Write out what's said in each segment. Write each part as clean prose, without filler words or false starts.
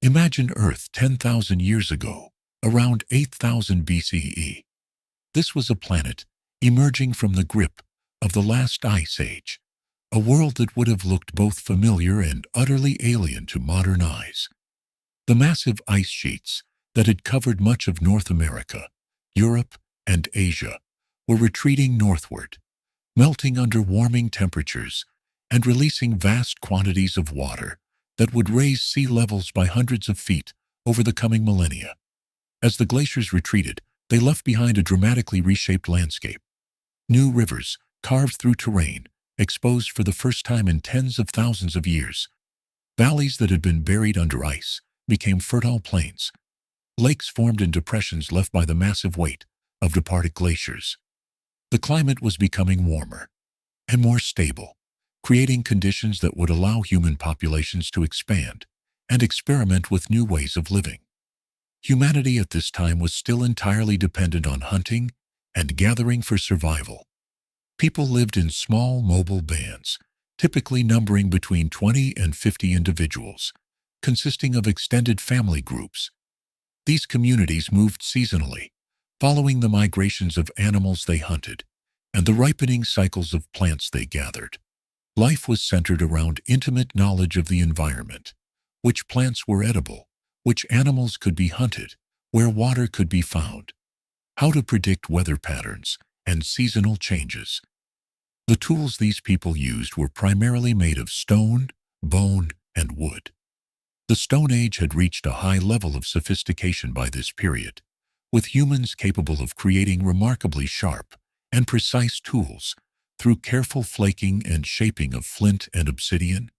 Imagine Earth 10,000 years ago, around 8,000 BCE. This was a planet emerging from the grip of the last ice age, a world that would have looked both familiar and utterly alien to modern eyes. The massive ice sheets that had covered much of North America, Europe, and Asia were retreating northward, melting under warming temperatures and releasing vast quantities of water that would raise sea levels by hundreds of feet over the coming millennia. As the glaciers retreated, they left behind a dramatically reshaped landscape. New rivers, carved through terrain, exposed for the first time in tens of thousands of years. Valleys that had been buried under ice became fertile plains. Lakes formed in depressions left by the massive weight of departed glaciers. The climate was becoming warmer and more stable, creating conditions that would allow human populations to expand and experiment with new ways of living. Humanity at this time was still entirely dependent on hunting and gathering for survival. People lived in small, mobile bands, typically numbering between 20 and 50 individuals, consisting of extended family groups. These communities moved seasonally, following the migrations of animals they hunted and the ripening cycles of plants they gathered. Life was centered around intimate knowledge of the environment, which plants were edible, which animals could be hunted, where water could be found, how to predict weather patterns and seasonal changes. The tools these people used were primarily made of stone, bone, and wood. The Stone Age had reached a high level of sophistication by this period, with humans capable of creating remarkably sharp and precise tools through careful flaking and shaping of flint and obsidian.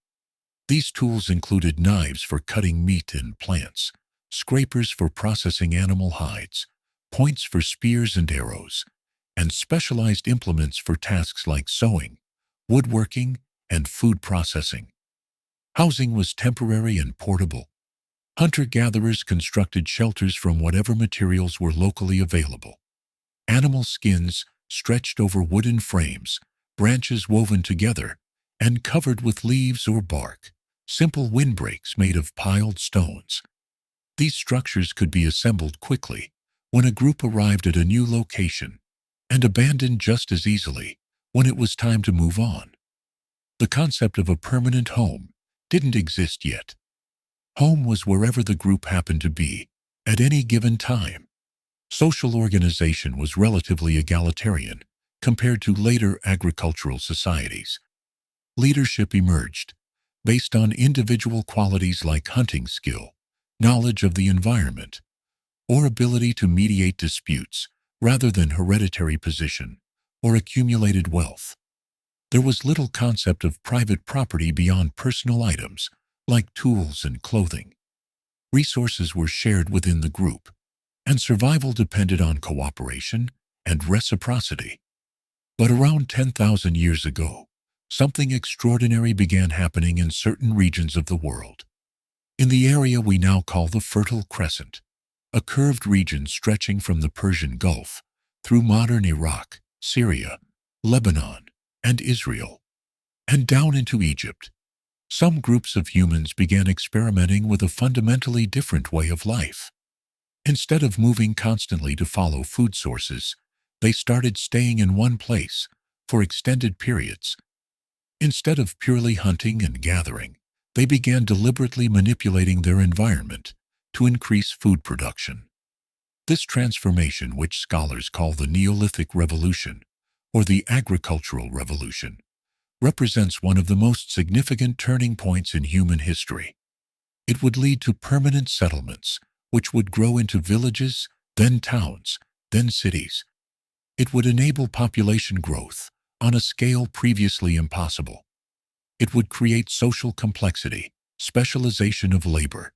These tools included knives for cutting meat and plants, scrapers for processing animal hides, points for spears and arrows, and specialized implements for tasks like sewing, woodworking, and food processing. Housing was temporary and portable. Hunter-gatherers constructed shelters from whatever materials were locally available. Animal skins stretched over wooden frames, branches woven together, and covered with leaves or bark, simple windbreaks made of piled stones. These structures could be assembled quickly when a group arrived at a new location, and abandoned just as easily when it was time to move on. The concept of a permanent home didn't exist yet. Home was wherever the group happened to be at any given time. Social organization was relatively egalitarian compared to later agricultural societies. Leadership emerged based on individual qualities like hunting skill, knowledge of the environment, or ability to mediate disputes rather than hereditary position or accumulated wealth. There was little concept of private property beyond personal items like tools and clothing. Resources were shared within the group, and survival depended on cooperation and reciprocity. But around 10,000 years ago, something extraordinary began happening in certain regions of the world. In the area we now call the Fertile Crescent, a curved region stretching from the Persian Gulf through modern Iraq, Syria, Lebanon, and Israel, and down into Egypt, some groups of humans began experimenting with a fundamentally different way of life. Instead of moving constantly to follow food sources, they started staying in one place for extended periods. Instead of purely hunting and gathering, they began deliberately manipulating their environment to increase food production. This transformation, which scholars call the Neolithic Revolution or the Agricultural Revolution, represents one of the most significant turning points in human history. It would lead to permanent settlements, which would grow into villages, then towns, then cities. It would enable population growth on a scale previously impossible. It would create social complexity, specialization of labor,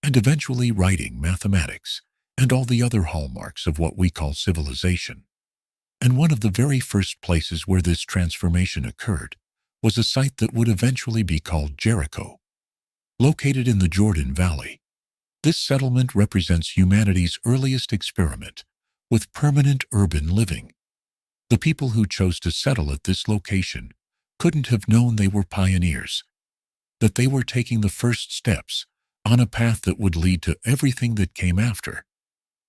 and eventually writing, mathematics, and all the other hallmarks of what we call civilization. And one of the very first places where this transformation occurred was a site that would eventually be called Jericho. Located in the Jordan Valley, this settlement represents humanity's earliest experiment with permanent urban living. The people who chose to settle at this location couldn't have known they were pioneers, that they were taking the first steps on a path that would lead to everything that came after.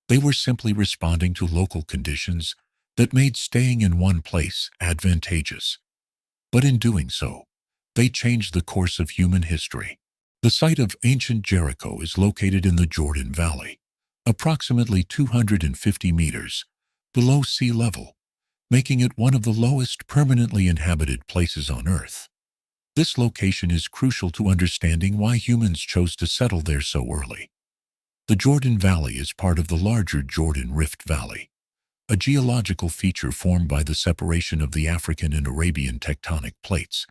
They were simply responding to local conditions that made staying in one place advantageous. But in doing so, they changed the course of human history. The site of ancient Jericho is located in the Jordan Valley, approximately 250 meters below sea level, making it one of the lowest permanently inhabited places on Earth. This location is crucial to understanding why humans chose to settle there so early. The Jordan Valley is part of the larger Jordan Rift Valley, a geological feature formed by the separation of the African and Arabian tectonic plates.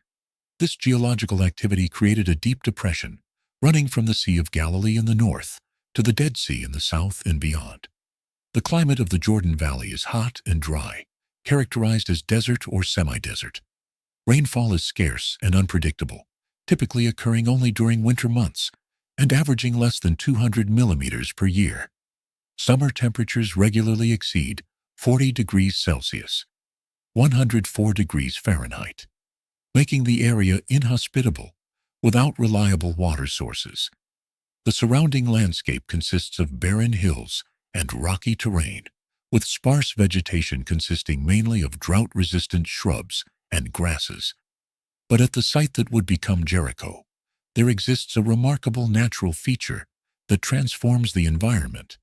This geological activity created a deep depression, running from the Sea of Galilee in the north to the Dead Sea in the south and beyond. The climate of the Jordan Valley is hot and dry, characterized as desert or semi-desert. Rainfall is scarce and unpredictable, typically occurring only during winter months and averaging less than 200 millimeters per year. Summer temperatures regularly exceed 40 degrees Celsius, 104 degrees Fahrenheit, making the area inhospitable without reliable water sources. The surrounding landscape consists of barren hills and rocky terrain, with sparse vegetation consisting mainly of drought-resistant shrubs and grasses. But at the site that would become Jericho, there exists a remarkable natural feature that transforms the environment: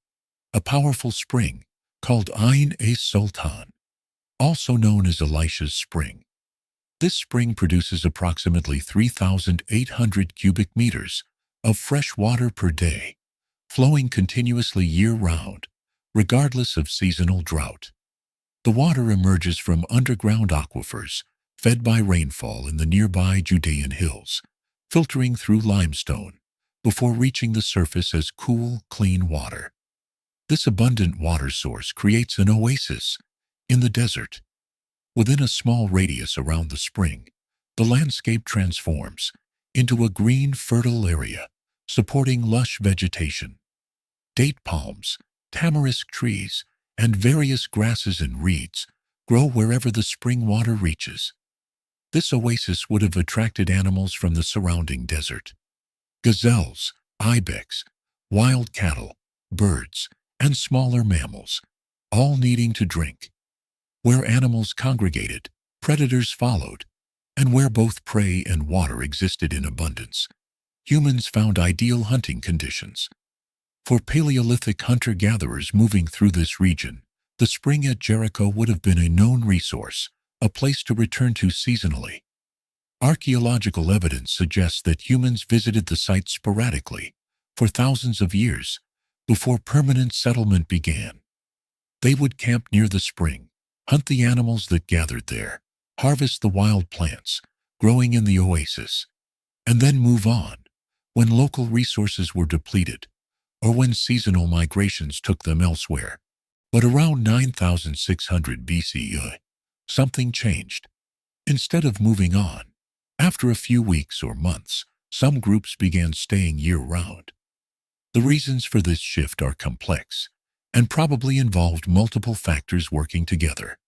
a powerful spring called Ain-es-Sultan, also known as Elisha's Spring. This spring produces approximately 3,800 cubic meters of fresh water per day, flowing continuously year-round, regardless of seasonal drought. The water emerges from underground aquifers fed by rainfall in the nearby Judean hills, filtering through limestone before reaching the surface as cool, clean water. This abundant water source creates an oasis in the desert. Within a small radius around the spring, the landscape transforms into a green, fertile area, supporting lush vegetation. Date palms, tamarisk trees, and various grasses and reeds grow wherever the spring water reaches. This oasis would have attracted animals from the surrounding desert: gazelles, ibex, wild cattle, birds, and smaller mammals, all needing to drink. Where animals congregated, predators followed, and where both prey and water existed in abundance, humans found ideal hunting conditions. For Paleolithic hunter-gatherers moving through this region, the spring at Jericho would have been a known resource, a place to return to seasonally. Archaeological evidence suggests that humans visited the site sporadically for thousands of years before permanent settlement began. They would camp near the spring, hunt the animals that gathered there, harvest the wild plants growing in the oasis, and then move on when local resources were depleted or when seasonal migrations took them elsewhere. But around 9,600 BCE, something changed. Instead of moving on, after a few weeks or months, some groups began staying year-round. The reasons for this shift are complex and probably involved multiple factors working together.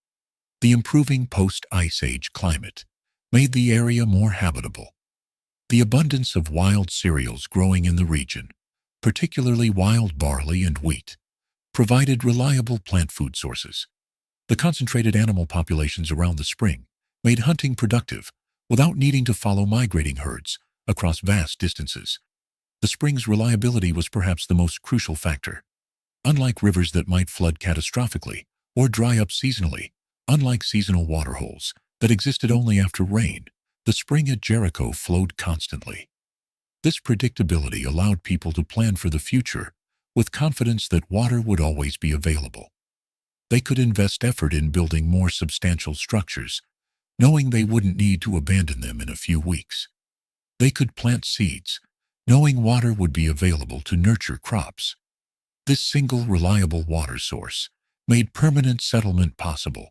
The improving post-Ice Age climate made the area more habitable. The abundance of wild cereals growing in the region, particularly wild barley and wheat, provided reliable plant food sources. The concentrated animal populations around the spring made hunting productive without needing to follow migrating herds across vast distances. The spring's reliability was perhaps the most crucial factor. Unlike rivers that might flood catastrophically or dry up seasonally, unlike seasonal waterholes that existed only after rain, the spring at Jericho flowed constantly. This predictability allowed people to plan for the future with confidence that water would always be available. They could invest effort in building more substantial structures, knowing they wouldn't need to abandon them in a few weeks. They could plant seeds, knowing water would be available to nurture crops. This single reliable water source made permanent settlement possible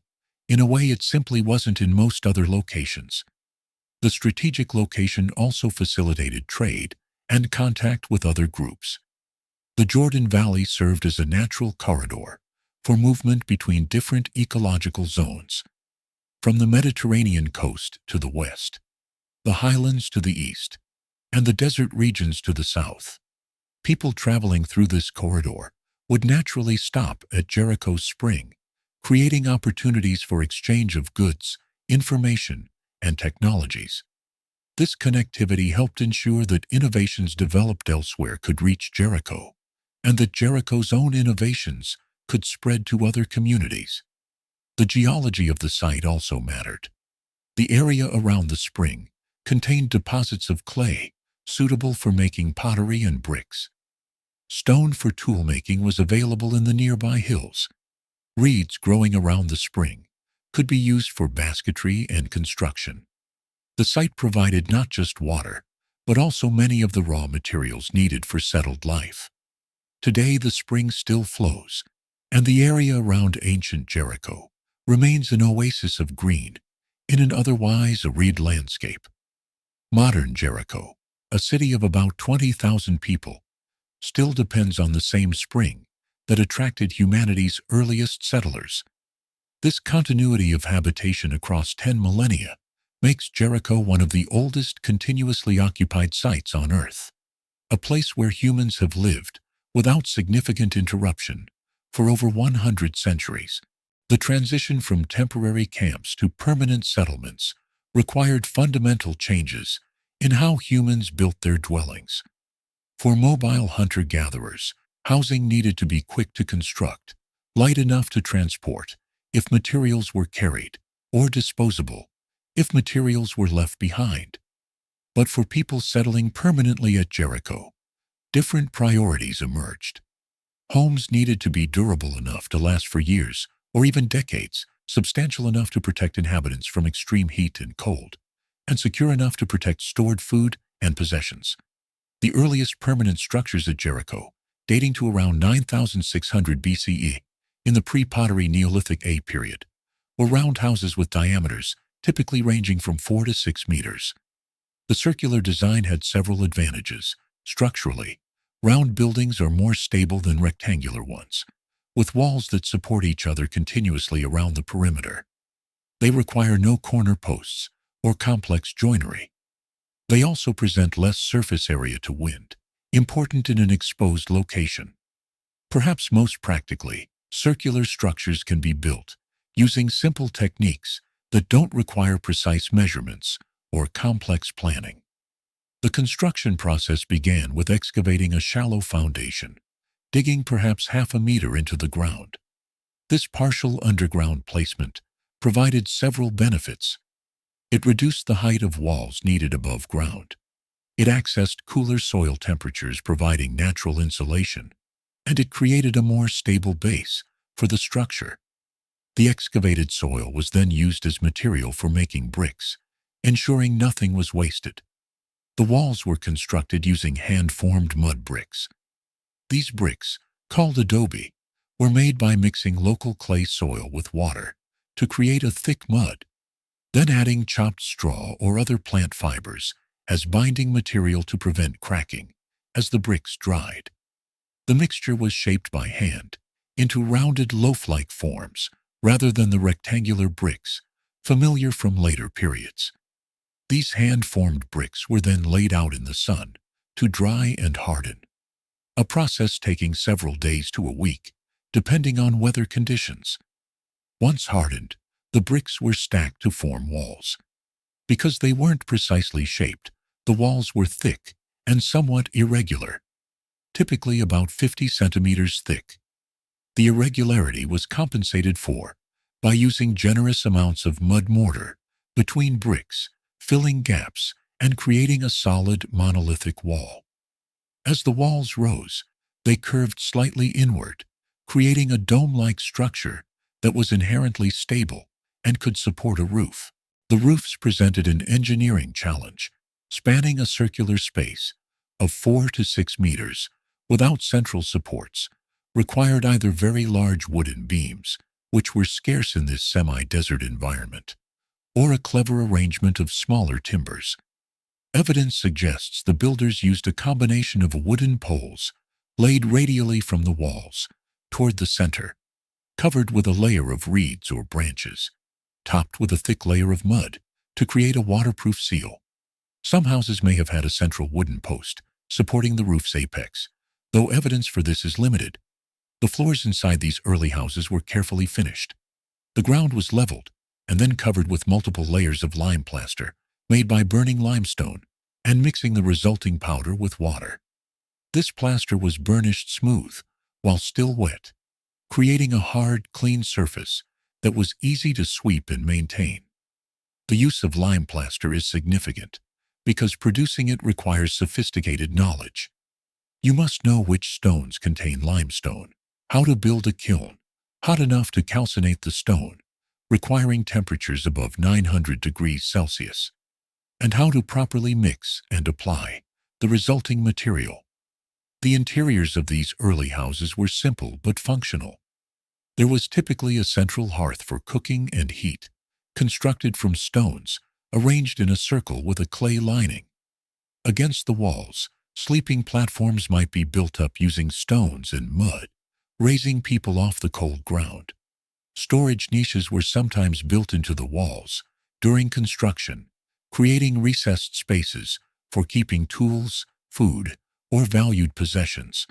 in a way it simply wasn't in most other locations. The strategic location also facilitated trade and contact with other groups. The Jordan Valley served as a natural corridor for movement between different ecological zones, from the Mediterranean coast to the west, the highlands to the east, and the desert regions to the south. People traveling through this corridor would naturally stop at Jericho's spring, creating opportunities for exchange of goods, information, and technologies. This connectivity helped ensure that innovations developed elsewhere could reach Jericho, and that Jericho's own innovations could spread to other communities. The geology of the site also mattered. The area around the spring contained deposits of clay suitable for making pottery and bricks. Stone for tool-making was available in the nearby hills. Reeds growing around the spring could be used for basketry and construction. The site provided not just water, but also many of the raw materials needed for settled life. Today the spring still flows, and the area around ancient Jericho remains an oasis of green in an otherwise arid landscape. Modern Jericho, a city of about 20,000 people, still depends on the same spring that attracted humanity's earliest settlers. This continuity of habitation across 10 millennia makes Jericho one of the oldest continuously occupied sites on Earth, a place where humans have lived without significant interruption for over 100 centuries. The transition from temporary camps to permanent settlements required fundamental changes in how humans built their dwellings. For mobile hunter-gatherers, housing needed to be quick to construct, light enough to transport if materials were carried, or disposable if materials were left behind. But for people settling permanently at Jericho, different priorities emerged. Homes needed to be durable enough to last for years or even decades, substantial enough to protect inhabitants from extreme heat and cold, and secure enough to protect stored food and possessions. The earliest permanent structures at Jericho, dating to around 9,600 BCE, in the pre-pottery Neolithic A period, were round houses with diameters typically ranging from 4 to 6 meters. The circular design had several advantages. Structurally, round buildings are more stable than rectangular ones, with walls that support each other continuously around the perimeter. They require no corner posts or complex joinery. They also present less surface area to wind, important in an exposed location. Perhaps most practically, circular structures can be built using simple techniques that don't require precise measurements or complex planning. The construction process began with excavating a shallow foundation, digging perhaps half a meter into the ground. This partial underground placement provided several benefits. It reduced the height of walls needed above ground. It accessed cooler soil temperatures, providing natural insulation, and it created a more stable base for the structure. The excavated soil was then used as material for making bricks, ensuring nothing was wasted. The walls were constructed using hand-formed mud bricks. These bricks, called adobe, were made by mixing local clay soil with water to create a thick mud, then adding chopped straw or other plant fibers as binding material to prevent cracking as the bricks dried. The mixture was shaped by hand into rounded loaf-like forms rather than the rectangular bricks familiar from later periods. These hand-formed bricks were then laid out in the sun to dry and harden, a process taking several days to a week, depending on weather conditions. Once hardened, the bricks were stacked to form walls. Because they weren't precisely shaped, the walls were thick and somewhat irregular, typically about 50 centimeters thick. The irregularity was compensated for by using generous amounts of mud mortar between bricks, filling gaps and creating a solid monolithic wall. As the walls rose, they curved slightly inward, creating a dome-like structure that was inherently stable and could support a roof. The roofs presented an engineering challenge, spanning a circular space of 4 to 6 meters without central supports, required either very large wooden beams, which were scarce in this semi-desert environment, or a clever arrangement of smaller timbers. Evidence suggests the builders used a combination of wooden poles laid radially from the walls toward the center, covered with a layer of reeds or branches, topped with a thick layer of mud to create a waterproof seal. Some houses may have had a central wooden post supporting the roof's apex, though evidence for this is limited. The floors inside these early houses were carefully finished. The ground was leveled and then covered with multiple layers of lime plaster, made by burning limestone and mixing the resulting powder with water. This plaster was burnished smooth while still wet, creating a hard, clean surface that was easy to sweep and maintain. The use of lime plaster is significant because producing it requires sophisticated knowledge. You must know which stones contain limestone, how to build a kiln hot enough to calcinate the stone, requiring temperatures above 900 degrees Celsius, and how to properly mix and apply the resulting material. The interiors of these early houses were simple but functional. There was typically a central hearth for cooking and heat, constructed from stones arranged in a circle with a clay lining. Against the walls, sleeping platforms might be built up using stones and mud, raising people off the cold ground. Storage niches were sometimes built into the walls during construction, creating recessed spaces for keeping tools, food, or valued possessions.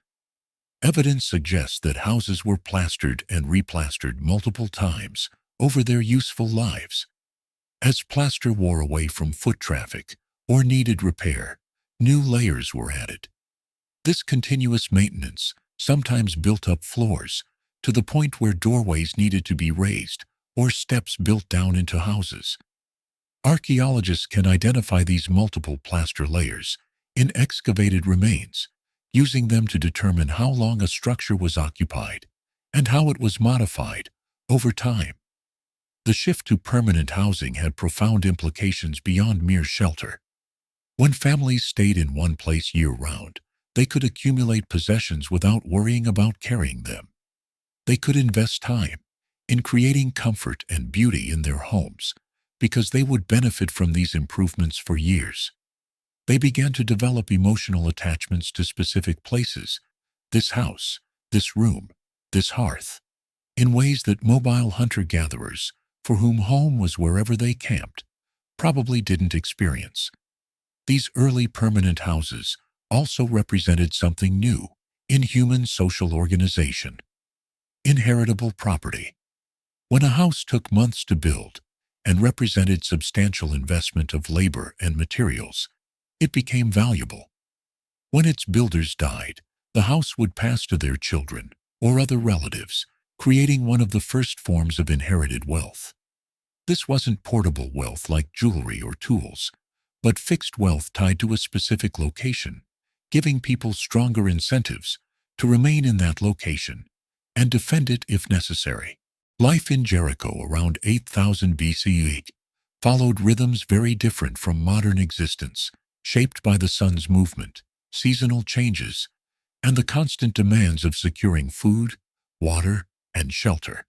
Evidence suggests that houses were plastered and replastered multiple times over their useful lives. As plaster wore away from foot traffic or needed repair, new layers were added. This continuous maintenance sometimes built up floors to the point where doorways needed to be raised or steps built down into houses. Archaeologists can identify these multiple plaster layers in excavated remains, using them to determine how long a structure was occupied and how it was modified over time. The shift to permanent housing had profound implications beyond mere shelter. When families stayed in one place year-round, they could accumulate possessions without worrying about carrying them. They could invest time in creating comfort and beauty in their homes because they would benefit from these improvements for years. They began to develop emotional attachments to specific places, this house, this room, this hearth, in ways that mobile hunter-gatherers, for whom home was wherever they camped, probably didn't experience. These early permanent houses also represented something new in human social organization: inheritable property. When a house took months to build and represented substantial investment of labor and materials, it became valuable. When its builders died, the house would pass to their children or other relatives, creating one of the first forms of inherited wealth. This wasn't portable wealth like jewelry or tools, but fixed wealth tied to a specific location, giving people stronger incentives to remain in that location and defend it if necessary. Life in Jericho around 8000 BCE followed rhythms very different from modern existence, shaped by the sun's movement, seasonal changes, and the constant demands of securing food, water, and shelter.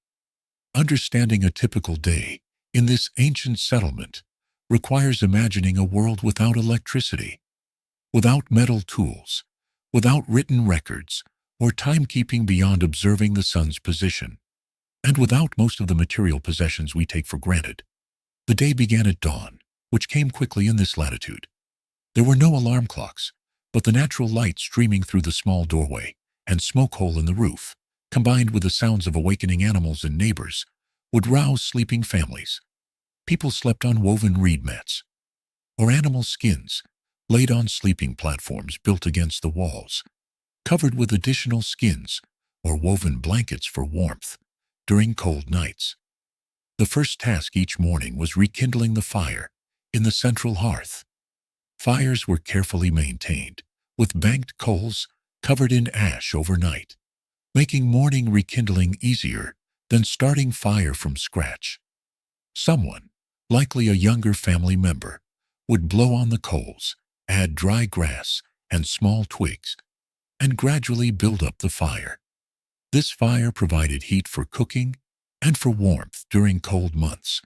Understanding a typical day in this ancient settlement requires imagining a world without electricity, without metal tools, without written records, or timekeeping beyond observing the sun's position, and without most of the material possessions we take for granted. The day began at dawn, which came quickly in this latitude. There were no alarm clocks, but the natural light streaming through the small doorway and smoke hole in the roof, combined with the sounds of awakening animals and neighbors, would rouse sleeping families. People slept on woven reed mats or animal skins, laid on sleeping platforms built against the walls, covered with additional skins or woven blankets for warmth during cold nights. The first task each morning was rekindling the fire in the central hearth. Fires were carefully maintained, with banked coals covered in ash overnight, making morning rekindling easier than starting fire from scratch. Someone, likely a younger family member, would blow on the coals, add dry grass and small twigs, and gradually build up the fire. This fire provided heat for cooking and for warmth during cold months,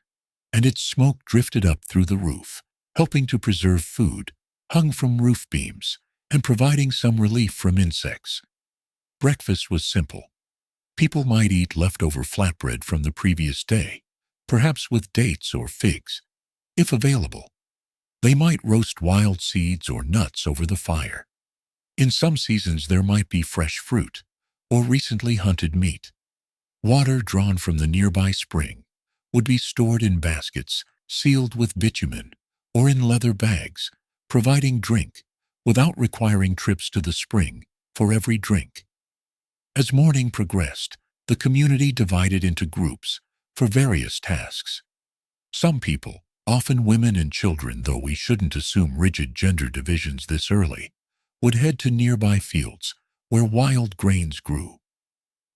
and its smoke drifted up through the roof, helping to preserve food hung from roof beams and providing some relief from insects. Breakfast was simple. People might eat leftover flatbread from the previous day, perhaps with dates or figs, if available. They might roast wild seeds or nuts over the fire. In some seasons there might be fresh fruit or recently hunted meat. Water drawn from the nearby spring would be stored in baskets sealed with bitumen or in leather bags, providing drink without requiring trips to the spring for every drink. As morning progressed, the community divided into groups for various tasks. Some people, often women and children, though we shouldn't assume rigid gender divisions this early, would head to nearby fields where wild grains grew.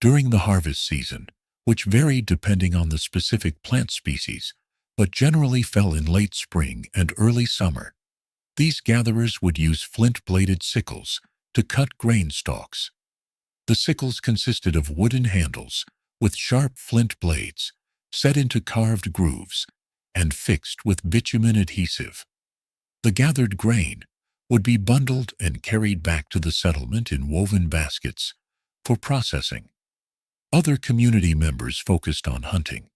During the harvest season, which varied depending on the specific plant species, but generally fell in late spring and early summer, these gatherers would use flint-bladed sickles to cut grain stalks. The sickles consisted of wooden handles with sharp flint blades set into carved grooves and fixed with bitumen adhesive. The gathered grain would be bundled and carried back to the settlement in woven baskets for processing. Other community members focused on hunting.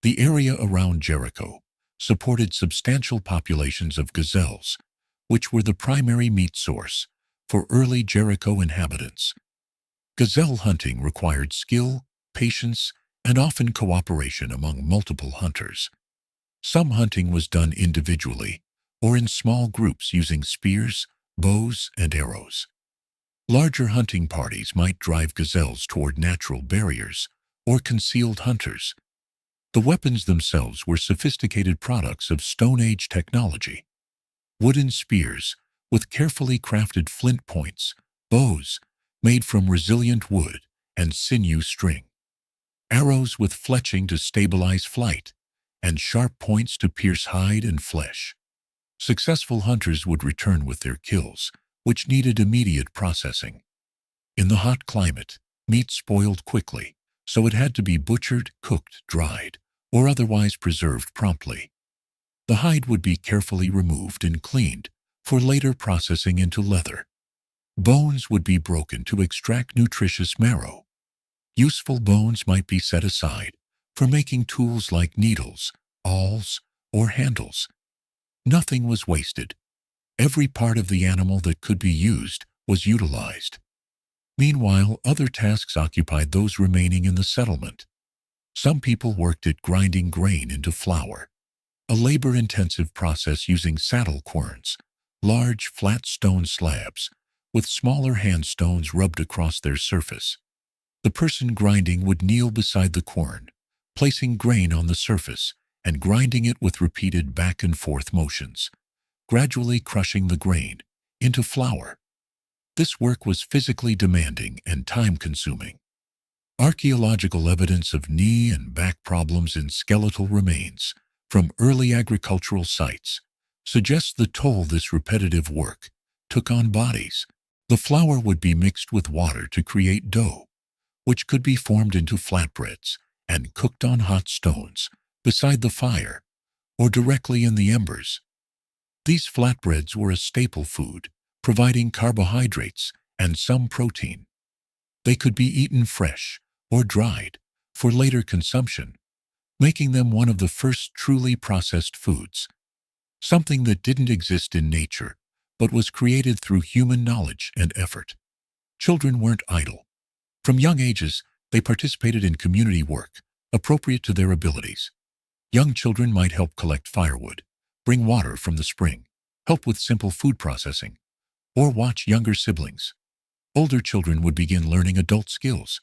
The area around Jericho supported substantial populations of gazelles, which were the primary meat source for early Jericho inhabitants. Gazelle hunting required skill, patience, and often cooperation among multiple hunters. Some hunting was done individually or in small groups using spears, bows, and arrows. Larger hunting parties might drive gazelles toward natural barriers or concealed hunters. The weapons themselves were sophisticated products of Stone Age technology. Wooden spears with carefully crafted flint points, bows made from resilient wood and sinew string, arrows with fletching to stabilize flight, and sharp points to pierce hide and flesh. Successful hunters would return with their kills, which needed immediate processing. In the hot climate, meat spoiled quickly, so it had to be butchered, cooked, dried, or otherwise preserved promptly. The hide would be carefully removed and cleaned for later processing into leather. Bones would be broken to extract nutritious marrow. Useful bones might be set aside for making tools like needles, awls, or handles. Nothing was wasted. Every part of the animal that could be used was utilized. Meanwhile, other tasks occupied those remaining in the settlement. Some people worked at grinding grain into flour, a labor-intensive process using saddle querns, large flat stone slabs, with smaller handstones rubbed across their surface. The person grinding would kneel beside the quern, placing grain on the surface and grinding it with repeated back and forth motions, gradually crushing the grain into flour. This work was physically demanding and time-consuming. Archaeological evidence of knee and back problems in skeletal remains from early agricultural sites suggests the toll this repetitive work took on bodies. The flour would be mixed with water to create dough, which could be formed into flatbreads and cooked on hot stones beside the fire or directly in the embers. These flatbreads were a staple food, providing carbohydrates and some protein. They could be eaten fresh or dried for later consumption, making them one of the first truly processed foods, something that didn't exist in nature but was created through human knowledge and effort. Children weren't idle. From young ages, they participated in community work appropriate to their abilities. Young children might help collect firewood, bring water from the spring, help with simple food processing, or watch younger siblings. Older children would begin learning adult skills.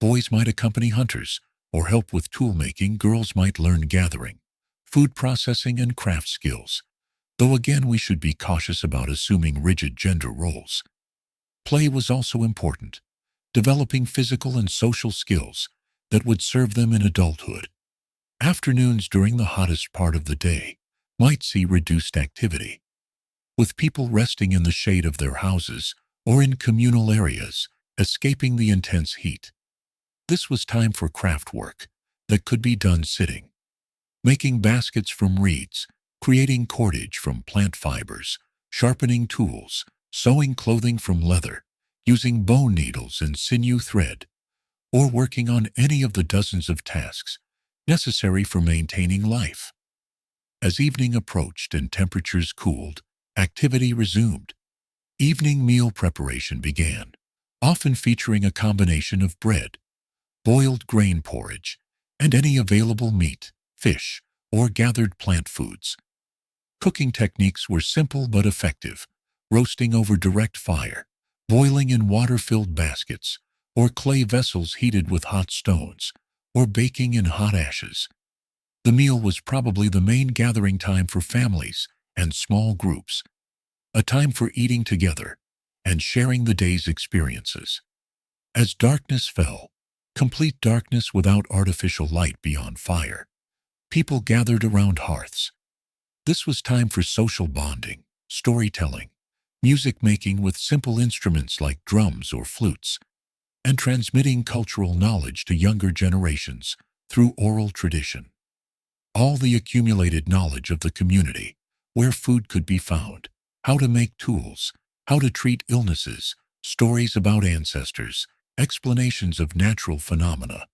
Boys might accompany hunters or help with tool making. Girls might learn gathering, food processing, and craft skills, though again we should be cautious about assuming rigid gender roles. Play was also important, developing physical and social skills that would serve them in adulthood. Afternoons during the hottest part of the day might see reduced activity, with people resting in the shade of their houses or in communal areas, escaping the intense heat. This was time for craft work that could be done sitting, making baskets from reeds, creating cordage from plant fibers, sharpening tools, sewing clothing from leather, using bone needles and sinew thread, or working on any of the dozens of tasks necessary for maintaining life. As evening approached and temperatures cooled, activity resumed. Evening meal preparation began, often featuring a combination of bread, boiled grain porridge, and any available meat, fish, or gathered plant foods. Cooking techniques were simple but effective: roasting over direct fire, boiling in water-filled baskets, or clay vessels heated with hot stones, or baking in hot ashes. The meal was probably the main gathering time for families and small groups, a time for eating together and sharing the day's experiences. As darkness fell, complete darkness without artificial light beyond fire, people gathered around hearths. This was time for social bonding, storytelling, music making with simple instruments like drums or flutes, and transmitting cultural knowledge to younger generations through oral tradition. All the accumulated knowledge of the community, where food could be found, how to make tools, how to treat illnesses, stories about ancestors, explanations of natural phenomena,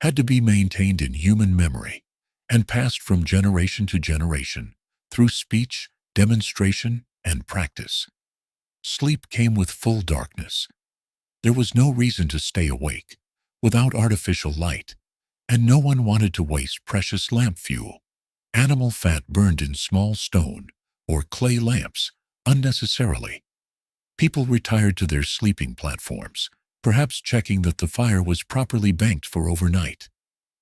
had to be maintained in human memory and passed from generation to generation through speech, demonstration, and practice. Sleep came with full darkness. There was no reason to stay awake without artificial light, and no one wanted to waste precious lamp fuel. Animal fat burned in small stone or clay lamps unnecessarily. People retired to their sleeping platforms, perhaps checking that the fire was properly banked for overnight,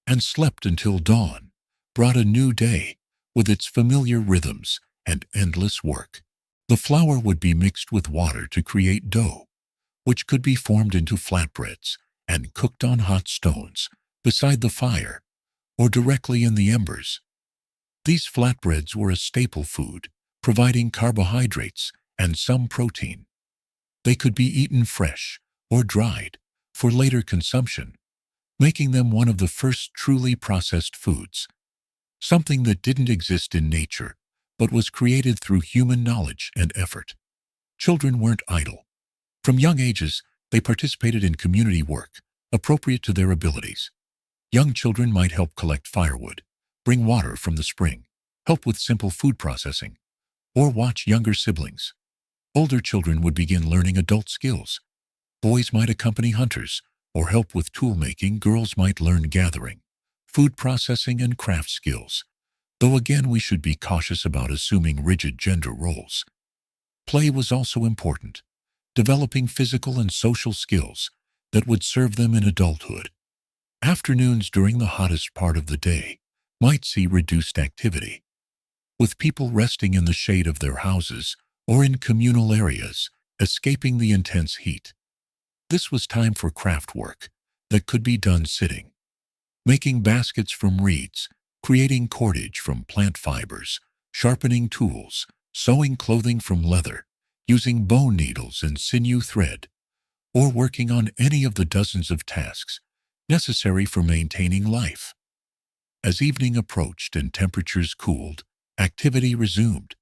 and slept until dawn brought a new day with its familiar rhythms and endless work. The flour would be mixed with water to create dough, which could be formed into flatbreads and cooked on hot stones beside the fire or directly in the embers. These flatbreads were a staple food, providing carbohydrates and some protein. They could be eaten fresh or dried for later consumption, making them one of the first truly processed foods, something that didn't exist in nature but was created through human knowledge and effort. Children weren't idle. From young ages, they participated in community work appropriate to their abilities. Young children might help collect firewood, bring water from the spring, help with simple food processing, or watch younger siblings. Older children would begin learning adult skills. Boys might accompany hunters or help with tool making. Girls might learn gathering, food processing, and craft skills, though again we should be cautious about assuming rigid gender roles. Play was also important, developing physical and social skills that would serve them in adulthood. Afternoons during the hottest part of the day might see reduced activity, with people resting in the shade of their houses or in communal areas, escaping the intense heat. This was time for craft work that could be done sitting, making baskets from reeds, creating cordage from plant fibers, sharpening tools, sewing clothing from leather, using bone needles and sinew thread, or working on any of the dozens of tasks necessary for maintaining life. As evening approached and temperatures cooled, activity resumed.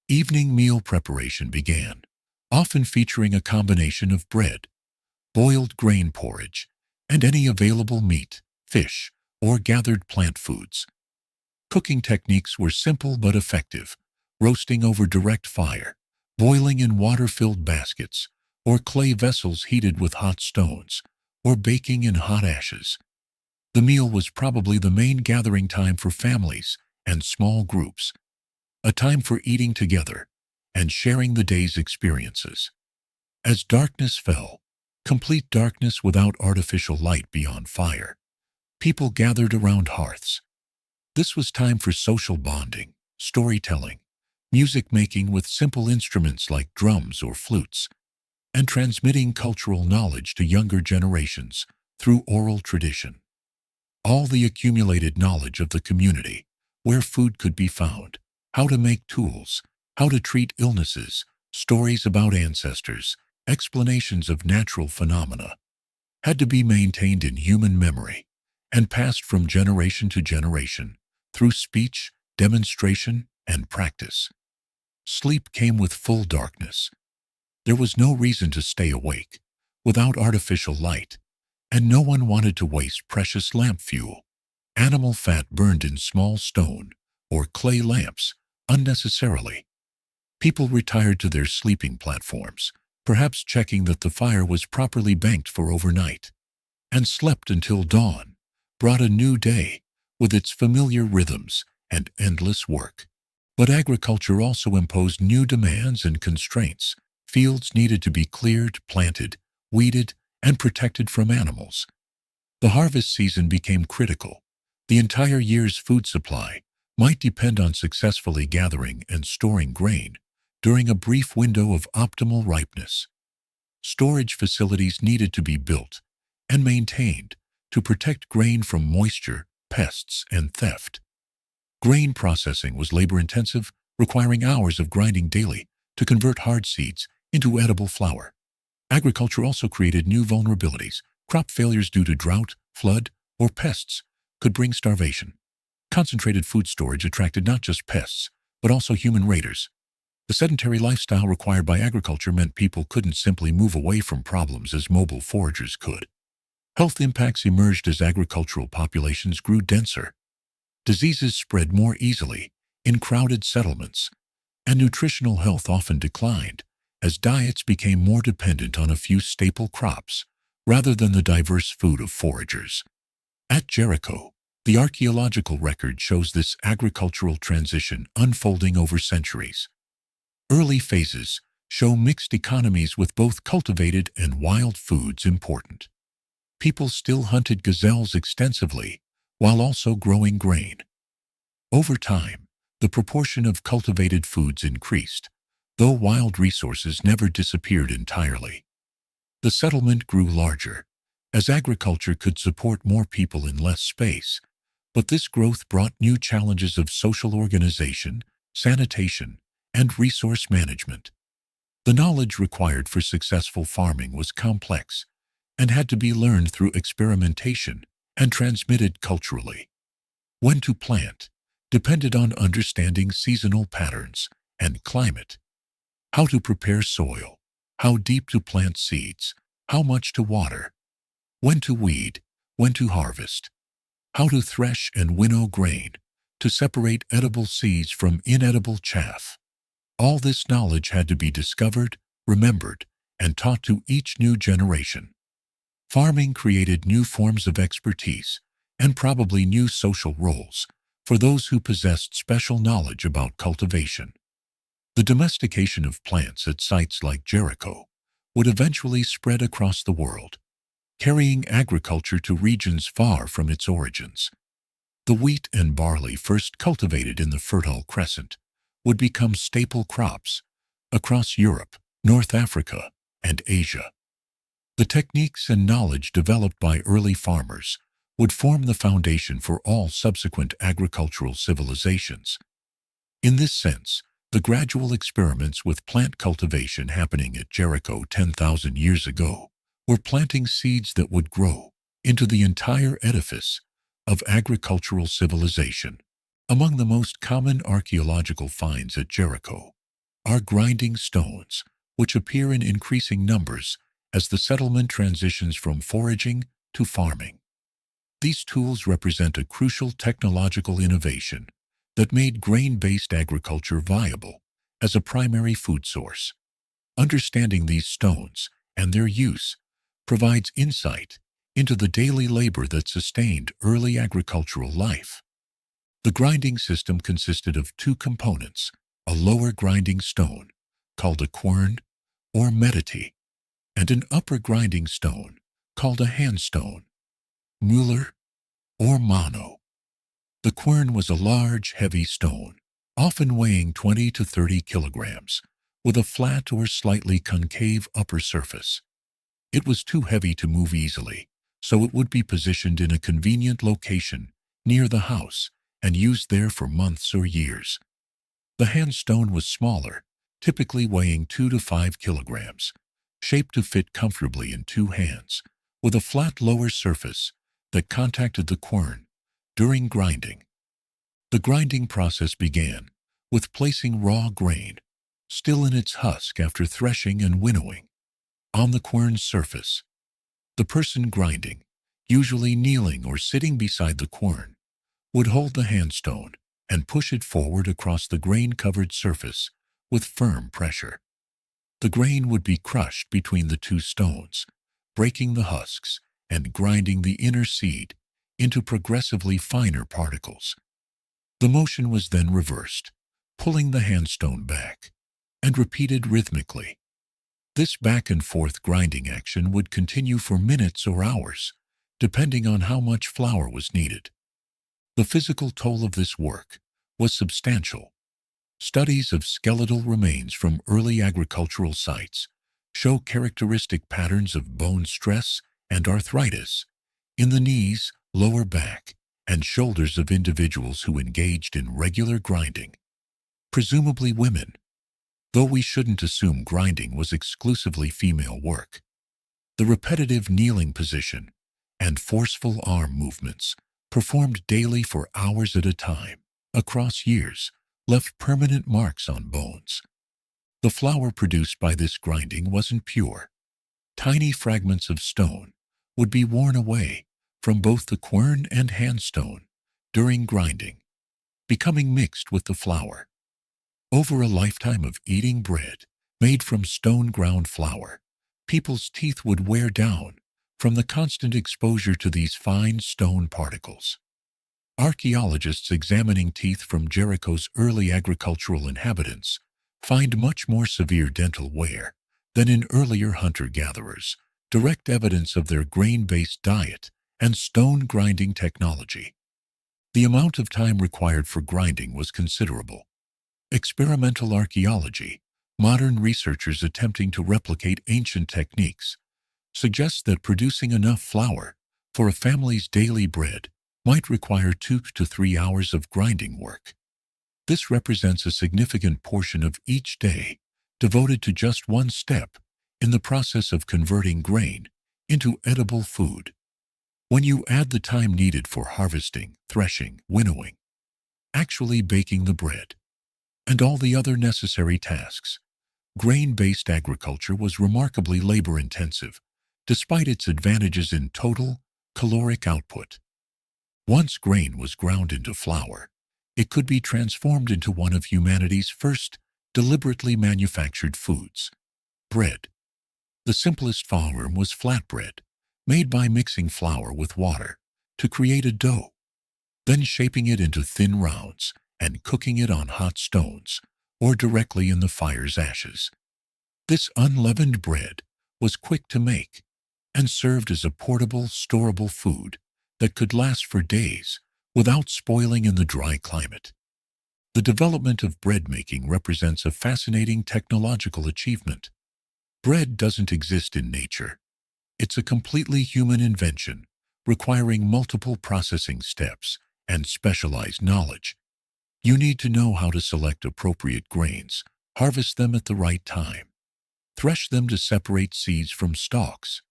Evening meal preparation began, often featuring a combination of bread, boiled grain porridge, and any available meat, fish, or gathered plant foods. Cooking techniques were simple but effective: roasting over direct fire, boiling in water-filled baskets, or clay vessels heated with hot stones, or baking in hot ashes. The meal was probably the main gathering time for families and small groups, a time for eating together and sharing the day's experiences. As darkness fell, complete darkness without artificial light beyond fire, people gathered around hearths. This was time for social bonding, storytelling, music making with simple instruments like drums or flutes, and transmitting cultural knowledge to younger generations through oral tradition. All the accumulated knowledge of the community, where food could be found, how to make tools, how to treat illnesses, stories about ancestors, explanations of natural phenomena, had to be maintained in human memory and passed from generation to generation through speech, demonstration, and practice. Sleep came with full darkness. There was no reason to stay awake without artificial light, and no one wanted to waste precious lamp fuel. Animal fat burned in small stone or clay lamps unnecessarily. People retired to their sleeping platforms, perhaps checking that the fire was properly banked for overnight, and slept until dawn brought a new day with its familiar rhythms and endless work. But agriculture also imposed new demands and constraints. Fields needed to be cleared, planted, weeded, and protected from animals. The harvest season became critical. The entire year's food supply might depend on successfully gathering and storing grain during a brief window of optimal ripeness. Storage facilities needed to be built and maintained to protect grain from moisture, pests, and theft. Grain processing was labor-intensive, requiring hours of grinding daily to convert hard seeds into edible flour. Agriculture also created new vulnerabilities. Crop failures due to drought, flood, or pests could bring starvation. Concentrated food storage attracted not just pests, but also human raiders. The sedentary lifestyle required by agriculture meant people couldn't simply move away from problems as mobile foragers could. Health impacts emerged as agricultural populations grew denser. Diseases spread more easily in crowded settlements, and nutritional health often declined as diets became more dependent on a few staple crops rather than the diverse food of foragers. At Jericho, the archaeological record shows this agricultural transition unfolding over centuries. Early phases show mixed economies with both cultivated and wild foods important. People still hunted gazelles extensively while also growing grain. Over time, the proportion of cultivated foods increased, though wild resources never disappeared entirely. The settlement grew larger, as agriculture could support more people in less space, but this growth brought new challenges of social organization, sanitation, and resource management. The knowledge required for successful farming was complex and had to be learned through experimentation and transmitted culturally. When to plant depended on understanding seasonal patterns and climate. How to prepare soil, how deep to plant seeds, how much to water, when to weed, when to harvest, how to thresh and winnow grain to separate edible seeds from inedible chaff. All this knowledge had to be discovered, remembered, and taught to each new generation. Farming created new forms of expertise and probably new social roles for those who possessed special knowledge about cultivation. The domestication of plants at sites like Jericho would eventually spread across the world, carrying agriculture to regions far from its origins. The wheat and barley first cultivated in the Fertile Crescent would become staple crops across Europe, North Africa, and Asia. The techniques and knowledge developed by early farmers would form the foundation for all subsequent agricultural civilizations. In this sense, the gradual experiments with plant cultivation happening at Jericho 10,000 years ago were planting seeds that would grow into the entire edifice of agricultural civilization. Among the most common archaeological finds at Jericho are grinding stones, which appear in increasing numbers as the settlement transitions from foraging to farming. These tools represent a crucial technological innovation that made grain-based agriculture viable as a primary food source. Understanding these stones and their use provides insight into the daily labor that sustained early agricultural life. The grinding system consisted of two components: a lower grinding stone, called a quern or medity, and an upper grinding stone, called a handstone, muller or mano. The quern was a large, heavy stone, often weighing 20 to 30 kilograms, with a flat or slightly concave upper surface. It was too heavy to move easily, so it would be positioned in a convenient location near the house and used there for months or years. The handstone was smaller, typically weighing 2 to 5 kilograms, shaped to fit comfortably in two hands, with a flat lower surface that contacted the quern during grinding. The grinding process began with placing raw grain, still in its husk after threshing and winnowing, on the quern's surface. The person grinding, usually kneeling or sitting beside the quern, would hold the handstone and push it forward across the grain-covered surface with firm pressure. The grain would be crushed between the two stones, breaking the husks and grinding the inner seed into progressively finer particles. The motion was then reversed, pulling the handstone back, and repeated rhythmically. This back-and-forth grinding action would continue for minutes or hours, depending on how much flour was needed. The physical toll of this work was substantial. Studies of skeletal remains from early agricultural sites show characteristic patterns of bone stress and arthritis in the knees, lower back, and shoulders of individuals who engaged in regular grinding, presumably women, though we shouldn't assume grinding was exclusively female work. The repetitive kneeling position and forceful arm movements performed daily for hours at a time across years left permanent marks on bones. The flour produced by this grinding wasn't pure. Tiny fragments of stone would be worn away from both the quern and handstone during grinding, becoming mixed with the flour. Over a lifetime of eating bread made from stone-ground flour, people's teeth would wear down from the constant exposure to these fine stone particles. Archaeologists examining teeth from Jericho's early agricultural inhabitants find much more severe dental wear than in earlier hunter-gatherers, direct evidence of their grain-based diet and stone-grinding technology. The amount of time required for grinding was considerable. Experimental archaeology, modern researchers attempting to replicate ancient techniques, suggests that producing enough flour for a family's daily bread might require 2 to 3 hours of grinding work. This represents a significant portion of each day devoted to just one step in the process of converting grain into edible food. When you add the time needed for harvesting, threshing, winnowing, actually baking the bread, and all the other necessary tasks, grain-based agriculture was remarkably labor-intensive, despite its advantages in total caloric output. Once grain was ground into flour, it could be transformed into one of humanity's first deliberately manufactured foods, bread. The simplest form was flatbread, made by mixing flour with water to create a dough, then shaping it into thin rounds and cooking it on hot stones or directly in the fire's ashes. This unleavened bread was quick to make and served as a portable, storable food that could last for days without spoiling in the dry climate. The development of bread making represents a fascinating technological achievement. Bread doesn't exist in nature. It's a completely human invention, requiring multiple processing steps and specialized knowledge. You need to know how to select appropriate grains, harvest them at the right time, thresh them to separate seeds from stalks,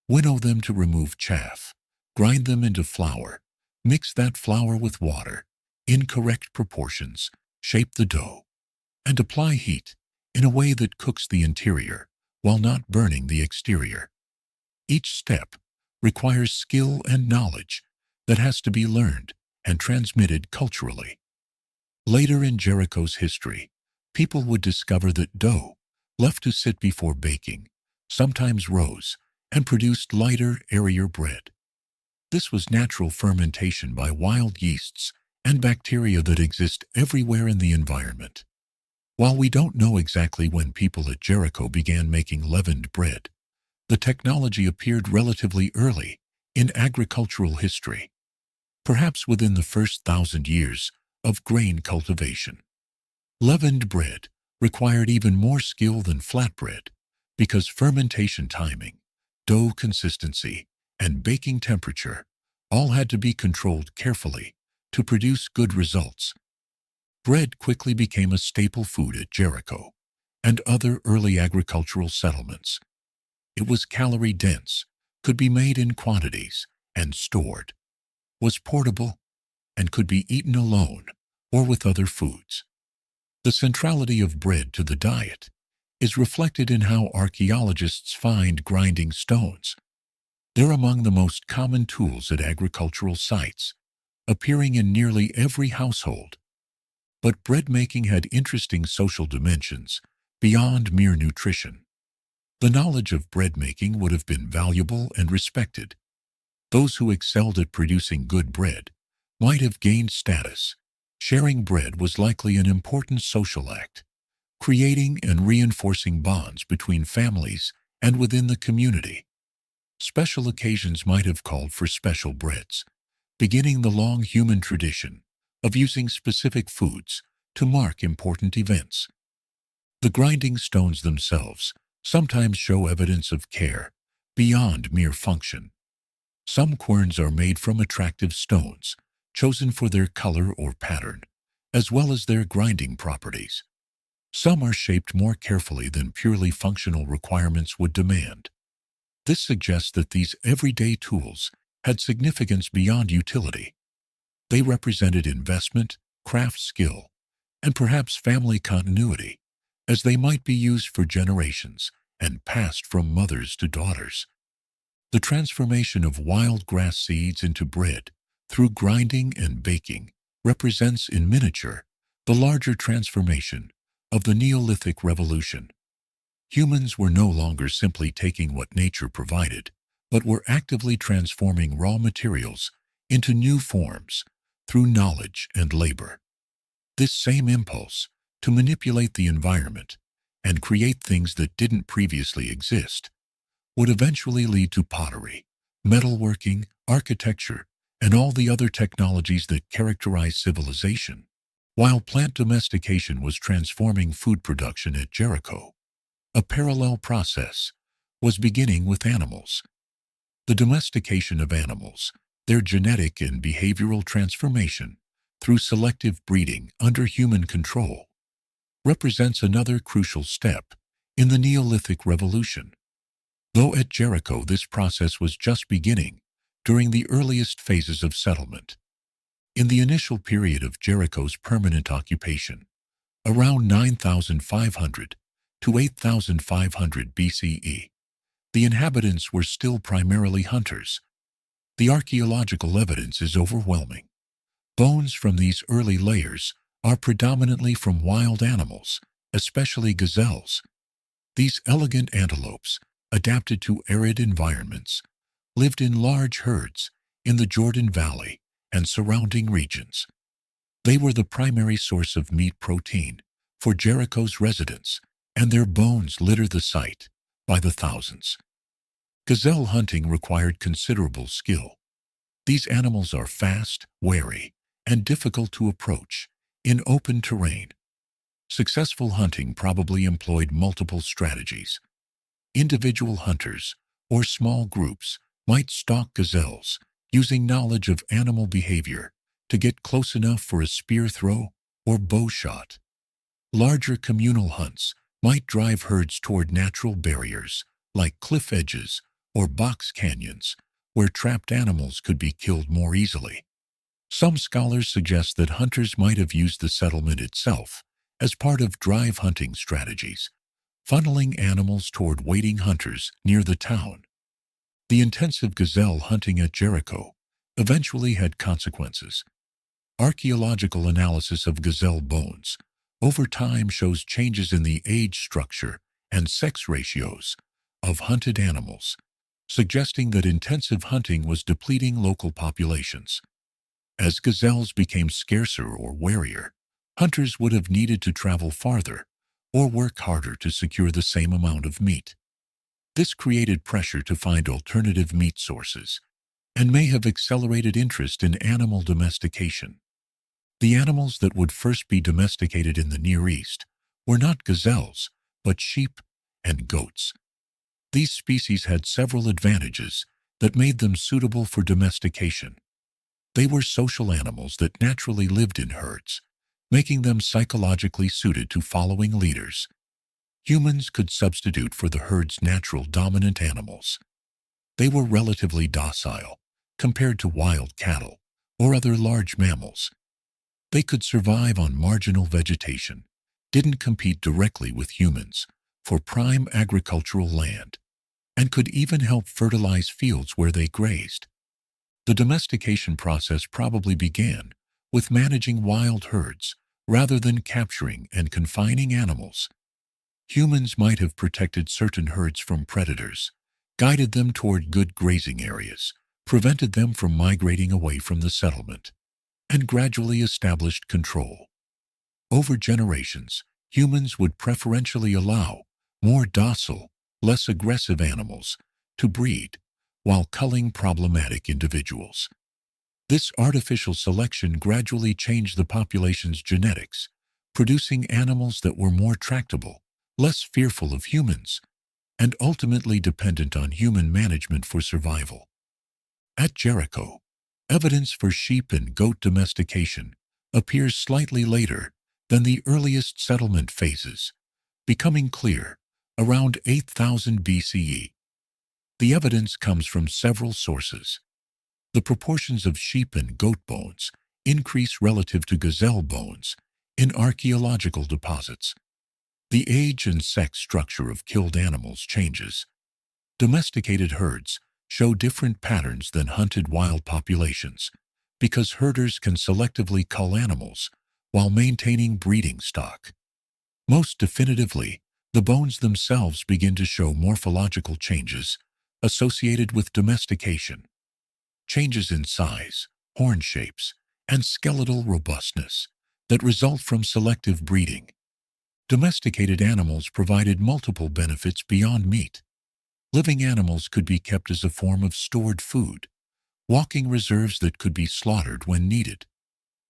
winnow them to remove chaff, grind them into flour, mix that flour with water in correct proportions, shape the dough, and apply heat in a way that cooks the interior while not burning the exterior. Each step requires skill and knowledge that has to be learned and transmitted culturally. Later in Jericho's history, people would discover that dough, left to sit before baking, sometimes rose and produced lighter, airier bread. This was natural fermentation by wild yeasts and bacteria that exist everywhere in the environment. While we don't know exactly when people at Jericho began making leavened bread, the technology appeared relatively early in agricultural history, perhaps within the first 1,000 years of grain cultivation. Leavened bread required even more skill than flatbread because fermentation timing, dough consistency, and baking temperature all had to be controlled carefully to produce good results. Bread quickly became a staple food at Jericho and other early agricultural settlements. It was calorie-dense, could be made in quantities and stored, was portable, and could be eaten alone or with other foods. The centrality of bread to the diet is reflected in how archaeologists find grinding stones. They're among the most common tools at agricultural sites, appearing in nearly every household. But bread making had interesting social dimensions beyond mere nutrition. The knowledge of bread making would have been valuable and respected. Those who excelled at producing good bread might have gained status. Sharing bread was likely an important social act, creating and reinforcing bonds between families and within the community. Special occasions might have called for special breads, beginning the long human tradition of using specific foods to mark important events. The grinding stones themselves sometimes show evidence of care beyond mere function. Some querns are made from attractive stones, chosen for their color or pattern, as well as their grinding properties. Some are shaped more carefully than purely functional requirements would demand. This suggests that these everyday tools had significance beyond utility. They represented investment, craft skill, and perhaps family continuity, as they might be used for generations and passed from mothers to daughters. The transformation of wild grass seeds into bread through grinding and baking represents in miniature the larger transformation of the Neolithic Revolution. Humans were no longer simply taking what nature provided, but were actively transforming raw materials into new forms through knowledge and labor. This same impulse to manipulate the environment and create things that didn't previously exist would eventually lead to pottery, metalworking, architecture, and all the other technologies that characterize civilization. While plant domestication was transforming food production at Jericho, a parallel process was beginning with animals. The domestication of animals, their genetic and behavioral transformation through selective breeding under human control, represents another crucial step in the Neolithic Revolution. Though at Jericho this process was just beginning during the earliest phases of settlement. In the initial period of Jericho's permanent occupation, around 9,500 to 8,500 BCE, the inhabitants were still primarily hunters. The archaeological evidence is overwhelming. Bones from these early layers are predominantly from wild animals, especially gazelles. These elegant antelopes, adapted to arid environments, lived in large herds in the Jordan Valley and surrounding regions. They were the primary source of meat protein for Jericho's residents, and their bones litter the site by the thousands. Gazelle hunting required considerable skill. These animals are fast, wary, and difficult to approach in open terrain. Successful hunting probably employed multiple strategies. Individual hunters, or small groups, might stalk gazelles, using knowledge of animal behavior to get close enough for a spear throw or bow shot. Larger communal hunts might drive herds toward natural barriers, like cliff edges or box canyons, where trapped animals could be killed more easily. Some scholars suggest that hunters might have used the settlement itself as part of drive hunting strategies, funneling animals toward waiting hunters near the town. The intensive gazelle hunting at Jericho eventually had consequences. Archaeological analysis of gazelle bones over time shows changes in the age structure and sex ratios of hunted animals, suggesting that intensive hunting was depleting local populations. As gazelles became scarcer or warier, hunters would have needed to travel farther or work harder to secure the same amount of meat. This created pressure to find alternative meat sources and may have accelerated interest in animal domestication. The animals that would first be domesticated in the Near East were not gazelles, but sheep and goats. These species had several advantages that made them suitable for domestication. They were social animals that naturally lived in herds, making them psychologically suited to following leaders. Humans could substitute for the herd's natural dominant animals. They were relatively docile compared to wild cattle or other large mammals. They could survive on marginal vegetation, didn't compete directly with humans for prime agricultural land, and could even help fertilize fields where they grazed. The domestication process probably began with managing wild herds rather than capturing and confining animals. Humans might have protected certain herds from predators, guided them toward good grazing areas, prevented them from migrating away from the settlement, and gradually established control. Over generations, humans would preferentially allow more docile, less aggressive animals to breed while culling problematic individuals. This artificial selection gradually changed the population's genetics, producing animals that were more tractable, less fearful of humans, and ultimately dependent on human management for survival. At Jericho, evidence for sheep and goat domestication appears slightly later than the earliest settlement phases, becoming clear around 8000 BCE. The evidence comes from several sources. The proportions of sheep and goat bones increase relative to gazelle bones in archaeological deposits. The age and sex structure of killed animals changes. Domesticated herds show different patterns than hunted wild populations because herders can selectively cull animals while maintaining breeding stock. Most definitively, the bones themselves begin to show morphological changes associated with domestication. Changes in size, horn shapes, and skeletal robustness that result from selective breeding. Domesticated animals provided multiple benefits beyond meat. Living animals could be kept as a form of stored food, walking reserves that could be slaughtered when needed.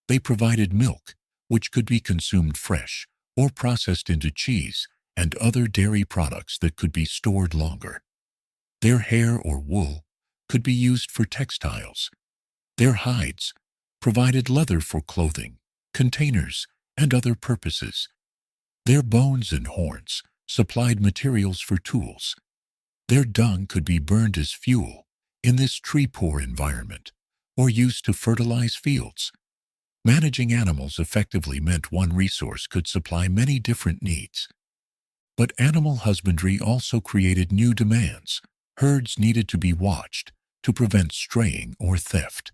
They provided milk, which could be consumed fresh or processed into cheese and other dairy products that could be stored longer. Their hair or wool could be used for textiles. Their hides provided leather for clothing, containers, and other purposes. Their bones and horns supplied materials for tools. Their dung could be burned as fuel in this tree-poor environment or used to fertilize fields. Managing animals effectively meant one resource could supply many different needs. But animal husbandry also created new demands. Herds needed to be watched to prevent straying or theft.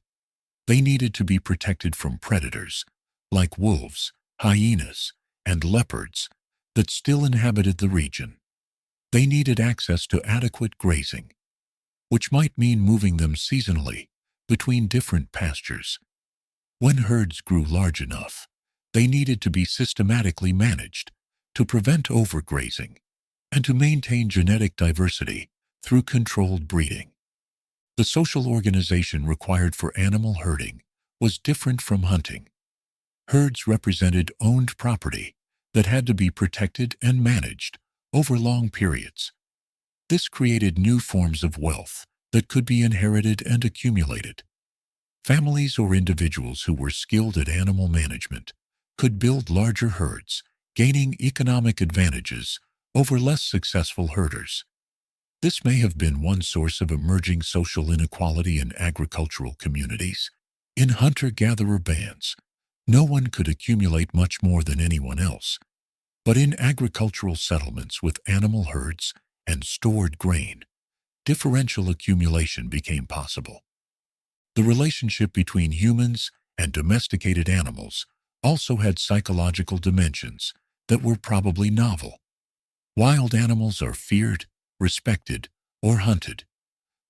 They needed to be protected from predators, like wolves, hyenas, and leopards, that still inhabited the region. They needed access to adequate grazing, which might mean moving them seasonally between different pastures. When herds grew large enough, they needed to be systematically managed to prevent overgrazing and to maintain genetic diversity through controlled breeding. The social organization required for animal herding was different from hunting. Herds represented owned property that had to be protected and managed over long periods. This created new forms of wealth that could be inherited and accumulated. Families or individuals who were skilled at animal management could build larger herds, gaining economic advantages over less successful herders. This may have been one source of emerging social inequality in agricultural communities. In hunter-gatherer bands, no one could accumulate much more than anyone else. But in agricultural settlements with animal herds and stored grain, differential accumulation became possible. The relationship between humans and domesticated animals also had psychological dimensions that were probably novel. Wild animals are feared, respected, or hunted,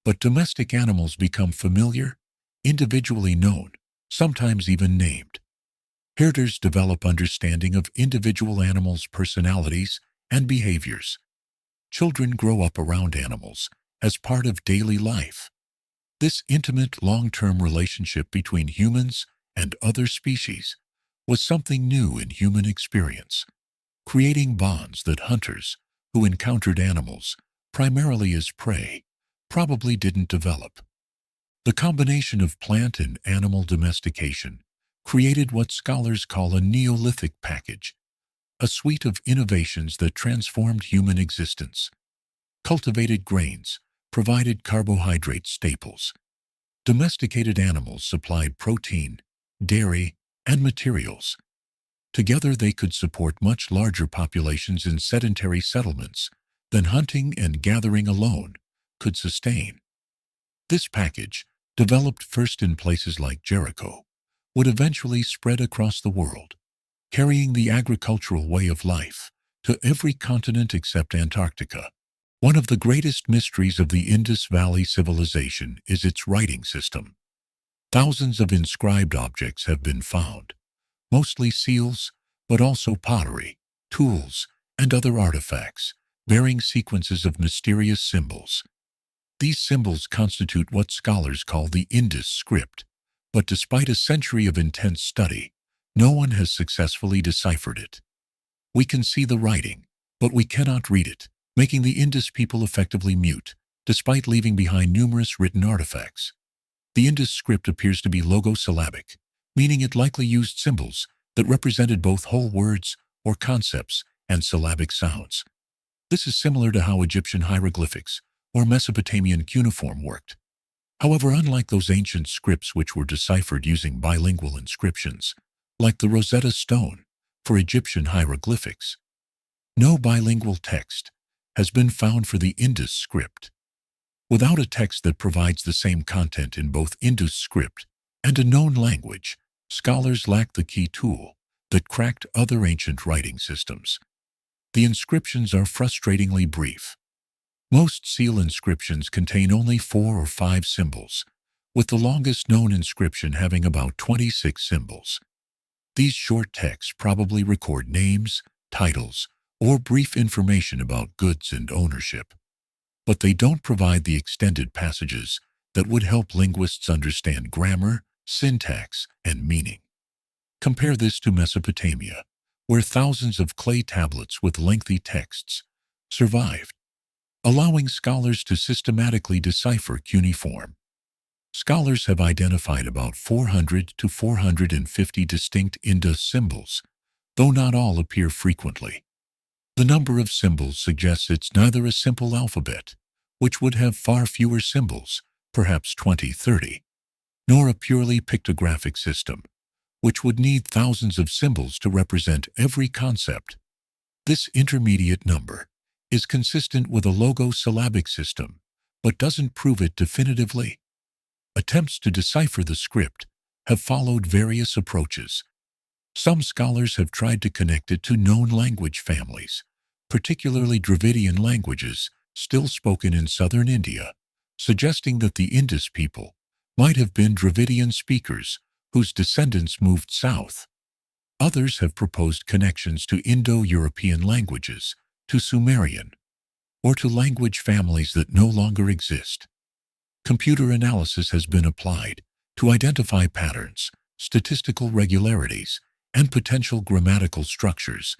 but domestic animals become familiar, individually known, sometimes even named. Herders develop understanding of individual animals' personalities and behaviors. Children grow up around animals as part of daily life. This intimate, long-term relationship between humans and other species was something new in human experience, creating bonds that hunters who encountered animals primarily as prey probably didn't develop. The combination of plant and animal domestication created what scholars call a Neolithic package, a suite of innovations that transformed human existence. Cultivated grains provided carbohydrate staples. Domesticated animals supplied protein, dairy, and materials. Together they could support much larger populations in sedentary settlements than hunting and gathering alone could sustain. This package, developed first in places like Jericho, would eventually spread across the world. carrying the agricultural way of life to every continent except Antarctica. One of the greatest mysteries of the Indus Valley Civilization is its writing system. Thousands of inscribed objects have been found, mostly seals, but also pottery, tools, and other artifacts, bearing sequences of mysterious symbols. These symbols constitute what scholars call the Indus script, but despite a century of intense study, no one has successfully deciphered it. We can see the writing, but we cannot read it, making the Indus people effectively mute, despite leaving behind numerous written artifacts. The Indus script appears to be logosyllabic, meaning it likely used symbols that represented both whole words or concepts and syllabic sounds. This is similar to how Egyptian hieroglyphics or Mesopotamian cuneiform worked. However, unlike those ancient scripts which were deciphered using bilingual inscriptions, like the Rosetta Stone for Egyptian hieroglyphics, no bilingual text has been found for the Indus script. Without a text that provides the same content in both Indus script and a known language, scholars lack the key tool that cracked other ancient writing systems. The inscriptions are frustratingly brief. Most seal inscriptions contain only 4 or 5 symbols, with the longest known inscription having about 26 symbols. These short texts probably record names, titles, or brief information about goods and ownership, but they don't provide the extended passages that would help linguists understand grammar, syntax, and meaning. Compare this to Mesopotamia, where thousands of clay tablets with lengthy texts survived, allowing scholars to systematically decipher cuneiform. Scholars have identified about 400 to 450 distinct Indus symbols, though not all appear frequently. The number of symbols suggests it's neither a simple alphabet, which would have far fewer symbols, perhaps 20-30, nor a purely pictographic system, which would need thousands of symbols to represent every concept. This intermediate number is consistent with a logosyllabic system, but doesn't prove it definitively. Attempts to decipher the script have followed various approaches. Some scholars have tried to connect it to known language families, particularly Dravidian languages still spoken in southern India, suggesting that the Indus people might have been Dravidian speakers whose descendants moved south. Others have proposed connections to Indo-European languages, to Sumerian, or to language families that no longer exist. Computer analysis has been applied to identify patterns, statistical regularities, and potential grammatical structures,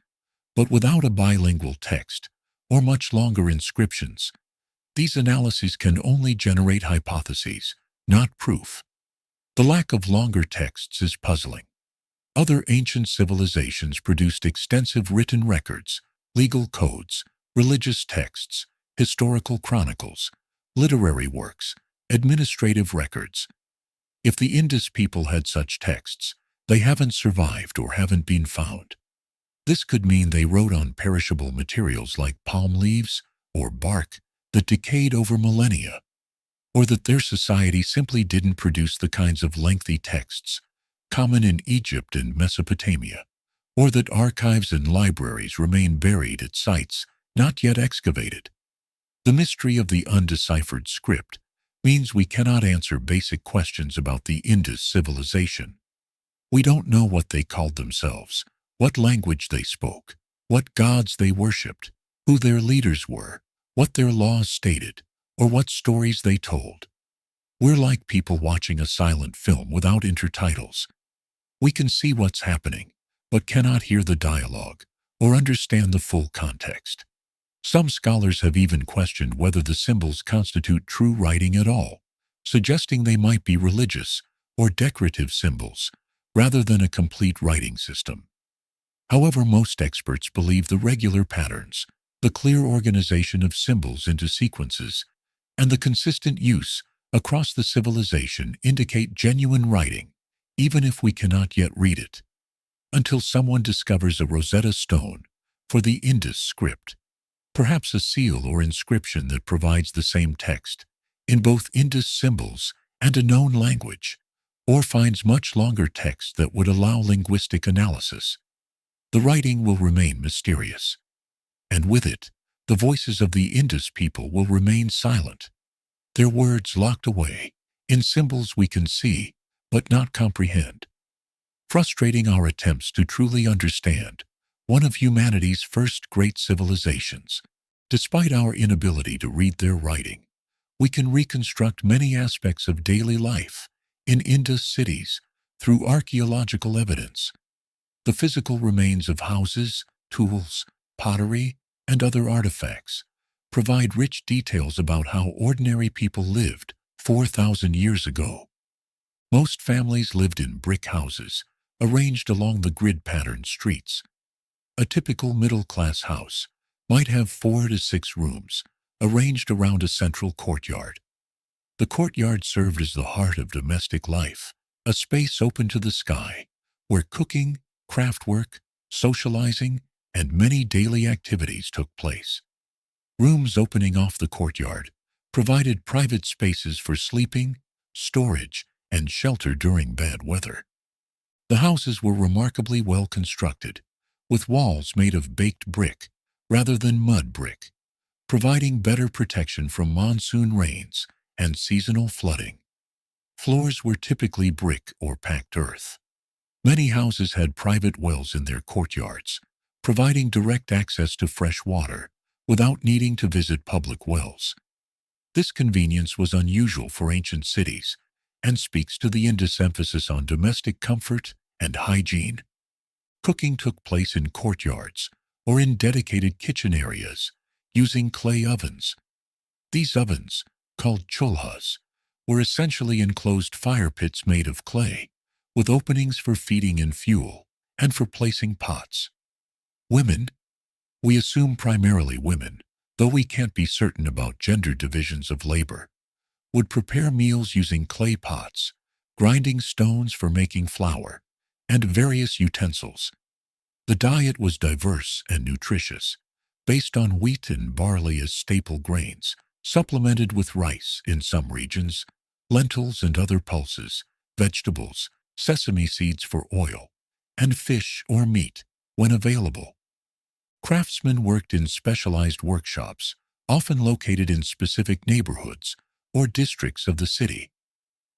but without a bilingual text or much longer inscriptions, these analyses can only generate hypotheses, not proof. The lack of longer texts is puzzling. Other ancient civilizations produced extensive written records, legal codes, religious texts, historical chronicles, literary works, administrative records. If the Indus people had such texts, they haven't survived or haven't been found. This could mean they wrote on perishable materials like palm leaves or bark that decayed over millennia, or that their society simply didn't produce the kinds of lengthy texts common in Egypt and Mesopotamia, or that archives and libraries remain buried at sites not yet excavated. The mystery of the undeciphered script means we cannot answer basic questions about the Indus civilization. We don't know what they called themselves, what language they spoke, what gods they worshipped, who their leaders were, what their laws stated, or what stories they told. We're like people watching a silent film without intertitles. We can see what's happening, but cannot hear the dialogue or understand the full context. Some scholars have even questioned whether the symbols constitute true writing at all, suggesting they might be religious or decorative symbols rather than a complete writing system. However, most experts believe the regular patterns, the clear organization of symbols into sequences, and the consistent use across the civilization indicate genuine writing, even if we cannot yet read it. Until someone discovers a Rosetta Stone for the Indus script, perhaps a seal or inscription that provides the same text in both Indus symbols and a known language, or finds much longer text that would allow linguistic analysis, The writing will remain mysterious, and with it, the voices of the Indus people will remain silent, their words locked away in symbols we can see but not comprehend, frustrating our attempts to truly understand one of humanity's first great civilizations. Despite our inability to read their writing, we can reconstruct many aspects of daily life in Indus cities through archaeological evidence. The physical remains of houses, tools, pottery, and other artifacts provide rich details about how ordinary people lived 4,000 years ago. Most families lived in brick houses, arranged along the grid-patterned streets. A typical middle-class house might have 4 to 6 rooms, arranged around a central courtyard. The courtyard served as the heart of domestic life, a space open to the sky, where cooking, craftwork, socializing, and many daily activities took place. Rooms opening off the courtyard provided private spaces for sleeping, storage, and shelter during bad weather. The houses were remarkably well constructed, with walls made of baked brick rather than mud brick, providing better protection from monsoon rains and seasonal flooding. Floors were typically brick or packed earth. Many houses had private wells in their courtyards, providing direct access to fresh water without needing to visit public wells. This convenience was unusual for ancient cities and speaks to the Indus emphasis on domestic comfort and hygiene. Cooking took place in courtyards or in dedicated kitchen areas using clay ovens. These ovens, called cholhas, were essentially enclosed fire pits made of clay, with openings for feeding in fuel and for placing pots. Women, we assume primarily women, though we can't be certain about gender divisions of labor, would prepare meals using clay pots, grinding stones for making flour, and various utensils. The diet was diverse and nutritious, based on wheat and barley as staple grains, supplemented with rice in some regions, lentils and other pulses, vegetables, sesame seeds for oil, and fish or meat when available. Craftsmen worked in specialized workshops, often located in specific neighborhoods or districts of the city.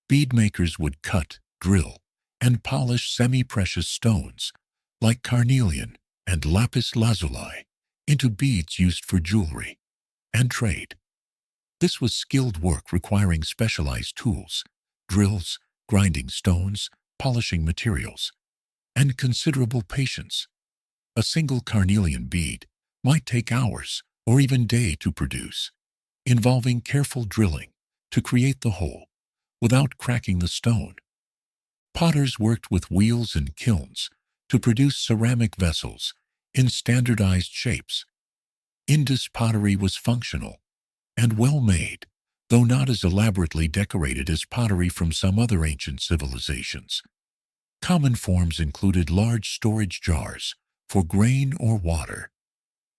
Bead makers would cut, drill, and polish semi-precious stones, like carnelian and lapis lazuli, into beads used for jewelry and trade. This was skilled work requiring specialized tools, drills, grinding stones, polishing materials, and considerable patience. A single carnelian bead might take hours or even days to produce, involving careful drilling to create the hole without cracking the stone. Potters worked with wheels and kilns to produce ceramic vessels in standardized shapes. Indus pottery was functional and well made, though not as elaborately decorated as pottery from some other ancient civilizations. Common forms included large storage jars for grain or water,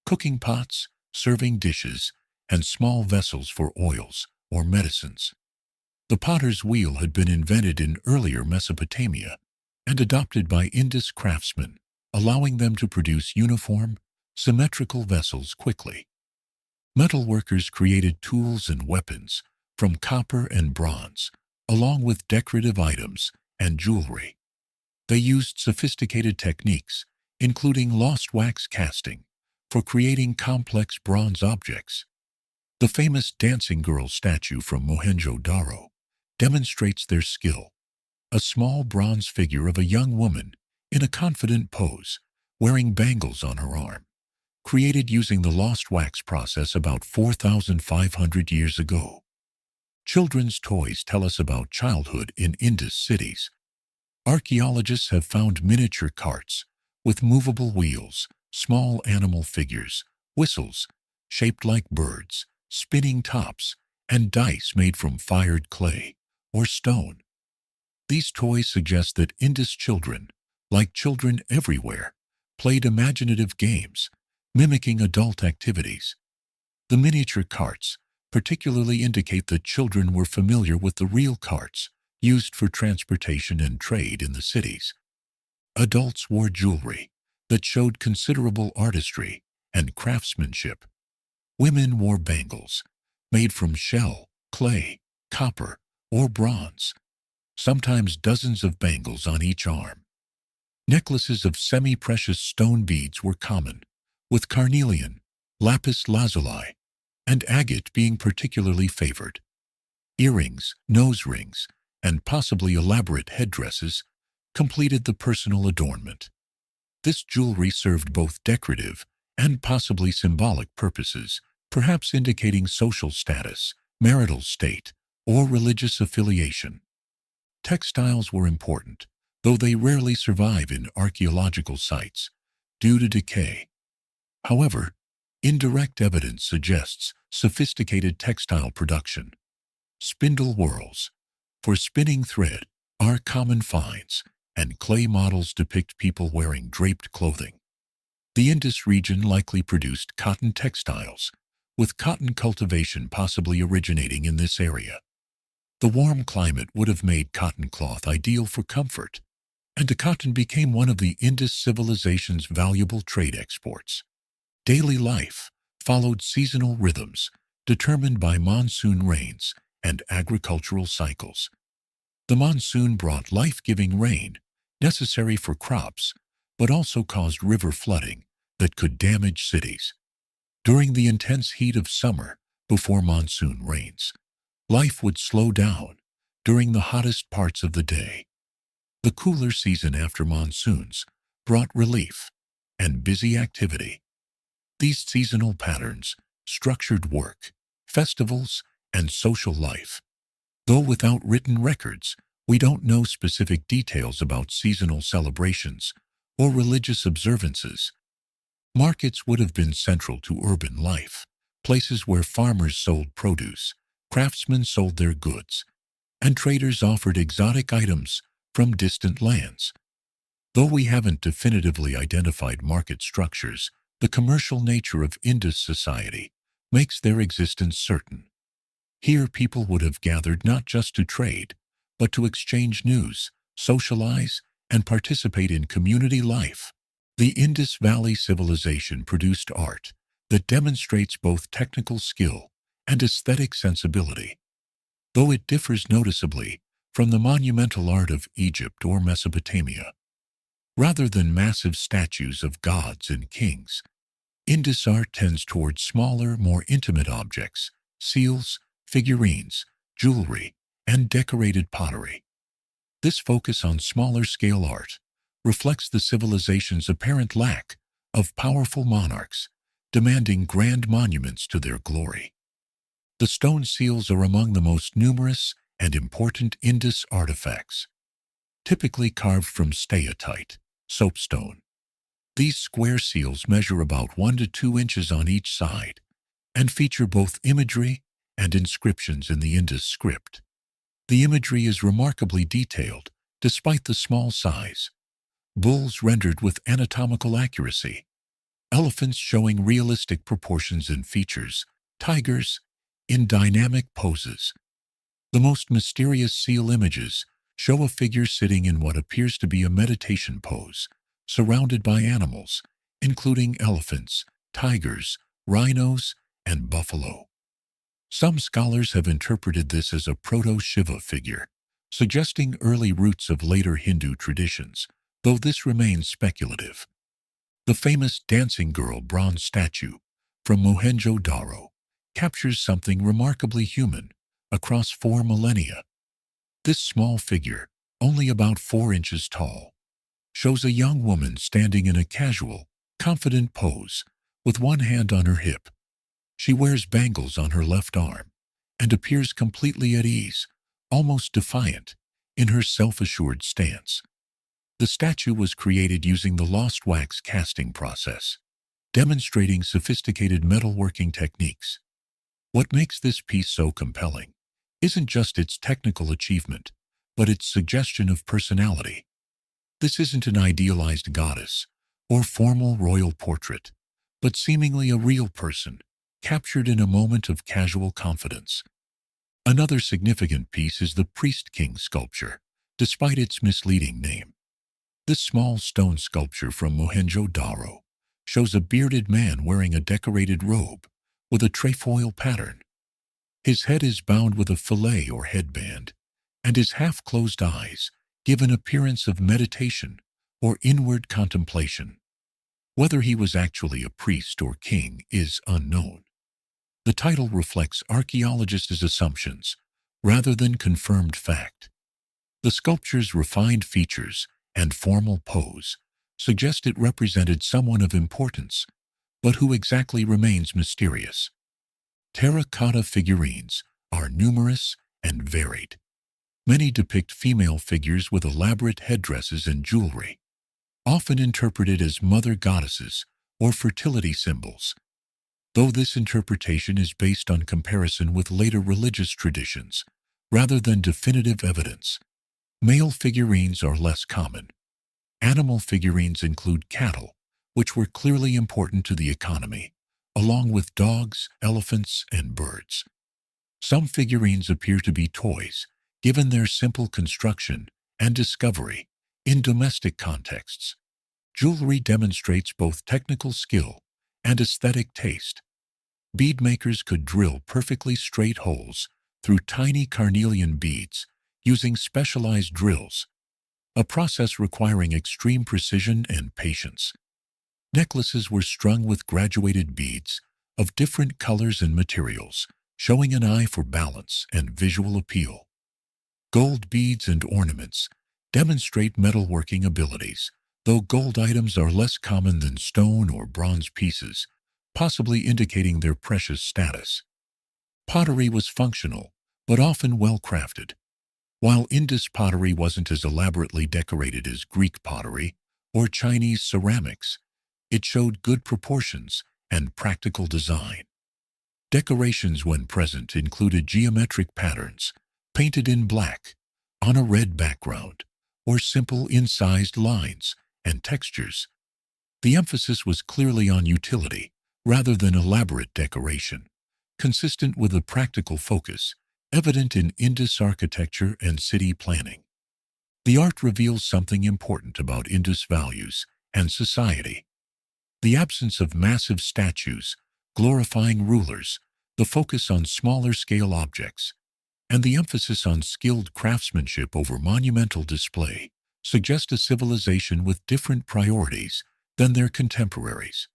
cooking pots, serving dishes, and small vessels for oils or medicines. The potter's wheel had been invented in earlier Mesopotamia and adopted by Indus craftsmen, allowing them to produce uniform, symmetrical vessels quickly. Metalworkers created tools and weapons from copper and bronze, along with decorative items and jewelry. They used sophisticated techniques, including lost wax casting, for creating complex bronze objects. The famous dancing girl statue from Mohenjo-daro demonstrates their skill. A small bronze figure of a young woman in a confident pose, wearing bangles on her arm, created using the lost wax process about 4,500 years ago. Children's toys tell us about childhood in Indus cities. Archaeologists have found miniature carts with movable wheels, small animal figures, whistles shaped like birds, spinning tops, and dice made from fired clay or stone. These toys suggest that Indus children, like children everywhere, played imaginative games, mimicking adult activities. The miniature carts particularly indicate that children were familiar with the real carts used for transportation and trade in the cities. Adults wore jewelry, that showed considerable artistry and craftsmanship. Women wore bangles made from shell, clay, copper, or bronze, sometimes dozens of bangles on each arm. Necklaces of semi-precious stone beads were common, with carnelian, lapis lazuli, and agate being particularly favored. Earrings, nose rings, and possibly elaborate headdresses completed the personal adornment. This jewelry served both decorative and possibly symbolic purposes, perhaps indicating social status, marital state, or religious affiliation. Textiles were important, though they rarely survive in archaeological sites due to decay. However, indirect evidence suggests sophisticated textile production. Spindle whorls for spinning thread are common finds, and clay models depict people wearing draped clothing. The Indus region likely produced cotton textiles, with cotton cultivation possibly originating in this area. The warm climate would have made cotton cloth ideal for comfort, and the cotton became one of the Indus civilization's valuable trade exports. Daily life followed seasonal rhythms determined by monsoon rains and agricultural cycles. The monsoon brought life-giving rain necessary for crops, but also caused river flooding that could damage cities. During the intense heat of summer before monsoon rains, life would slow down during the hottest parts of the day. The cooler season after monsoons brought relief and busy activity. These seasonal patterns structured work, festivals, and social life. Though without written records, we don't know specific details about seasonal celebrations or religious observances. Markets would have been central to urban life, places where farmers sold produce, craftsmen sold their goods, and traders offered exotic items from distant lands. Though we haven't definitively identified market structures, the commercial nature of Indus society makes their existence certain. Here people would have gathered not just to trade, but to exchange news, socialize, and participate in community life. The Indus Valley Civilization produced art that demonstrates both technical skill and aesthetic sensibility. Though it differs noticeably from the monumental art of Egypt or Mesopotamia. Rather than massive statues of gods and kings, Indus art tends toward smaller, more intimate objects, seals, figurines, jewelry, and decorated pottery. This focus on smaller-scale art reflects the civilization's apparent lack of powerful monarchs demanding grand monuments to their glory. The stone seals are among the most numerous and important Indus artifacts, typically carved from steatite, soapstone. These square seals measure about 1 to 2 inches on each side and feature both imagery and inscriptions in the Indus script. The imagery is remarkably detailed despite the small size. Bulls rendered with anatomical accuracy, elephants showing realistic proportions and features, tigers in dynamic poses. The most mysterious seal images show a figure sitting in what appears to be a meditation pose, surrounded by animals, including elephants, tigers, rhinos, and buffalo. Some scholars have interpreted this as a proto-Shiva figure, suggesting early roots of later Hindu traditions, though this remains speculative. The famous dancing girl bronze statue from Mohenjo-daro captures something remarkably human across 4 millennia. This small figure, only about 4 inches tall, shows a young woman standing in a casual, confident pose with one hand on her hip. She wears bangles on her left arm and appears completely at ease, almost defiant, in her self-assured stance. The statue was created using the lost wax casting process, demonstrating sophisticated metalworking techniques. What makes this piece so compelling isn't just its technical achievement, but its suggestion of personality. This isn't an idealized goddess or formal royal portrait, but seemingly a real person, captured in a moment of casual confidence. Another significant piece is the Priest King sculpture, despite its misleading name. This small stone sculpture from Mohenjo-daro shows a bearded man wearing a decorated robe with a trefoil pattern. His head is bound with a fillet or headband, and his half-closed eyes give an appearance of meditation or inward contemplation. Whether he was actually a priest or king is unknown. The title reflects archaeologists' assumptions rather than confirmed fact. The sculpture's refined features and formal pose suggest it represented someone of importance, but who exactly remains mysterious. Terracotta figurines are numerous and varied. Many depict female figures with elaborate headdresses and jewelry, often interpreted as mother goddesses or fertility symbols. Though this interpretation is based on comparison with later religious traditions, rather than definitive evidence, male figurines are less common. Animal figurines include cattle, which were clearly important to the economy, along with dogs, elephants, and birds. Some figurines appear to be toys, given their simple construction and discovery in domestic contexts. Jewelry demonstrates both technical skill and aesthetic taste. Beadmakers could drill perfectly straight holes through tiny carnelian beads using specialized drills, a process requiring extreme precision and patience. Necklaces were strung with graduated beads of different colors and materials, showing an eye for balance and visual appeal. Gold beads and ornaments demonstrate metalworking abilities, though gold items are less common than stone or bronze pieces, possibly indicating their precious status. Pottery was functional, but often well-crafted. While Indus pottery wasn't as elaborately decorated as Greek pottery or Chinese ceramics, it showed good proportions and practical design. Decorations when present included geometric patterns, painted in black, on a red background, or simple incised lines and textures. The emphasis was clearly on utility rather than elaborate decoration, consistent with a practical focus evident in Indus architecture and city planning. The art reveals something important about Indus values and society. The absence of massive statues glorifying rulers, the focus on smaller-scale objects, and the emphasis on skilled craftsmanship over monumental display suggest a civilization with different priorities than their contemporaries.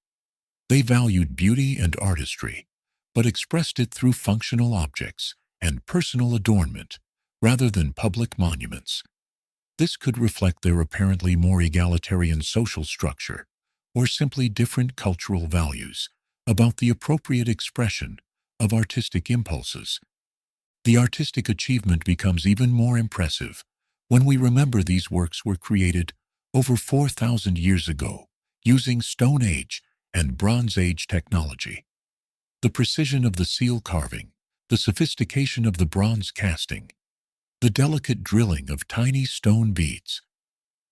They valued beauty and artistry, but expressed it through functional objects and personal adornment rather than public monuments. This could reflect their apparently more egalitarian social structure or simply different cultural values about the appropriate expression of artistic impulses. The artistic achievement becomes even more impressive when we remember these works were created over 4,000 years ago using Stone Age and Bronze Age technology. The precision of the seal carving, the sophistication of the bronze casting, the delicate drilling of tiny stone beads,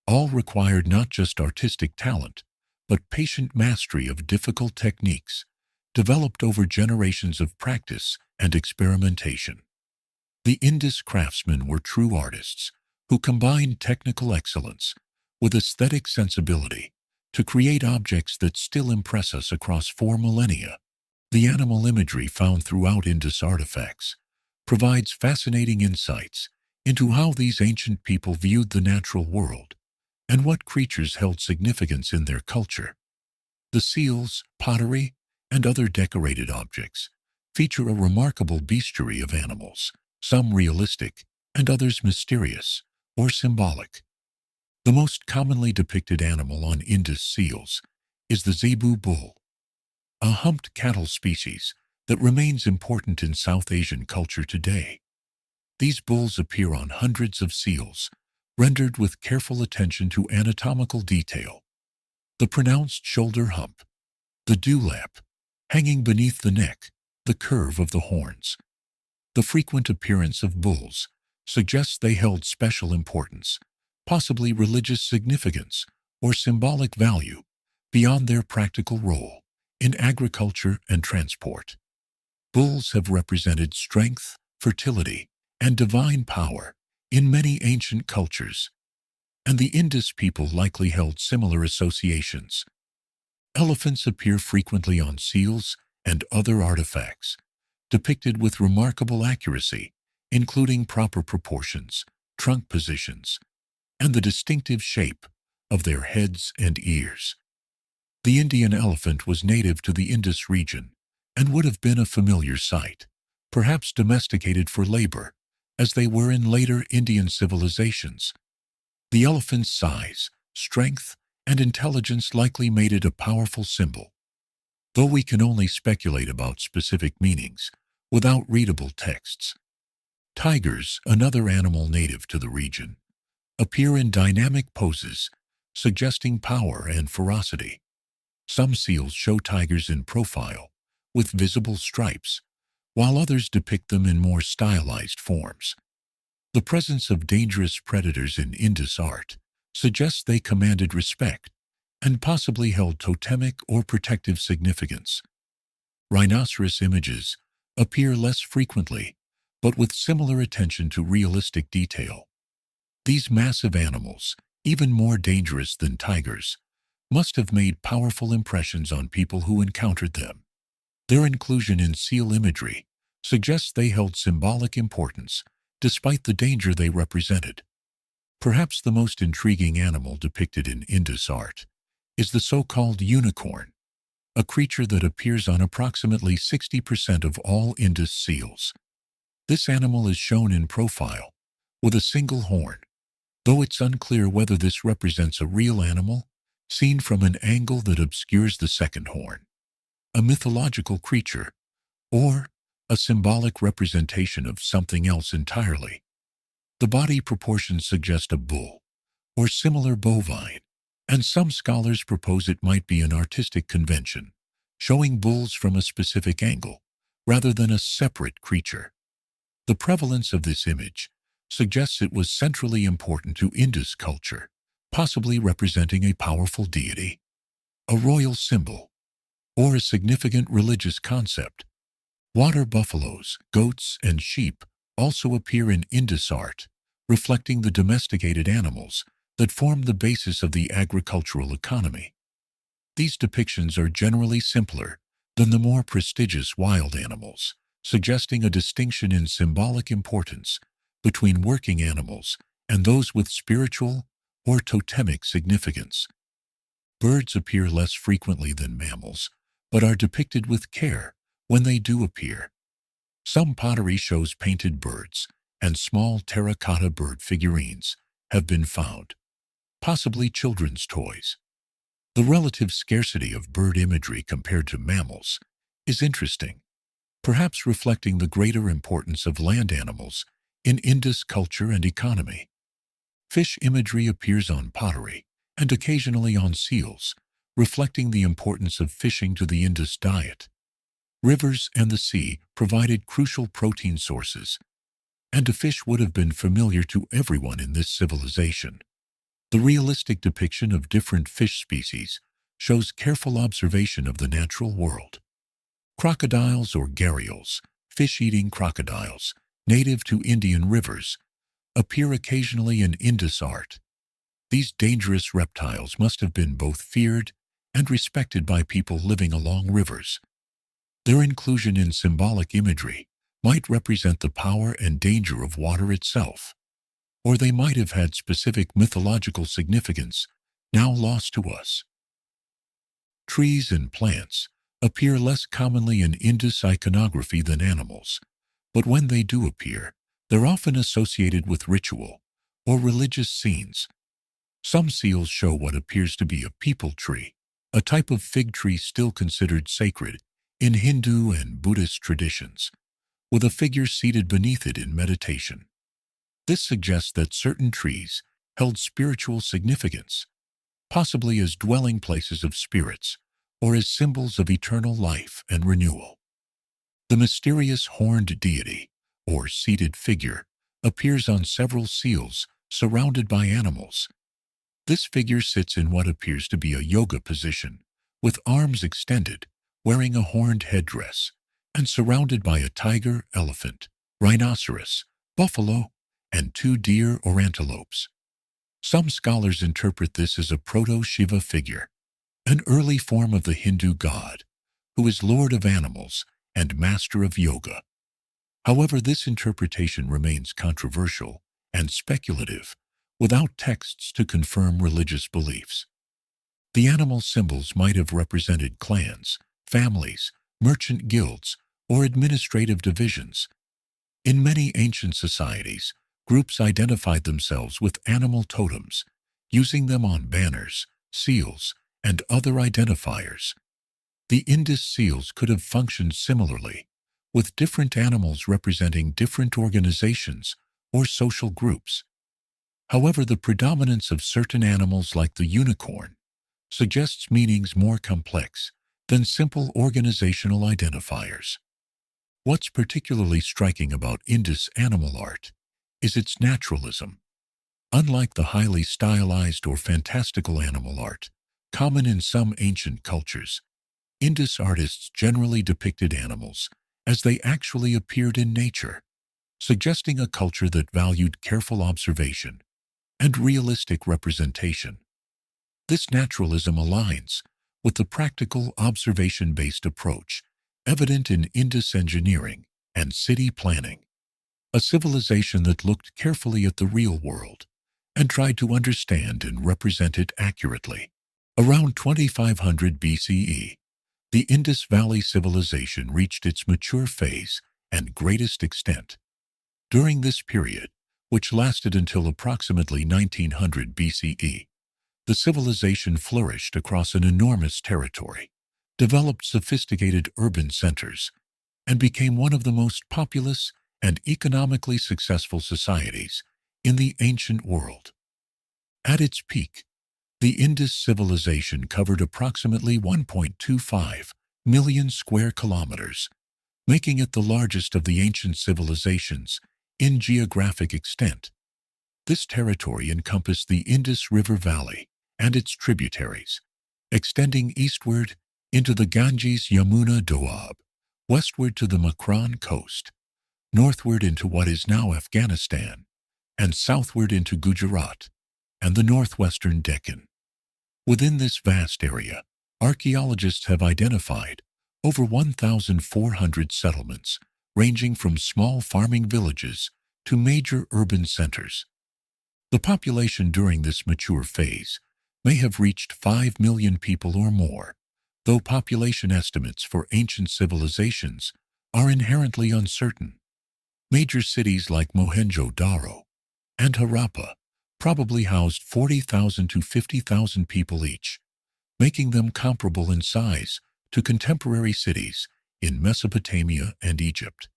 all required not just artistic talent, but patient mastery of difficult techniques developed over generations of practice and experimentation. The Indus craftsmen were true artists who combined technical excellence with aesthetic sensibility to create objects that still impress us across 4 millennia. The animal imagery found throughout Indus artifacts provides fascinating insights into how these ancient people viewed the natural world and what creatures held significance in their culture. The seals, pottery, and other decorated objects feature a remarkable bestiary of animals, some realistic and others mysterious or symbolic. The most commonly depicted animal on Indus seals is the zebu bull, a humped cattle species that remains important in South Asian culture today. These bulls appear on hundreds of seals, rendered with careful attention to anatomical detail. The pronounced shoulder hump, the dewlap, hanging beneath the neck, the curve of the horns. The frequent appearance of bulls suggests they held special importance, possibly religious significance or symbolic value, beyond their practical role in agriculture and transport. Bulls have represented strength, fertility, and divine power in many ancient cultures. and the Indus people likely held similar associations. Elephants appear frequently on seals and other artifacts, depicted with remarkable accuracy, including proper proportions, trunk positions, and the distinctive shape of their heads and ears. The Indian elephant was native to the Indus region and would have been a familiar sight, perhaps domesticated for labor, as they were in later Indian civilizations. The elephant's size, strength, and intelligence likely made it a powerful symbol, though we can only speculate about specific meanings without readable texts. Tigers, another animal native to the region, appear in dynamic poses, suggesting power and ferocity. Some seals show tigers in profile, with visible stripes, while others depict them in more stylized forms. The presence of dangerous predators in Indus art suggests they commanded respect and possibly held totemic or protective significance. Rhinoceros images appear less frequently, but with similar attention to realistic detail. These massive animals, even more dangerous than tigers, must have made powerful impressions on people who encountered them. Their inclusion in seal imagery suggests they held symbolic importance, despite the danger they represented. Perhaps the most intriguing animal depicted in Indus art is the so-called unicorn, a creature that appears on approximately 60% of all Indus seals. This animal is shown in profile, with a single horn, though it's unclear whether this represents a real animal seen from an angle that obscures the second horn, a mythological creature, or a symbolic representation of something else entirely. The body proportions suggest a bull, or similar bovine, and some scholars propose it might be an artistic convention, showing bulls from a specific angle, rather than a separate creature. The prevalence of this image suggests it was centrally important to Indus culture, possibly representing a powerful deity, a royal symbol, or a significant religious concept. Water buffaloes, goats, and sheep also appear in Indus art, reflecting the domesticated animals that form the basis of the agricultural economy. These depictions are generally simpler than the more prestigious wild animals, suggesting a distinction in symbolic importance between working animals and those with spiritual or totemic significance. Birds appear less frequently than mammals, but are depicted with care when they do appear. Some pottery shows painted birds, and small terracotta bird figurines have been found, possibly children's toys. The relative scarcity of bird imagery compared to mammals is interesting, perhaps reflecting the greater importance of land animals in Indus culture and economy. Fish imagery appears on pottery and occasionally on seals, reflecting the importance of fishing to the Indus diet. Rivers and the sea provided crucial protein sources, and a fish would have been familiar to everyone in this civilization. The realistic depiction of different fish species shows careful observation of the natural world. Crocodiles or gharials, fish-eating crocodiles, native to Indian rivers, appear occasionally in Indus art. These dangerous reptiles must have been both feared and respected by people living along rivers. Their inclusion in symbolic imagery might represent the power and danger of water itself, or they might have had specific mythological significance now lost to us. Trees and plants appear less commonly in Indus iconography than animals, but when they do appear, they're often associated with ritual or religious scenes. Some seals show what appears to be a peepal tree, a type of fig tree still considered sacred in Hindu and Buddhist traditions, with a figure seated beneath it in meditation. This suggests that certain trees held spiritual significance, possibly as dwelling places of spirits or as symbols of eternal life and renewal. The mysterious horned deity, or seated figure, appears on several seals surrounded by animals. This figure sits in what appears to be a yoga position, with arms extended, wearing a horned headdress, and surrounded by a tiger, elephant, rhinoceros, buffalo, and 2 deer or antelopes. Some scholars interpret this as a proto-Shiva figure, an early form of the Hindu god, who is lord of animals and master of yoga. However, this interpretation remains controversial and speculative, without texts to confirm religious beliefs. The animal symbols might have represented clans, families, merchant guilds, or administrative divisions. In many ancient societies, groups identified themselves with animal totems, using them on banners, seals, and other identifiers. The Indus seals could have functioned similarly, with different animals representing different organizations or social groups. However, the predominance of certain animals like the unicorn suggests meanings more complex than simple organizational identifiers. What's particularly striking about Indus animal art is its naturalism. Unlike the highly stylized or fantastical animal art common in some ancient cultures, Indus artists generally depicted animals as they actually appeared in nature, suggesting a culture that valued careful observation and realistic representation. This naturalism aligns with the practical observation-based approach evident in Indus engineering and city planning, a civilization that looked carefully at the real world and tried to understand and represent it accurately. Around 2500 BCE, the Indus Valley Civilization reached its mature phase and greatest extent. During this period, which lasted until approximately 1900 BCE, the civilization flourished across an enormous territory, developed sophisticated urban centers, and became one of the most populous and economically successful societies in the ancient world. At its peak, the Indus civilization covered approximately 1.25 million square kilometers, making it the largest of the ancient civilizations in geographic extent. This territory encompassed the Indus River Valley and its tributaries, extending eastward into the Ganges-Yamuna Doab, westward to the Makran coast, northward into what is now Afghanistan, and southward into Gujarat and the northwestern Deccan. Within this vast area, archaeologists have identified over 1,400 settlements, ranging from small farming villages to major urban centers. The population during this mature phase may have reached 5 million people or more, though population estimates for ancient civilizations are inherently uncertain. Major cities like Mohenjo-daro and Harappa probably housed 40,000 to 50,000 people each, making them comparable in size to contemporary cities in Mesopotamia and Egypt.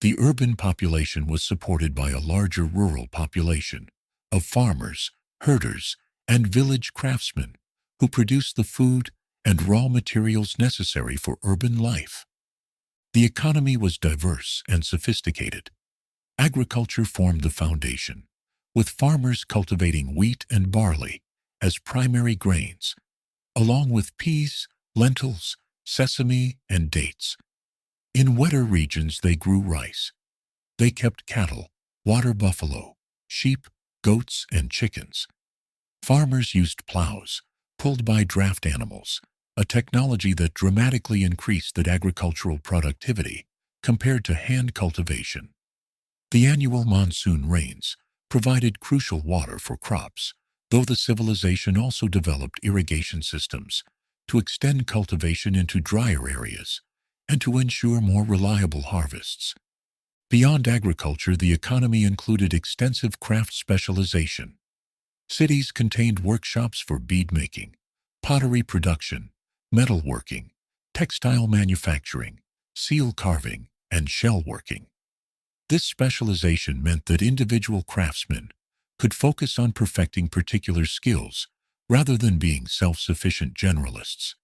The urban population was supported by a larger rural population of farmers, herders, and village craftsmen who produced the food and raw materials necessary for urban life. The economy was diverse and sophisticated. Agriculture formed the foundation, with farmers cultivating wheat and barley as primary grains, along with peas, lentils, sesame, and dates. In wetter regions they grew rice. They kept cattle, water buffalo, sheep, goats, and chickens. Farmers used plows, pulled by draft animals, a technology that dramatically increased the agricultural productivity compared to hand cultivation. The annual monsoon rains provided crucial water for crops, though the civilization also developed irrigation systems to extend cultivation into drier areas and to ensure more reliable harvests. Beyond agriculture, the economy included extensive craft specialization. Cities contained workshops for bead-making, pottery production, metalworking, textile manufacturing, seal carving, and shell working. This specialization meant that individual craftsmen could focus on perfecting particular skills rather than being self-sufficient generalists.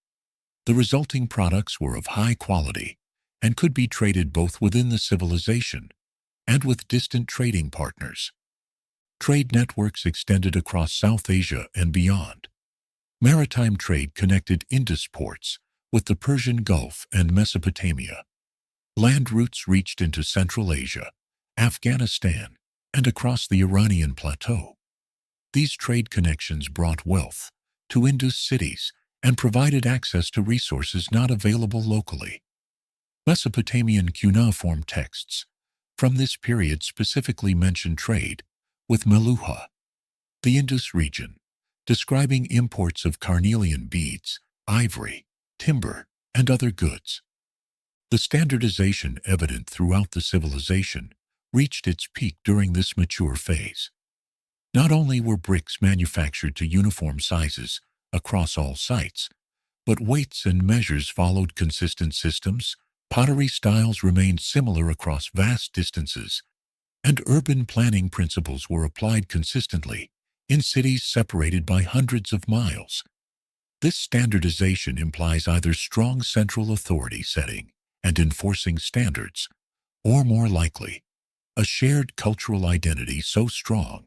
The resulting products were of high quality and could be traded both within the civilization and with distant trading partners. Trade networks extended across South Asia and beyond. Maritime trade connected Indus ports with the Persian Gulf and Mesopotamia. Land routes reached into Central Asia, Afghanistan, and across the Iranian plateau. These trade connections brought wealth to Indus cities and provided access to resources not available locally. Mesopotamian cuneiform texts from this period specifically mention trade with Meluhha, the Indus region, describing imports of carnelian beads, ivory, timber, and other goods. The standardization evident throughout the civilization reached its peak during this mature phase. Not only were bricks manufactured to uniform sizes across all sites, but weights and measures followed consistent systems, pottery styles remained similar across vast distances, and urban planning principles were applied consistently in cities separated by hundreds of miles. This standardization implies either strong central authority setting and enforcing standards, or more likely, a shared cultural identity so strong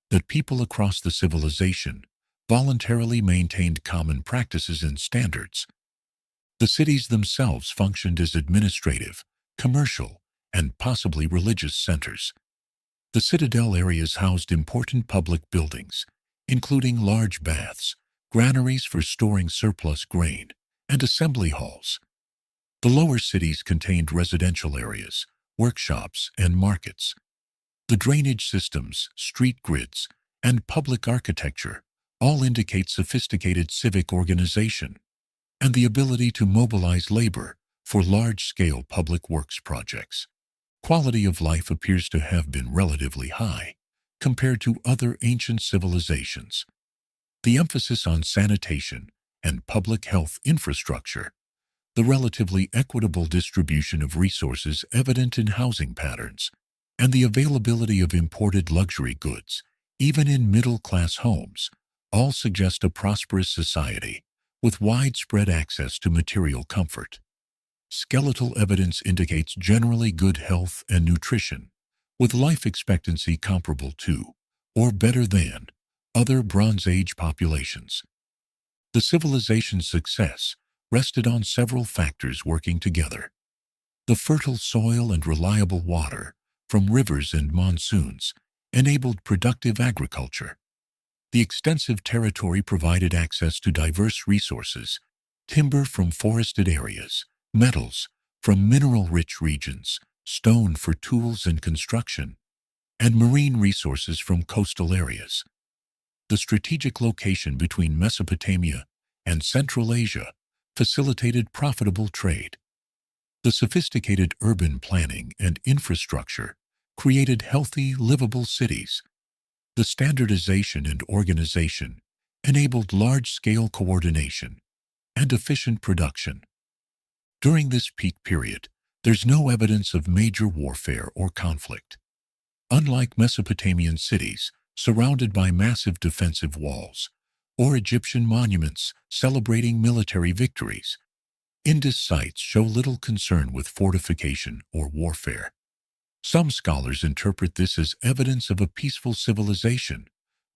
that people across the civilization voluntarily maintained common practices and standards. The cities themselves functioned as administrative, commercial, and possibly religious centers. The citadel areas housed important public buildings, including large baths, granaries for storing surplus grain, and assembly halls. The lower cities contained residential areas, workshops, and markets. The drainage systems, street grids, and public architecture all indicate sophisticated civic organization and the ability to mobilize labor for large-scale public works projects. Quality of life appears to have been relatively high compared to other ancient civilizations. The emphasis on sanitation and public health infrastructure, the relatively equitable distribution of resources evident in housing patterns, and the availability of imported luxury goods, even in middle-class homes, all suggest a prosperous society with widespread access to material comfort. Skeletal evidence indicates generally good health and nutrition, with life expectancy comparable to, or better than, other Bronze Age populations. The civilization's success rested on several factors working together. The fertile soil and reliable water from rivers and monsoons enabled productive agriculture. The extensive territory provided access to diverse resources, timber from forested areas, metals from mineral-rich regions, stone for tools and construction, and marine resources from coastal areas. The strategic location between Mesopotamia and Central Asia facilitated profitable trade. The sophisticated urban planning and infrastructure created healthy, livable cities. The standardization and organization enabled large-scale coordination and efficient production. During this peak period, there's no evidence of major warfare or conflict. Unlike Mesopotamian cities surrounded by massive defensive walls, or Egyptian monuments celebrating military victories, Indus sites show little concern with fortification or warfare. Some scholars interpret this as evidence of a peaceful civilization,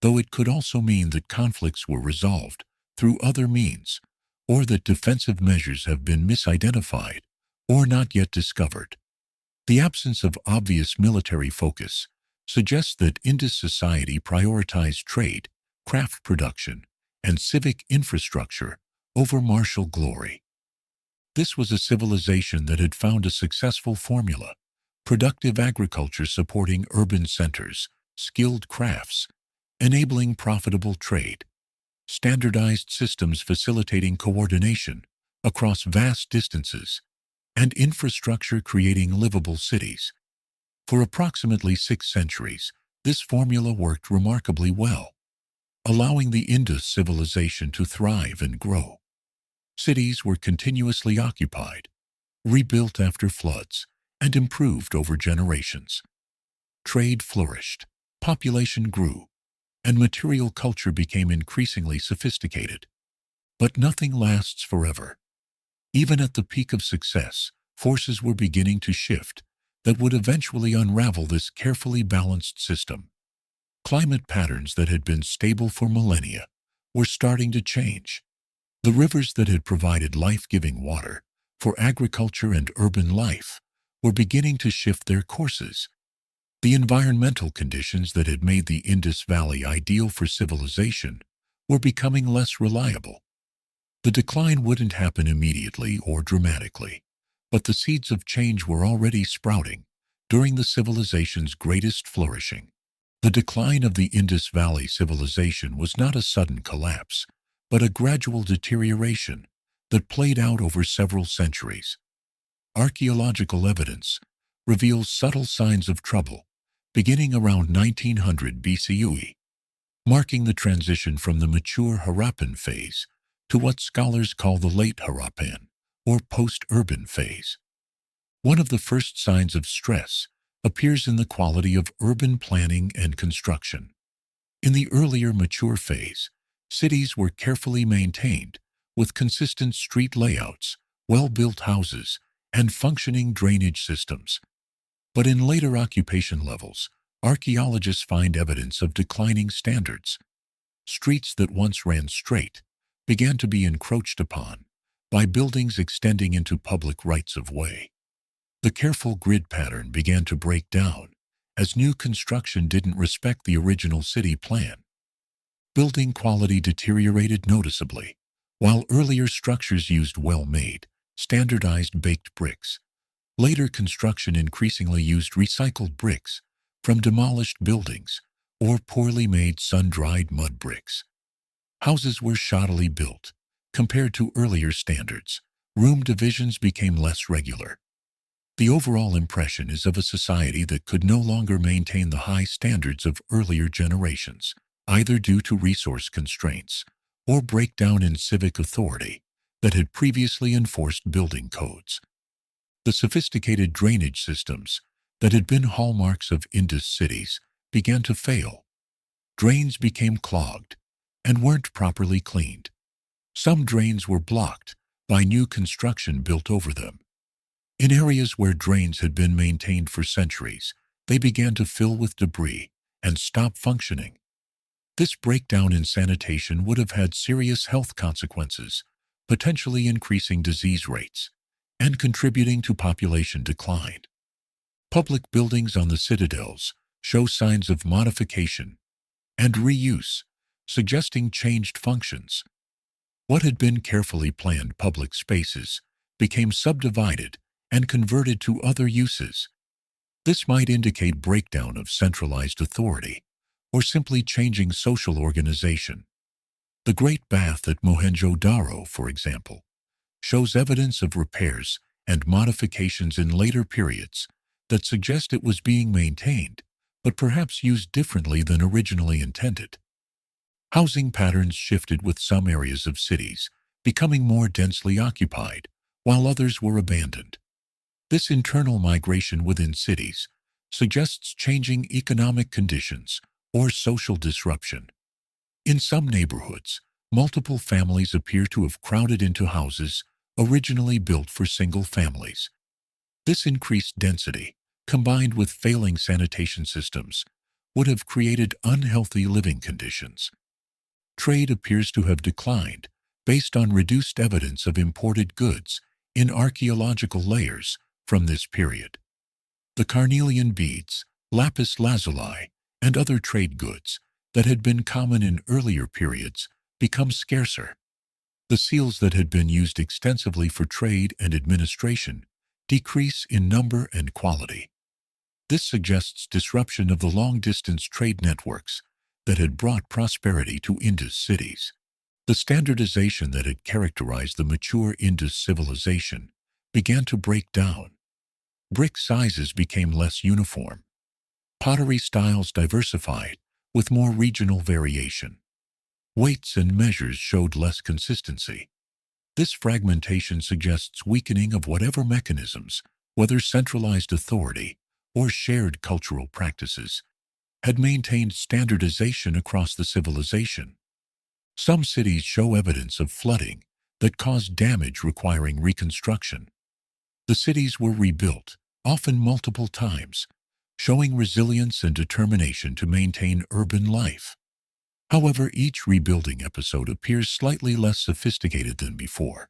though it could also mean that conflicts were resolved through other means, or that defensive measures have been misidentified or not yet discovered. The absence of obvious military focus suggests that Indus society prioritized trade, craft production, and civic infrastructure over martial glory. This was a civilization that had found a successful formula: productive agriculture supporting urban centers, skilled crafts, enabling profitable trade, standardized systems facilitating coordination across vast distances, and infrastructure creating livable cities. For approximately 6 centuries, this formula worked remarkably well, allowing the Indus civilization to thrive and grow. Cities were continuously occupied, rebuilt after floods, and improved over generations. Trade flourished, population grew, and material culture became increasingly sophisticated. But nothing lasts forever. Even at the peak of success, forces were beginning to shift that would eventually unravel this carefully balanced system. Climate patterns that had been stable for millennia were starting to change. The rivers that had provided life-giving water for agriculture and urban life were beginning to shift their courses. The environmental conditions that had made the Indus Valley ideal for civilization were becoming less reliable. The decline wouldn't happen immediately or dramatically, but the seeds of change were already sprouting during the civilization's greatest flourishing. The decline of the Indus Valley Civilization was not a sudden collapse, but a gradual deterioration that played out over several centuries. Archaeological evidence reveals subtle signs of trouble beginning around 1900 BCE, marking the transition from the mature Harappan phase to what scholars call the late Harappan, or post-urban phase. One of the first signs of stress appears in the quality of urban planning and construction. In the earlier mature phase, cities were carefully maintained with consistent street layouts, well-built houses, and functioning drainage systems. But in later occupation levels, archaeologists find evidence of declining standards. Streets that once ran straight began to be encroached upon by buildings extending into public rights-of-way. The careful grid pattern began to break down as new construction didn't respect the original city plan. Building quality deteriorated noticeably, while earlier structures used well-made, standardized baked bricks. Later construction increasingly used recycled bricks from demolished buildings or poorly made sun-dried mud bricks. Houses were shoddily built. Compared to earlier standards, room divisions became less regular. The overall impression is of a society that could no longer maintain the high standards of earlier generations, either due to resource constraints or breakdown in civic authority that had previously enforced building codes. The sophisticated drainage systems that had been hallmarks of Indus cities began to fail. Drains became clogged and weren't properly cleaned. Some drains were blocked by new construction built over them. In areas where drains had been maintained for centuries, they began to fill with debris and stop functioning. This breakdown in sanitation would have had serious health consequences, potentially increasing disease rates and contributing to population decline. Public buildings on the citadels show signs of modification and reuse, suggesting changed functions. What had been carefully planned public spaces became subdivided and converted to other uses. This might indicate breakdown of centralized authority or simply changing social organization. The Great Bath at Mohenjo-daro, for example, shows evidence of repairs and modifications in later periods that suggest it was being maintained, but perhaps used differently than originally intended. Housing patterns shifted with some areas of cities becoming more densely occupied, while others were abandoned. This internal migration within cities suggests changing economic conditions or social disruption. In some neighborhoods, multiple families appear to have crowded into houses originally built for single families. This increased density, combined with failing sanitation systems, would have created unhealthy living conditions. Trade appears to have declined based on reduced evidence of imported goods in archaeological layers from this period. The carnelian beads, lapis lazuli, and other trade goods that had been common in earlier periods become scarcer. The seals that had been used extensively for trade and administration decrease in number and quality. This suggests disruption of the long-distance trade networks that had brought prosperity to Indus cities. The standardization that had characterized the mature Indus civilization began to break down. Brick sizes became less uniform. Pottery styles diversified with more regional variation. Weights and measures showed less consistency. This fragmentation suggests weakening of whatever mechanisms, whether centralized authority or shared cultural practices, had maintained standardization across the civilization. Some cities show evidence of flooding that caused damage requiring reconstruction. The cities were rebuilt, often multiple times, showing resilience and determination to maintain urban life. However, each rebuilding episode appears slightly less sophisticated than before,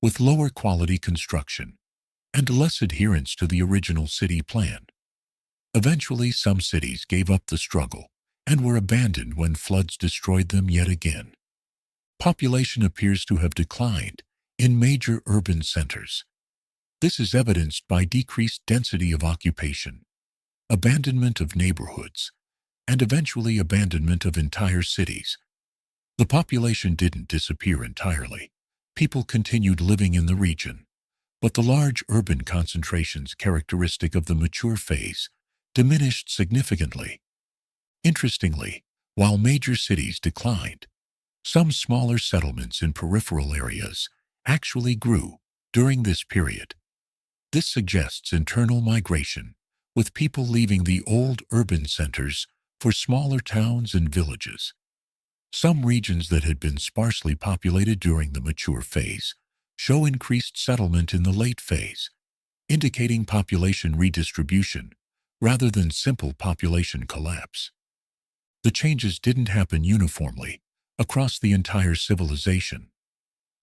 with lower quality construction and less adherence to the original city plan. Eventually, some cities gave up the struggle and were abandoned when floods destroyed them yet again. Population appears to have declined in major urban centers. This is evidenced by decreased density of occupation, abandonment of neighborhoods, and eventually abandonment of entire cities. The population didn't disappear entirely. People continued living in the region, but the large urban concentrations characteristic of the mature phase diminished significantly. Interestingly, while major cities declined, some smaller settlements in peripheral areas actually grew during this period. This suggests internal migration, with people leaving the old urban centers for smaller towns and villages. Some regions that had been sparsely populated during the mature phase show increased settlement in the late phase, indicating population redistribution rather than simple population collapse. The changes didn't happen uniformly across the entire civilization.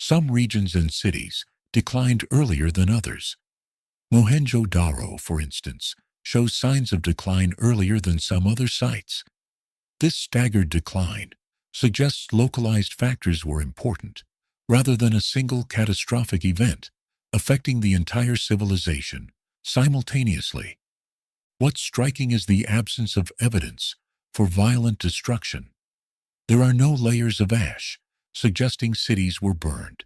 Some regions and cities declined earlier than others. Mohenjo-daro, for instance, shows signs of decline earlier than some other sites. This staggered decline suggests localized factors were important, rather than a single catastrophic event affecting the entire civilization simultaneously. What's striking is the absence of evidence for violent destruction. There are no layers of ash, suggesting cities were burned.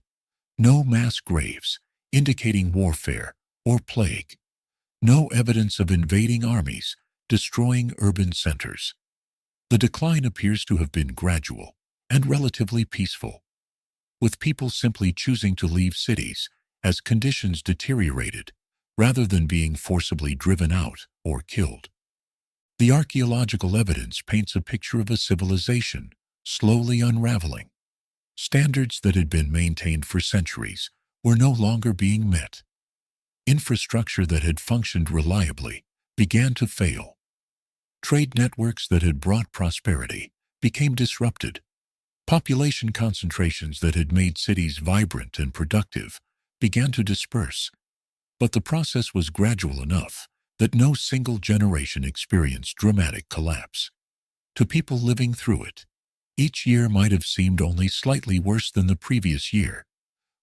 No mass graves, indicating warfare or plague. No evidence of invading armies destroying urban centers. The decline appears to have been gradual and relatively peaceful, with people simply choosing to leave cities as conditions deteriorated rather than being forcibly driven out or killed. The archaeological evidence paints a picture of a civilization slowly unraveling. Standards that had been maintained for centuries were no longer being met. Infrastructure that had functioned reliably began to fail. Trade networks that had brought prosperity became disrupted. Population concentrations that had made cities vibrant and productive began to disperse. But the process was gradual enough that no single generation experienced dramatic collapse. To people living through it, each year might have seemed only slightly worse than the previous year,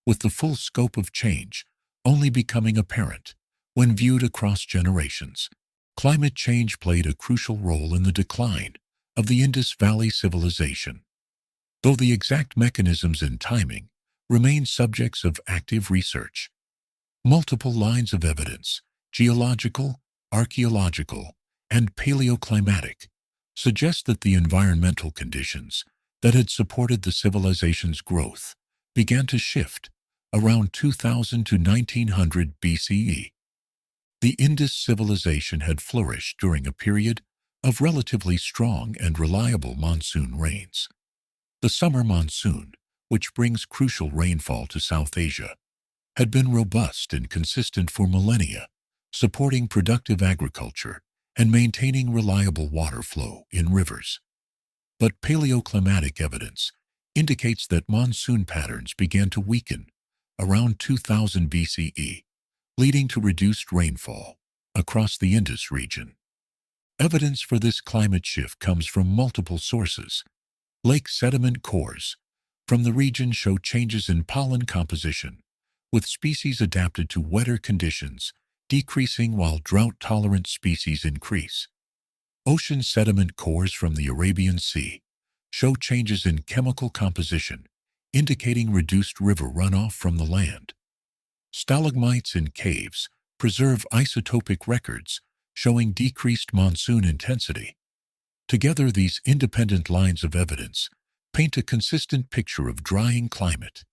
with the full scope of change only becoming apparent when viewed across generations. Climate change played a crucial role in the decline of the Indus Valley Civilization, though the exact mechanisms and timing remain subjects of active research. Multiple lines of evidence, geological, archaeological, and paleoclimatic, suggest that the environmental conditions that had supported the civilization's growth began to shift around 2000 to 1900 BCE. The Indus civilization had flourished during a period of relatively strong and reliable monsoon rains. The summer monsoon, which brings crucial rainfall to South Asia, had been robust and consistent for millennia, supporting productive agriculture and maintaining reliable water flow in rivers. But paleoclimatic evidence indicates that monsoon patterns began to weaken around 2000 BCE, leading to reduced rainfall across the Indus region. Evidence for this climate shift comes from multiple sources. Lake sediment cores from the region show changes in pollen composition, with species adapted to wetter conditions decreasing while drought-tolerant species increase. Ocean sediment cores from the Arabian Sea show changes in chemical composition, indicating reduced river runoff from the land. Stalagmites in caves preserve isotopic records showing decreased monsoon intensity. Together, these independent lines of evidence paint a consistent picture of drying climate.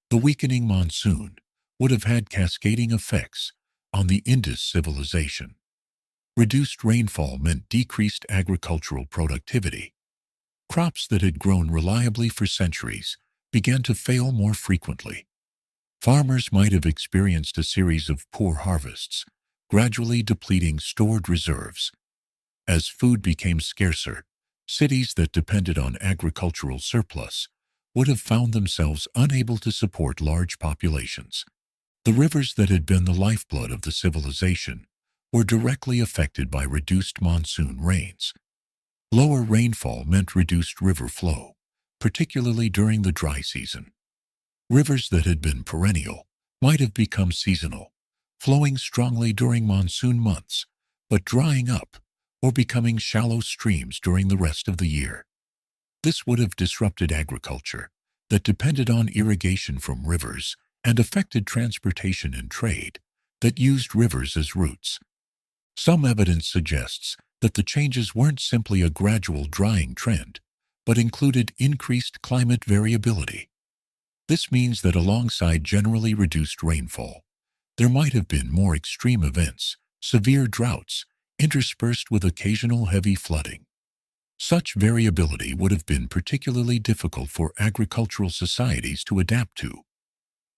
The weakening monsoon would have had cascading effects on the Indus civilization. Reduced rainfall meant decreased agricultural productivity. Crops that had grown reliably for centuries began to fail more frequently. Farmers might have experienced a series of poor harvests, gradually depleting stored reserves. As food became scarcer, cities that depended on agricultural surplus would have found themselves unable to support large populations. The rivers that had been the lifeblood of the civilization were directly affected by reduced monsoon rains. Lower rainfall meant reduced river flow, particularly during the dry season. Rivers that had been perennial might have become seasonal, flowing strongly during monsoon months, but drying up or becoming shallow streams during the rest of the year. This would have disrupted agriculture that depended on irrigation from rivers and affected transportation and trade that used rivers as routes. Some evidence suggests that the changes weren't simply a gradual drying trend, but included increased climate variability. This means that alongside generally reduced rainfall, there might have been more extreme events, severe droughts, interspersed with occasional heavy flooding. Such variability would have been particularly difficult for agricultural societies to adapt to,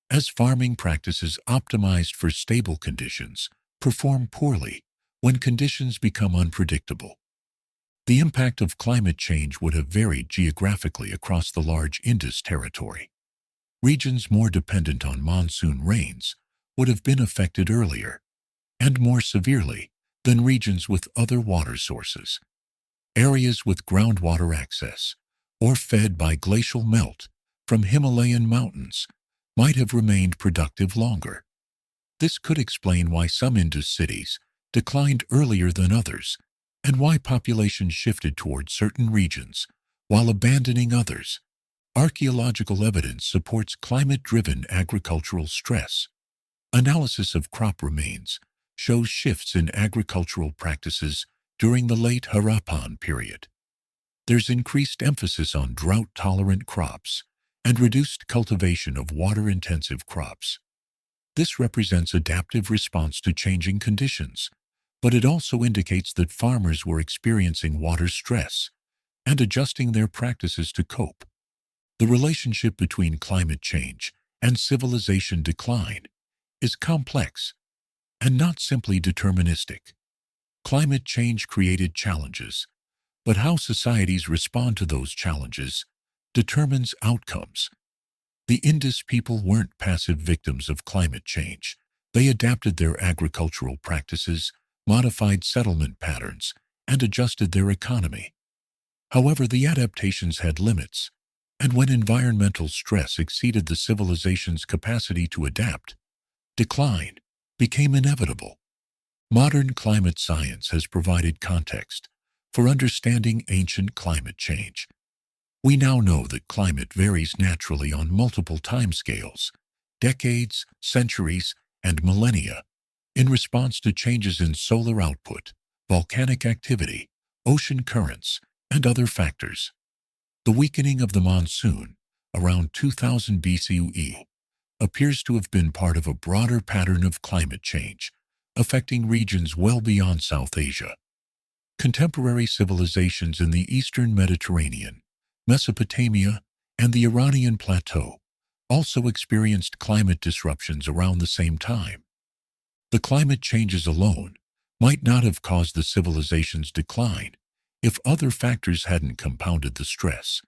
as farming practices optimized for stable conditions perform poorly when conditions become unpredictable. The impact of climate change would have varied geographically across the large Indus territory. Regions more dependent on monsoon rains would have been affected earlier and more severely than regions with other water sources. Areas with groundwater access, or fed by glacial melt from Himalayan mountains, might have remained productive longer. This could explain why some Indus cities declined earlier than others, and why population shifted toward certain regions while abandoning others. Archaeological evidence supports climate-driven agricultural stress. Analysis of crop remains shows shifts in agricultural practices during the late Harappan period. There's increased emphasis on drought-tolerant crops and reduced cultivation of water-intensive crops. This represents adaptive response to changing conditions, but it also indicates that farmers were experiencing water stress and adjusting their practices to cope. The relationship between climate change and civilization decline is complex and not simply deterministic. Climate change created challenges, but how societies respond to those challenges determines outcomes. The Indus people weren't passive victims of climate change. They adapted their agricultural practices, modified settlement patterns, and adjusted their economy. However, the adaptations had limits, and when environmental stress exceeded the civilization's capacity to adapt, decline became inevitable. Modern climate science has provided context for understanding ancient climate change. We now know that climate varies naturally on multiple timescales, decades, centuries, and millennia, in response to changes in solar output, volcanic activity, ocean currents, and other factors. The weakening of the monsoon, around 2000 BCE, appears to have been part of a broader pattern of climate change, affecting regions well beyond South Asia. Contemporary civilizations in the Eastern Mediterranean, Mesopotamia, and the Iranian Plateau also experienced climate disruptions around the same time. The climate changes alone might not have caused the civilization's decline if other factors hadn't compounded the stress.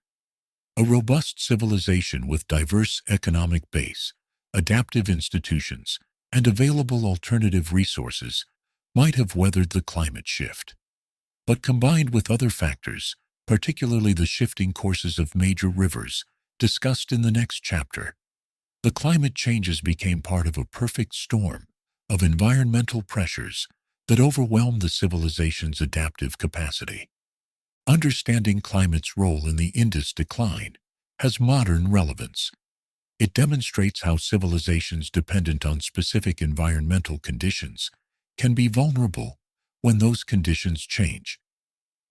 A robust civilization with diverse economic base, adaptive institutions, and available alternative resources might have weathered the climate shift. But combined with other factors, particularly the shifting courses of major rivers discussed in the next chapter, the climate changes became part of a perfect storm of environmental pressures that overwhelmed the civilization's adaptive capacity. Understanding climate's role in the Indus decline has modern relevance. It demonstrates how civilizations dependent on specific environmental conditions can be vulnerable when those conditions change.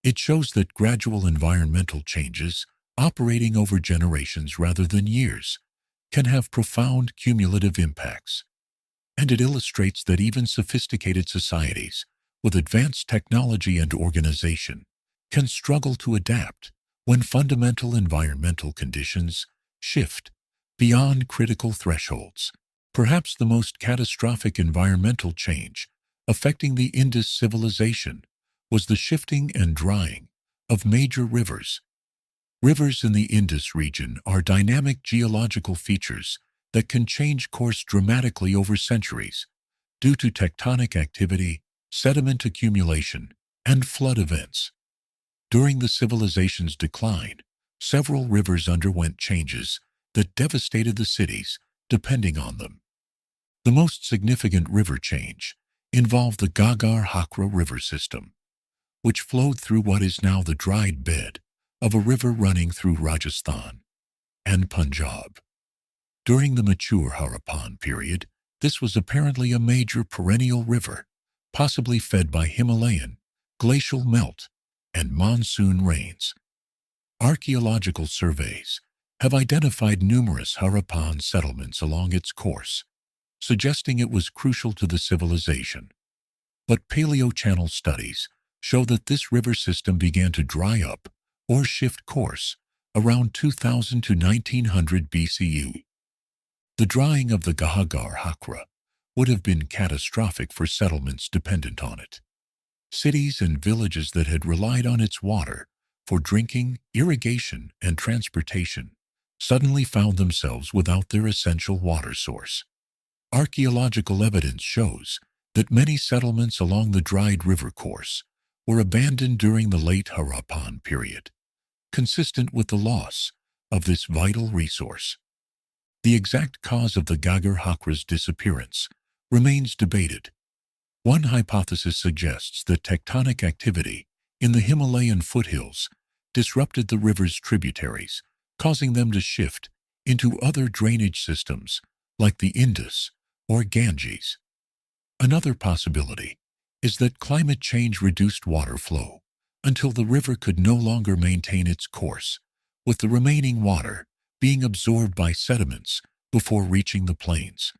It shows that gradual environmental changes, operating over generations rather than years, can have profound cumulative impacts. And it illustrates that even sophisticated societies, with advanced technology and organization, can struggle to adapt when fundamental environmental conditions shift beyond critical thresholds. Perhaps the most catastrophic environmental change affecting the Indus civilization was the shifting and drying of major rivers. Rivers in the Indus region are dynamic geological features that can change course dramatically over centuries due to tectonic activity, sediment accumulation, and flood events. During the civilization's decline, several rivers underwent changes that devastated the cities depending on them. The most significant river change involved the Ghaggar-Hakra river system, which flowed through what is now the dried bed of a river running through Rajasthan and Punjab. During the mature Harappan period, this was apparently a major perennial river, possibly fed by Himalayan, glacial melt, and monsoon rains. Archaeological surveys have identified numerous Harappan settlements along its course, suggesting it was crucial to the civilization. But Paleochannel studies show that this river system began to dry up or shift course around 2000 to 1900 BCE. The drying of the Ghaggar-Hakra would have been catastrophic for settlements dependent on it. Cities and villages that had relied on its water for drinking, irrigation, and transportation suddenly found themselves without their essential water source. Archaeological evidence shows that many settlements along the dried river course were abandoned during the late Harappan period, consistent with the loss of this vital resource. The exact cause of the Ghaggar-Hakra's disappearance remains debated. One hypothesis suggests that tectonic activity in the Himalayan foothills disrupted the river's tributaries, causing them to shift into other drainage systems like the Indus or Ganges. Another possibility is that climate change reduced water flow until the river could no longer maintain its course, with the remaining water being absorbed by sediments before reaching the plains.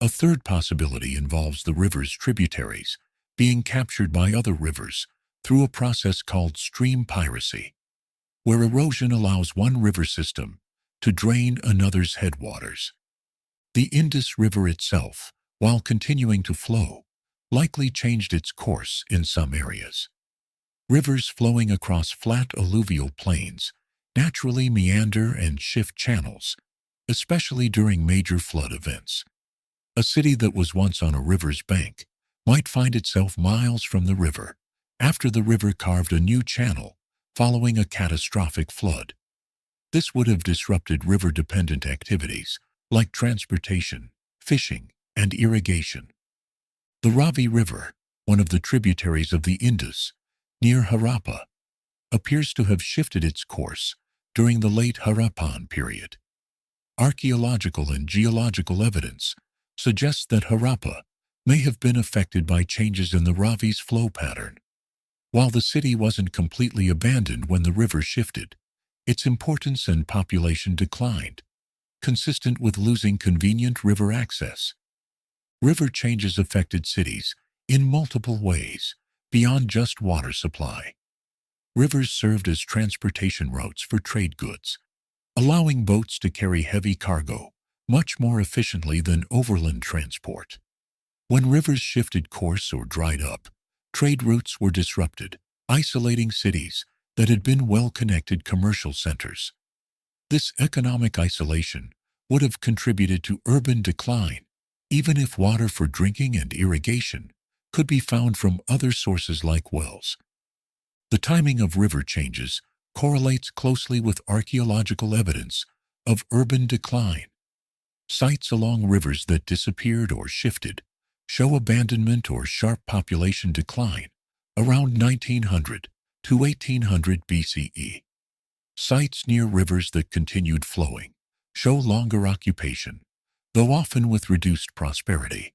A third possibility involves the river's tributaries being captured by other rivers through a process called stream piracy, where erosion allows one river system to drain another's headwaters. The Indus River itself, while continuing to flow, likely changed its course in some areas. Rivers flowing across flat alluvial plains naturally meander and shift channels, especially during major flood events. A city that was once on a river's bank might find itself miles from the river after the river carved a new channel following a catastrophic flood. This would have disrupted river-dependent activities like transportation, fishing, and irrigation. The Ravi River, one of the tributaries of the Indus, near Harappa, appears to have shifted its course during the late Harappan period. Archaeological and geological evidence suggests that Harappa may have been affected by changes in the Ravi's flow pattern. While the city wasn't completely abandoned when the river shifted, its importance and population declined, consistent with losing convenient river access. River changes affected cities in multiple ways, beyond just water supply. Rivers served as transportation routes for trade goods, allowing boats to carry heavy cargo much more efficiently than overland transport. When rivers shifted course or dried up, trade routes were disrupted, isolating cities that had been well-connected commercial centers. This economic isolation would have contributed to urban decline, even if water for drinking and irrigation could be found from other sources like wells. The timing of river changes correlates closely with archaeological evidence of urban decline. Sites along rivers that disappeared or shifted show abandonment or sharp population decline around 1900 to 1800 BCE. Sites near rivers that continued flowing show longer occupation, though often with reduced prosperity.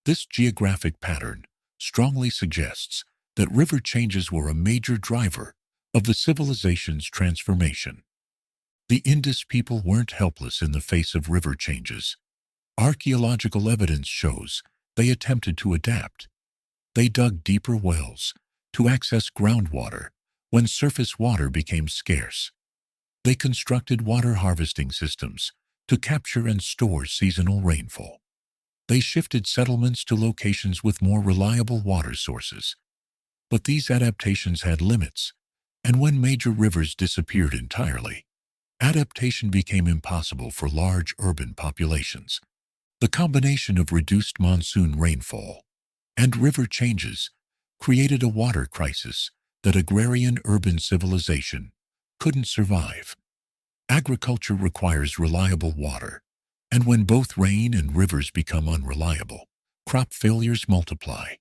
This geographic pattern strongly suggests that river changes were a major driver of the civilization's transformation. The Indus people weren't helpless in the face of river changes. Archaeological evidence shows they attempted to adapt. They dug deeper wells to access groundwater when surface water became scarce. They constructed water harvesting systems to capture and store seasonal rainfall. They shifted settlements to locations with more reliable water sources. But these adaptations had limits, and when major rivers disappeared entirely, adaptation became impossible for large urban populations. The combination of reduced monsoon rainfall and river changes created a water crisis that agrarian-urban civilization couldn't survive. Agriculture requires reliable water, and when both rain and rivers become unreliable, crop failures multiply.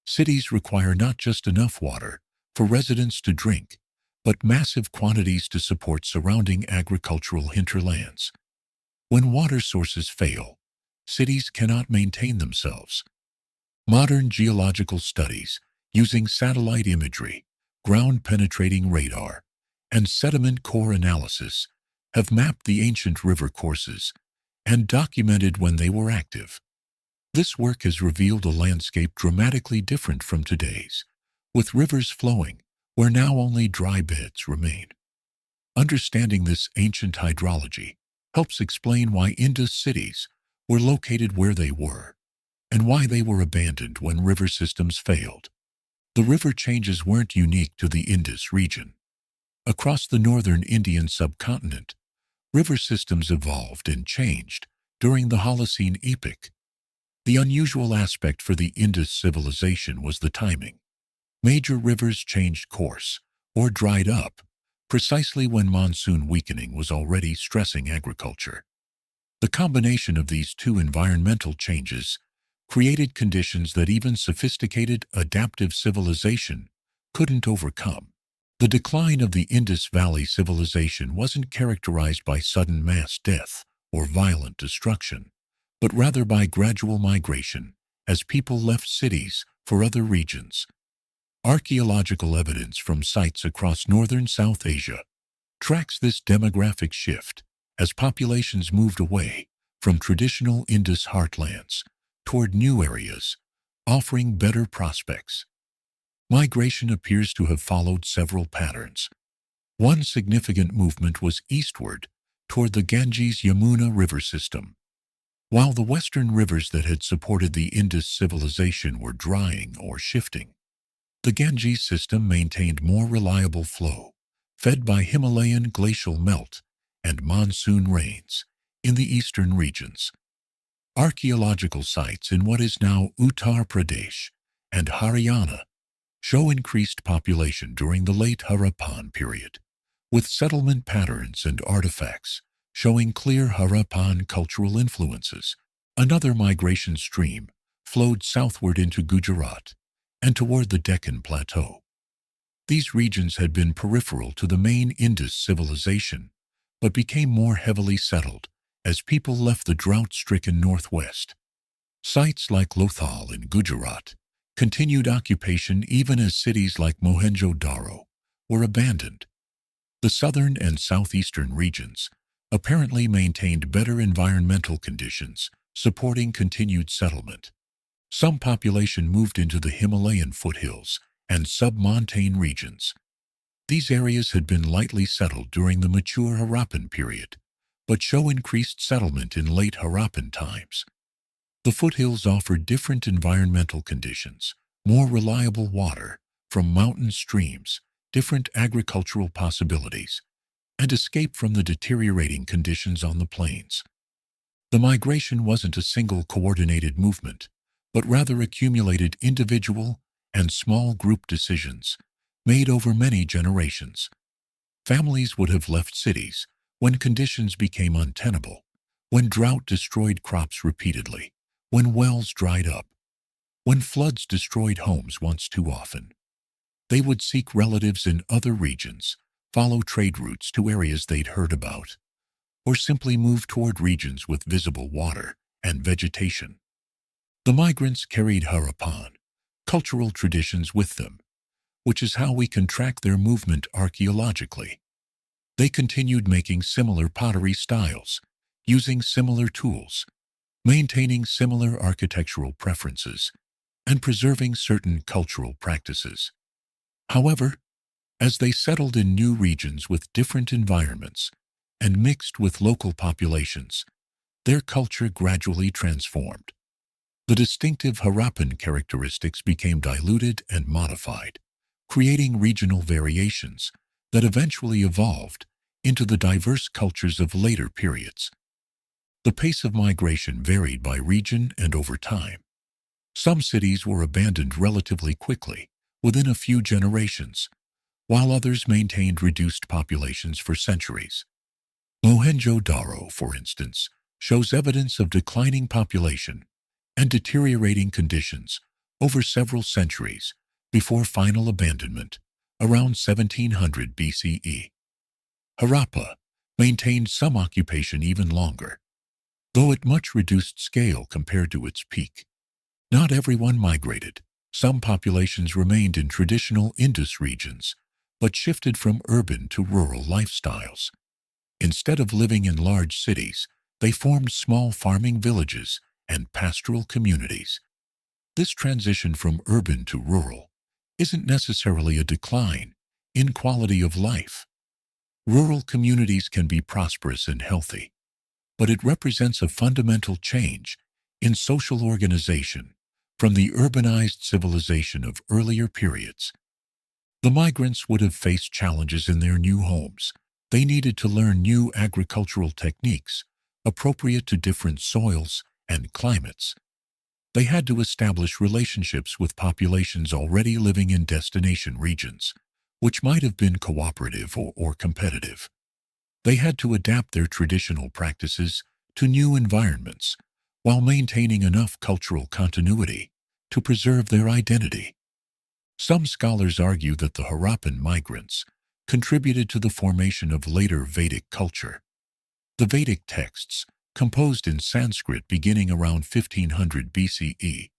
Cities require not just enough water for residents to drink, but massive quantities to support surrounding agricultural hinterlands. When water sources fail, cities cannot maintain themselves. Modern geological studies using satellite imagery, ground-penetrating radar, and sediment core analysis have mapped the ancient river courses and documented when they were active. This work has revealed a landscape dramatically different from today's, with rivers flowing where now only dry beds remain. Understanding this ancient hydrology helps explain why Indus cities were located where they were and why they were abandoned when river systems failed. The river changes weren't unique to the Indus region. Across the northern Indian subcontinent, river systems evolved and changed during the Holocene epoch. The unusual aspect for the Indus civilization was the timing. Major rivers changed course or dried up precisely when monsoon weakening was already stressing agriculture. The combination of these two environmental changes created conditions that even sophisticated adaptive civilization couldn't overcome. The decline of the Indus Valley Civilization wasn't characterized by sudden mass death or violent destruction, but rather by gradual migration as people left cities for other regions. Archaeological evidence from sites across northern South Asia tracks this demographic shift as populations moved away from traditional Indus heartlands toward new areas, offering better prospects. Migration appears to have followed several patterns. One significant movement was eastward toward the Ganges-Yamuna river system. While the western rivers that had supported the Indus civilization were drying or shifting, the Ganges system maintained more reliable flow, fed by Himalayan glacial melt and monsoon rains in the eastern regions. Archaeological sites in what is now Uttar Pradesh and Haryana show increased population during the late Harappan period, with settlement patterns and artifacts showing clear Harappan cultural influences. Another migration stream flowed southward into Gujarat and toward the Deccan Plateau. These regions had been peripheral to the main Indus civilization, but became more heavily settled as people left the drought-stricken northwest. Sites like Lothal in Gujarat continued occupation even as cities like Mohenjo-daro were abandoned. The southern and southeastern regions apparently maintained better environmental conditions, supporting continued settlement. Some population moved into the Himalayan foothills and submontane regions. These areas had been lightly settled during the mature Harappan period, but show increased settlement in late Harappan times. The foothills offered different environmental conditions, more reliable water from mountain streams, different agricultural possibilities, and escape from the deteriorating conditions on the plains. The migration wasn't a single coordinated movement, but rather accumulated individual and small group decisions made over many generations. Families would have left cities when conditions became untenable, when drought destroyed crops repeatedly, when wells dried up, when floods destroyed homes once too often. They would seek relatives in other regions, follow trade routes to areas they'd heard about, or simply move toward regions with visible water and vegetation. The migrants carried Harappan cultural traditions with them, which is how we can track their movement archaeologically. They continued making similar pottery styles, using similar tools, maintaining similar architectural preferences, and preserving certain cultural practices. However, as they settled in new regions with different environments and mixed with local populations, their culture gradually transformed. The distinctive Harappan characteristics became diluted and modified, creating regional variations that eventually evolved into the diverse cultures of later periods. The pace of migration varied by region and over time. Some cities were abandoned relatively quickly, within a few generations, while others maintained reduced populations for centuries. Mohenjo-daro, for instance, shows evidence of declining population and deteriorating conditions over several centuries before final abandonment around 1700 BCE. Harappa maintained some occupation even longer, though at much reduced scale compared to its peak. Not everyone migrated. Some populations remained in traditional Indus regions, but shifted from urban to rural lifestyles. Instead of living in large cities, they formed small farming villages and pastoral communities. This transition from urban to rural isn't necessarily a decline in quality of life. Rural communities can be prosperous and healthy, but it represents a fundamental change in social organization from the urbanized civilization of earlier periods. The migrants would have faced challenges in their new homes. They needed to learn new agricultural techniques appropriate to different soils and climates. They had to establish relationships with populations already living in destination regions, which might have been cooperative or competitive. They had to adapt their traditional practices to new environments while maintaining enough cultural continuity to preserve their identity. Some scholars argue that the Harappan migrants contributed to the formation of later Vedic culture. The Vedic texts, composed in Sanskrit beginning around 1500 BCE,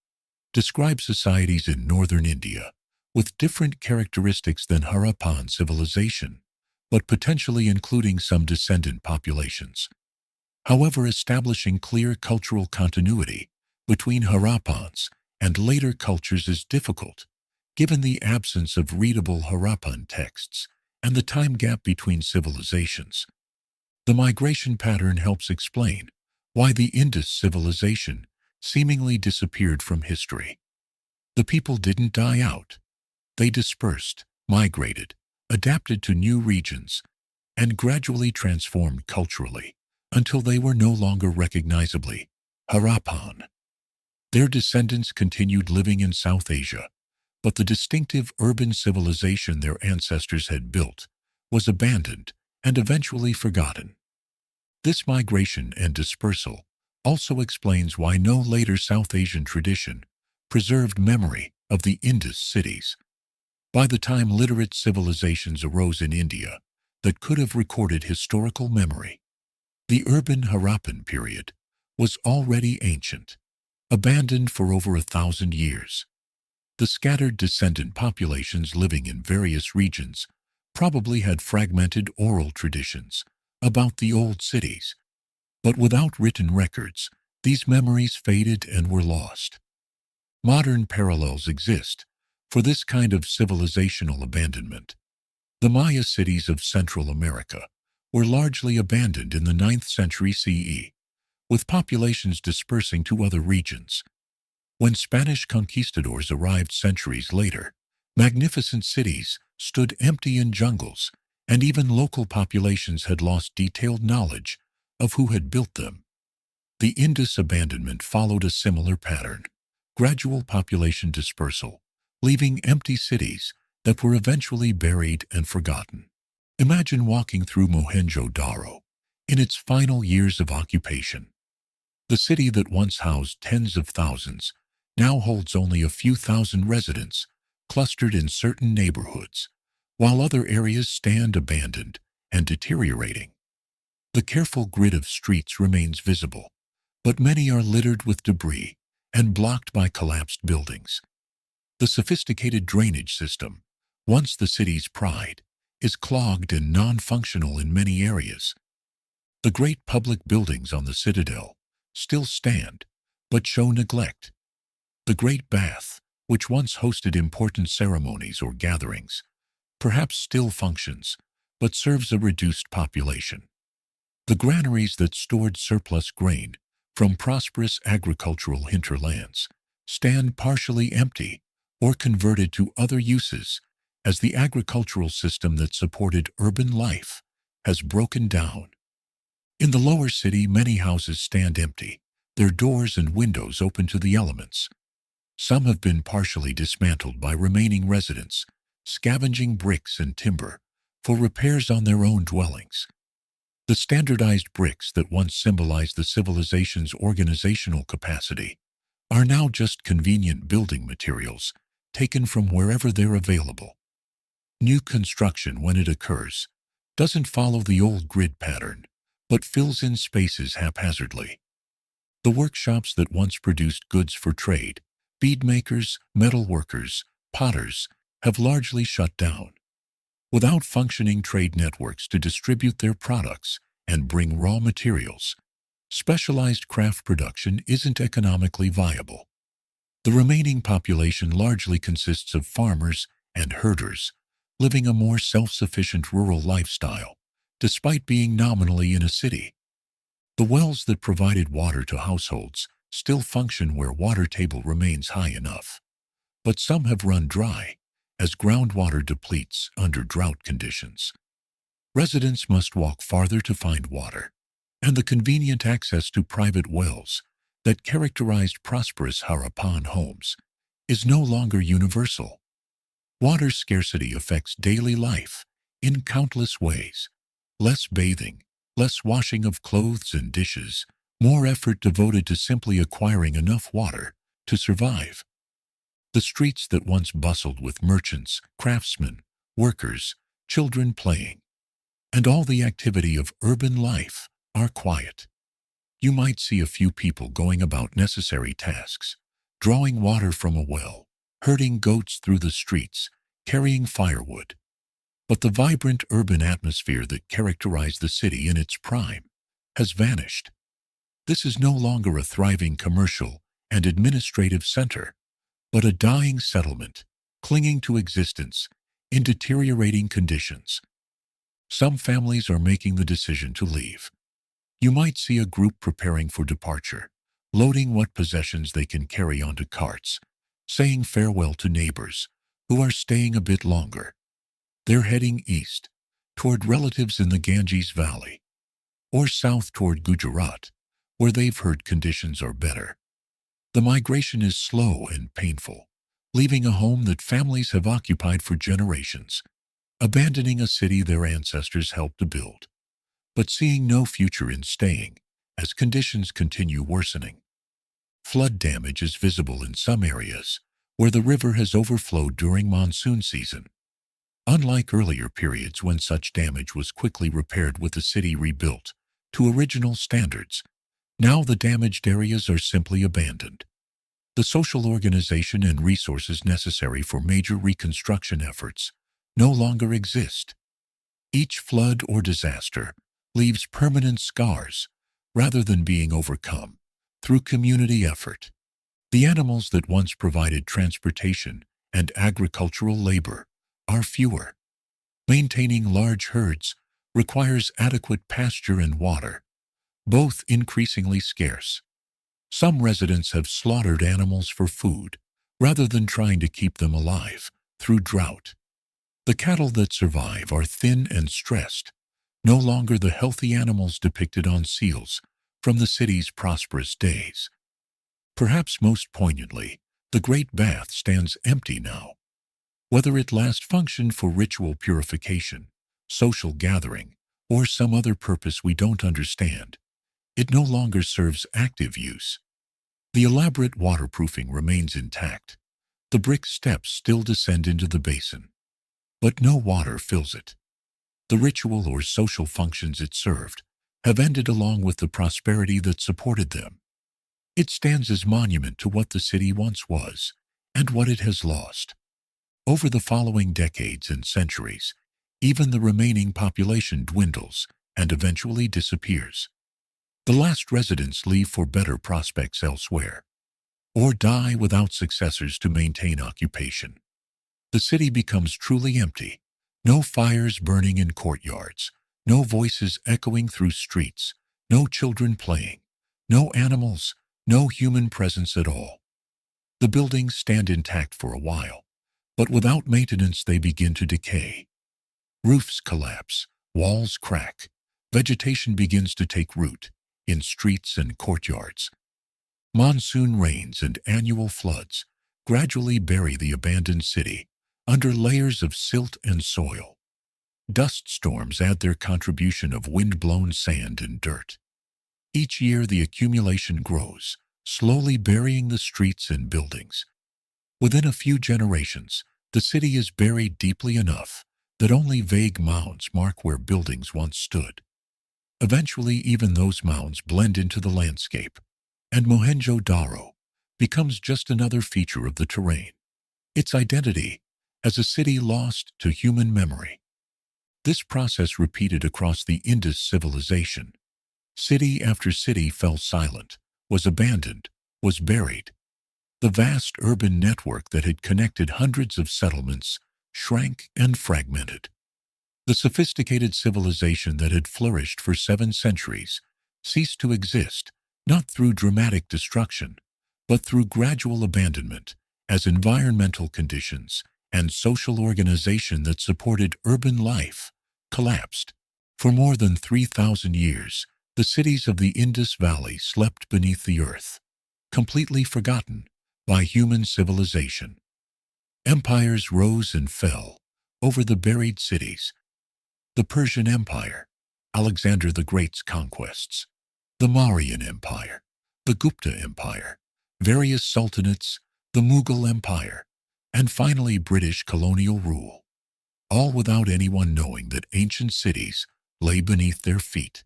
describe societies in northern India with different characteristics than Harappan civilization, but potentially including some descendant populations. However, establishing clear cultural continuity between Harappans and later cultures is difficult, given the absence of readable Harappan texts and the time gap between civilizations. The migration pattern helps explain why the Indus civilization seemingly disappeared from history. The people didn't die out. They dispersed, migrated, adapted to new regions, and gradually transformed culturally until they were no longer recognizably Harappan. Their descendants continued living in South Asia, but the distinctive urban civilization their ancestors had built was abandoned and eventually forgotten. This migration and dispersal also explains why no later South Asian tradition preserved memory of the Indus cities. By the time literate civilizations arose in India that could have recorded historical memory, the urban Harappan period was already ancient, abandoned for over 1,000 years. The scattered descendant populations living in various regions probably had fragmented oral traditions about the old cities, but without written records, these memories faded and were lost. Modern parallels exist for this kind of civilizational abandonment. The Maya cities of Central America were largely abandoned in the 9th century CE, with populations dispersing to other regions. When Spanish conquistadors arrived centuries later, magnificent cities stood empty in jungles, and even local populations had lost detailed knowledge of who had built them. The Indus abandonment followed a similar pattern: gradual population dispersal, leaving empty cities that were eventually buried and forgotten. Imagine walking through Mohenjo-daro in its final years of occupation. The city that once housed tens of thousands now holds only a few thousand residents clustered in certain neighborhoods, while other areas stand abandoned and deteriorating. The careful grid of streets remains visible, but many are littered with debris and blocked by collapsed buildings. The sophisticated drainage system, once the city's pride, is clogged and non-functional in many areas. The great public buildings on the citadel still stand, but show neglect. The Great Bath, which once hosted important ceremonies or gatherings, perhaps still functions, but serves a reduced population. The granaries that stored surplus grain from prosperous agricultural hinterlands stand partially empty or converted to other uses as the agricultural system that supported urban life has broken down. In the lower city, many houses stand empty, their doors and windows open to the elements. Some have been partially dismantled by remaining residents, scavenging bricks and timber for repairs on their own dwellings. The standardized bricks that once symbolized the civilization's organizational capacity are now just convenient building materials taken from wherever they're available. New construction, when it occurs, doesn't follow the old grid pattern, but fills in spaces haphazardly. The workshops that once produced goods for trade, bead makers, metal workers, potters, have largely shut down. Without functioning trade networks to distribute their products and bring raw materials, specialized craft production isn't economically viable. The remaining population largely consists of farmers and herders, living a more self-sufficient rural lifestyle, despite being nominally in a city. The wells that provided water to households still function where water table remains high enough, but some have run dry as groundwater depletes under drought conditions. Residents must walk farther to find water, and the convenient access to private wells that characterized prosperous Harappan homes is no longer universal. Water scarcity affects daily life in countless ways. Less bathing, less washing of clothes and dishes, more effort devoted to simply acquiring enough water to survive. The streets that once bustled with merchants, craftsmen, workers, children playing, and all the activity of urban life are quiet. You might see a few people going about necessary tasks, drawing water from a well, herding goats through the streets, carrying firewood. But the vibrant urban atmosphere that characterized the city in its prime has vanished. This is no longer a thriving commercial and administrative center, but a dying settlement, clinging to existence in deteriorating conditions. Some families are making the decision to leave. You might see a group preparing for departure, loading what possessions they can carry onto carts, saying farewell to neighbors who are staying a bit longer. They're heading east, toward relatives in the Ganges Valley, or south toward Gujarat, where they've heard conditions are better. The migration is slow and painful, leaving a home that families have occupied for generations, abandoning a city their ancestors helped to build, but seeing no future in staying as conditions continue worsening. Flood damage is visible in some areas where the river has overflowed during monsoon season. Unlike earlier periods when such damage was quickly repaired with the city rebuilt to original standards, now the damaged areas are simply abandoned. The social organization and resources necessary for major reconstruction efforts no longer exist. Each flood or disaster leaves permanent scars rather than being overcome through community effort. The animals that once provided transportation and agricultural labor are fewer. Maintaining large herds requires adequate pasture and water, both increasingly scarce. Some residents have slaughtered animals for food rather than trying to keep them alive through drought. The cattle that survive are thin and stressed, no longer the healthy animals depicted on seals from the city's prosperous days. Perhaps most poignantly, the Great Bath stands empty now. Whether it last functioned for ritual purification, social gathering, or some other purpose we don't understand, it no longer serves active use. The elaborate waterproofing remains intact. The brick steps still descend into the basin, but no water fills it. The ritual or social functions it served have ended along with the prosperity that supported them. It stands as monument to what the city once was and what it has lost. Over the following decades and centuries, even the remaining population dwindles and eventually disappears. The last residents leave for better prospects elsewhere, or die without successors to maintain occupation. The city becomes truly empty. No fires burning in courtyards, no voices echoing through streets, no children playing, no animals, no human presence at all. The buildings stand intact for a while, but without maintenance they begin to decay. Roofs collapse, walls crack, vegetation begins to take root in streets and courtyards. Monsoon rains and annual floods gradually bury the abandoned city under layers of silt and soil. Dust storms add their contribution of wind-blown sand and dirt. Each year the accumulation grows, slowly burying the streets and buildings. Within a few generations, the city is buried deeply enough that only vague mounds mark where buildings once stood. Eventually, even those mounds blend into the landscape, and Mohenjo-daro becomes just another feature of the terrain, its identity as a city lost to human memory. This process repeated across the Indus civilization. City after city fell silent, was abandoned, was buried. The vast urban network that had connected hundreds of settlements shrank and fragmented. The sophisticated civilization that had flourished for 7 centuries ceased to exist, not through dramatic destruction, but through gradual abandonment, as environmental conditions and social organization that supported urban life collapsed. For more than 3,000 years, the cities of the Indus Valley slept beneath the earth, completely forgotten by human civilization. Empires rose and fell over the buried cities. The Persian Empire, Alexander the Great's conquests, the Mauryan Empire, the Gupta Empire, various sultanates, the Mughal Empire, and finally British colonial rule, all without anyone knowing that ancient cities lay beneath their feet.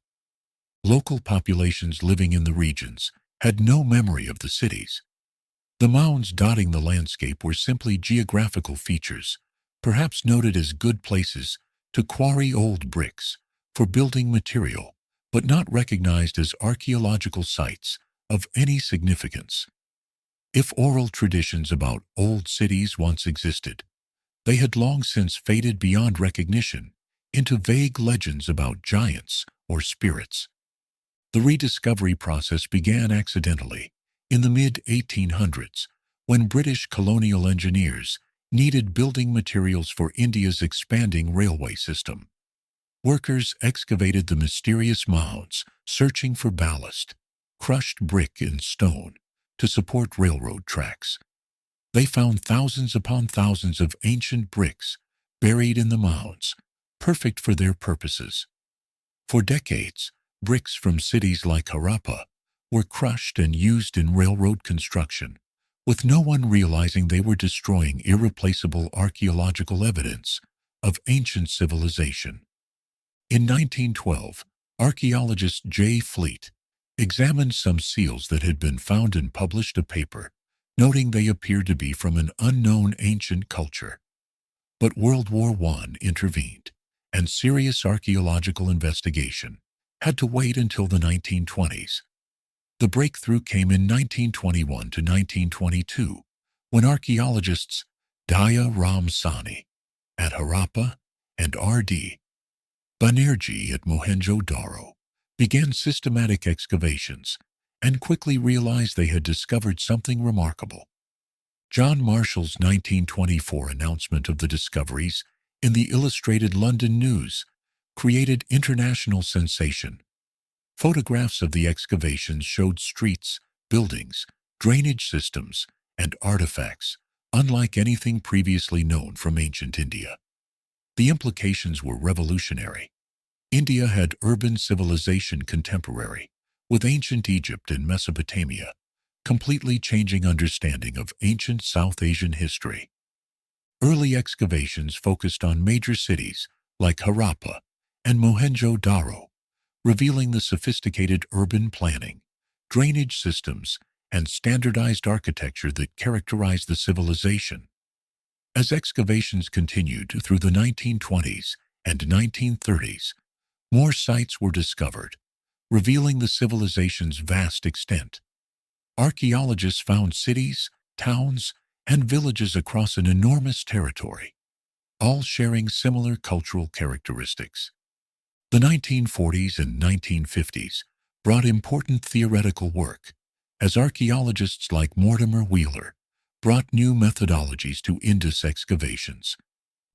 Local populations living in the regions had no memory of the cities. The mounds dotting the landscape were simply geographical features, perhaps noted as good places to quarry old bricks for building material, but not recognized as archaeological sites of any significance. If oral traditions about old cities once existed, they had long since faded beyond recognition into vague legends about giants or spirits. The rediscovery process began accidentally in the mid-1800s when British colonial engineers needed building materials for India's expanding railway system. Workers excavated the mysterious mounds, searching for ballast, crushed brick and stone to support railroad tracks. They found thousands upon thousands of ancient bricks buried in the mounds, perfect for their purposes. For decades, bricks from cities like Harappa were crushed and used in railroad construction, with no one realizing they were destroying irreplaceable archaeological evidence of ancient civilization. In 1912, archaeologist J. Fleet examined some seals that had been found and published a paper, noting they appeared to be from an unknown ancient culture. But World War I intervened, and serious archaeological investigation had to wait until the 1920s. The breakthrough came in 1921 to 1922, when archaeologists Daya Ram Sani at Harappa and R.D. Banerjee at Mohenjo-daro began systematic excavations and quickly realized they had discovered something remarkable. John Marshall's 1924 announcement of the discoveries in the Illustrated London News created international sensation. Photographs of the excavations showed streets, buildings, drainage systems, and artifacts unlike anything previously known from ancient India. The implications were revolutionary. India had urban civilization contemporary with ancient Egypt and Mesopotamia, completely changing understanding of ancient South Asian history. Early excavations focused on major cities like Harappa and Mohenjo-daro, revealing the sophisticated urban planning, drainage systems, and standardized architecture that characterized the civilization. As excavations continued through the 1920s and 1930s, more sites were discovered, revealing the civilization's vast extent. Archaeologists found cities, towns, and villages across an enormous territory, all sharing similar cultural characteristics. The 1940s and 1950s brought important theoretical work, as archaeologists like Mortimer Wheeler brought new methodologies to Indus excavations,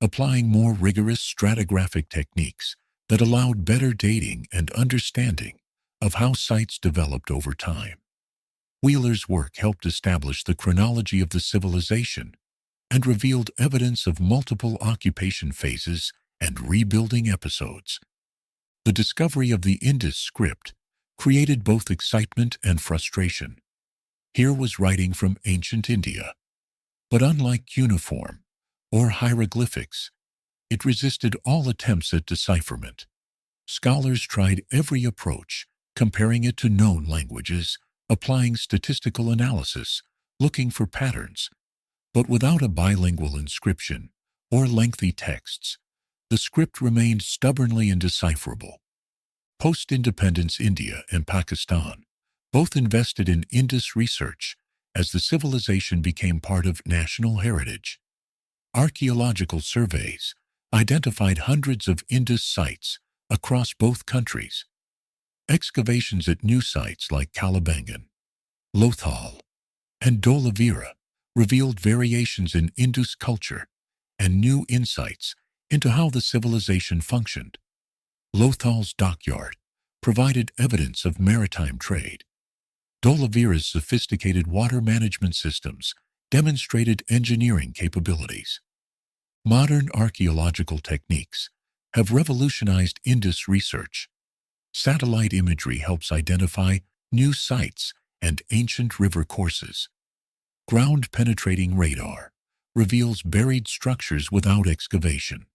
applying more rigorous stratigraphic techniques that allowed better dating and understanding of how sites developed over time. Wheeler's work helped establish the chronology of the civilization and revealed evidence of multiple occupation phases and rebuilding episodes. The discovery of the Indus script created both excitement and frustration. Here was writing from ancient India, but unlike cuneiform or hieroglyphics, it resisted all attempts at decipherment. Scholars tried every approach, comparing it to known languages, applying statistical analysis, looking for patterns. But without a bilingual inscription or lengthy texts, the script remained stubbornly indecipherable. Post-independence India and Pakistan both invested in Indus research as the civilization became part of national heritage. Archaeological surveys identified hundreds of Indus sites across both countries. Excavations at new sites like Kalibangan, Lothal, and Dholavira revealed variations in Indus culture and new insights into how the civilization functioned. Lothal's dockyard provided evidence of maritime trade. Dholavira's sophisticated water management systems demonstrated engineering capabilities. Modern archaeological techniques have revolutionized Indus research. Satellite imagery helps identify new sites and ancient river courses. Ground-penetrating radar reveals buried structures without excavation.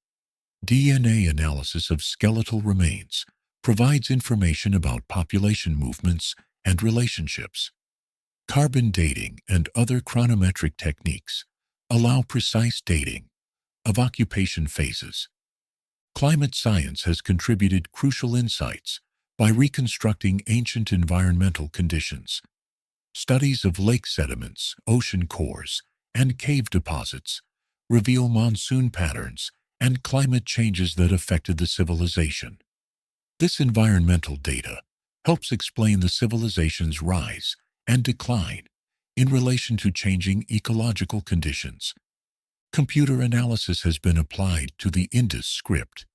DNA analysis of skeletal remains provides information about population movements and relationships. Carbon dating and other chronometric techniques allow precise dating of occupation phases. Climate science has contributed crucial insights by reconstructing ancient environmental conditions. Studies of lake sediments, ocean cores, and cave deposits reveal monsoon patterns and climate changes that affected the civilization. This environmental data helps explain the civilization's rise and decline in relation to changing ecological conditions. Computer analysis has been applied to the Indus script,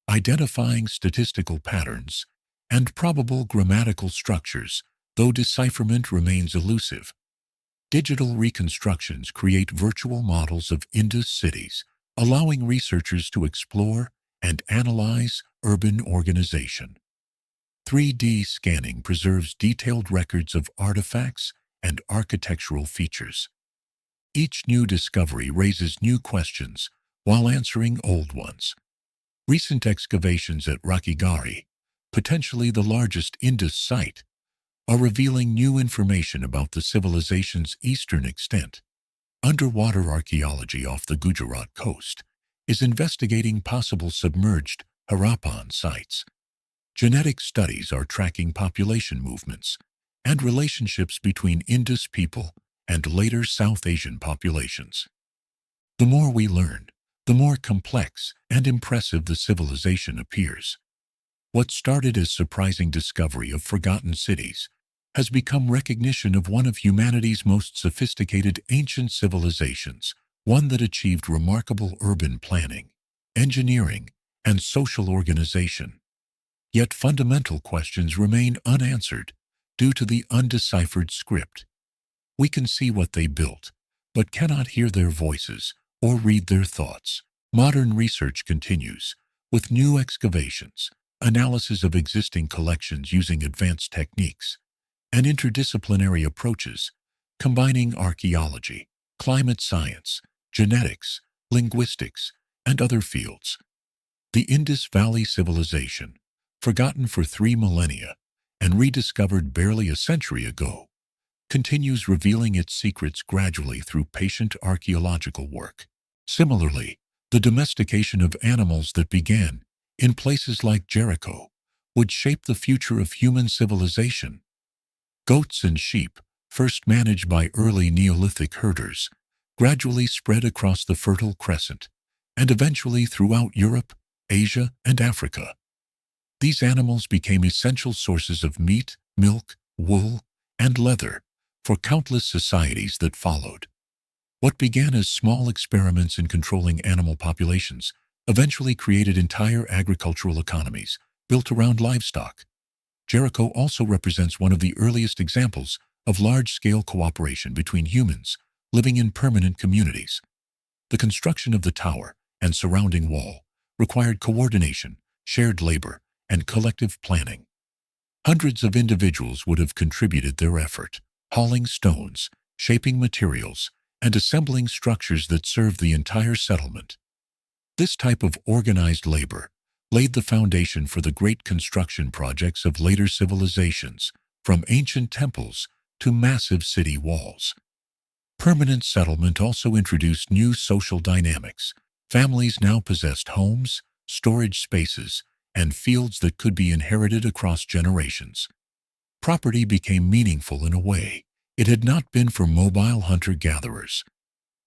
identifying statistical patterns and probable grammatical structures, though decipherment remains elusive. Digital reconstructions create virtual models of Indus cities, allowing researchers to explore and analyze urban organization. 3D scanning preserves detailed records of artifacts and architectural features. Each new discovery raises new questions while answering old ones. Recent excavations at Rakhigarhi, potentially the largest Indus site, are revealing new information about the civilization's eastern extent. Underwater archaeology off the Gujarat coast is investigating possible submerged Harappan sites. Genetic studies are tracking population movements and relationships between Indus people and later South Asian populations. The more we learn, the more complex and impressive the civilization appears. What started as surprising discovery of forgotten cities has become recognition of one of humanity's most sophisticated ancient civilizations, one that achieved remarkable urban planning, engineering, and social organization. Yet fundamental questions remain unanswered due to the undeciphered script. We can see what they built, but cannot hear their voices or read their thoughts. Modern research continues, with new excavations, analysis of existing collections using advanced techniques, and interdisciplinary approaches, combining archaeology, climate science, genetics, linguistics, and other fields. The Indus Valley Civilization, forgotten for 3 millennia and rediscovered barely a century ago, continues revealing its secrets gradually through patient archaeological work. Similarly, the domestication of animals that began in places like Jericho would shape the future of human civilization. Goats and sheep, first managed by early Neolithic herders, gradually spread across the Fertile Crescent and eventually throughout Europe, Asia, and Africa. These animals became essential sources of meat, milk, wool, and leather for countless societies that followed. What began as small experiments in controlling animal populations eventually created entire agricultural economies built around livestock. Jericho also represents one of the earliest examples of large-scale cooperation between humans living in permanent communities. The construction of the tower and surrounding wall required coordination, shared labor, and collective planning. Hundreds of individuals would have contributed their effort, hauling stones, shaping materials, and assembling structures that served the entire settlement. This type of organized labor laid the foundation for the great construction projects of later civilizations, from ancient temples to massive city walls. Permanent settlement also introduced new social dynamics. Families now possessed homes, storage spaces, and fields that could be inherited across generations. Property became meaningful in a way it had not been for mobile hunter-gatherers.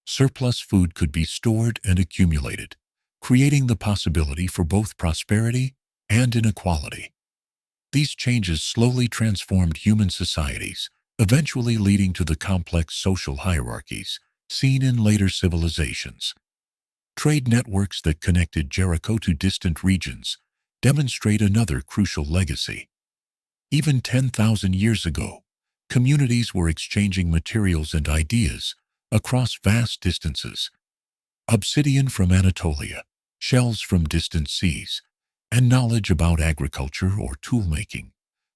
Surplus food could be stored and accumulated, creating the possibility for both prosperity and inequality. These changes slowly transformed human societies, eventually leading to the complex social hierarchies seen in later civilizations. Trade networks that connected Jericho to distant regions demonstrate another crucial legacy. Even 10,000 years ago, communities were exchanging materials and ideas across vast distances. Obsidian from Anatolia, shells from distant seas, and knowledge about agriculture or tool-making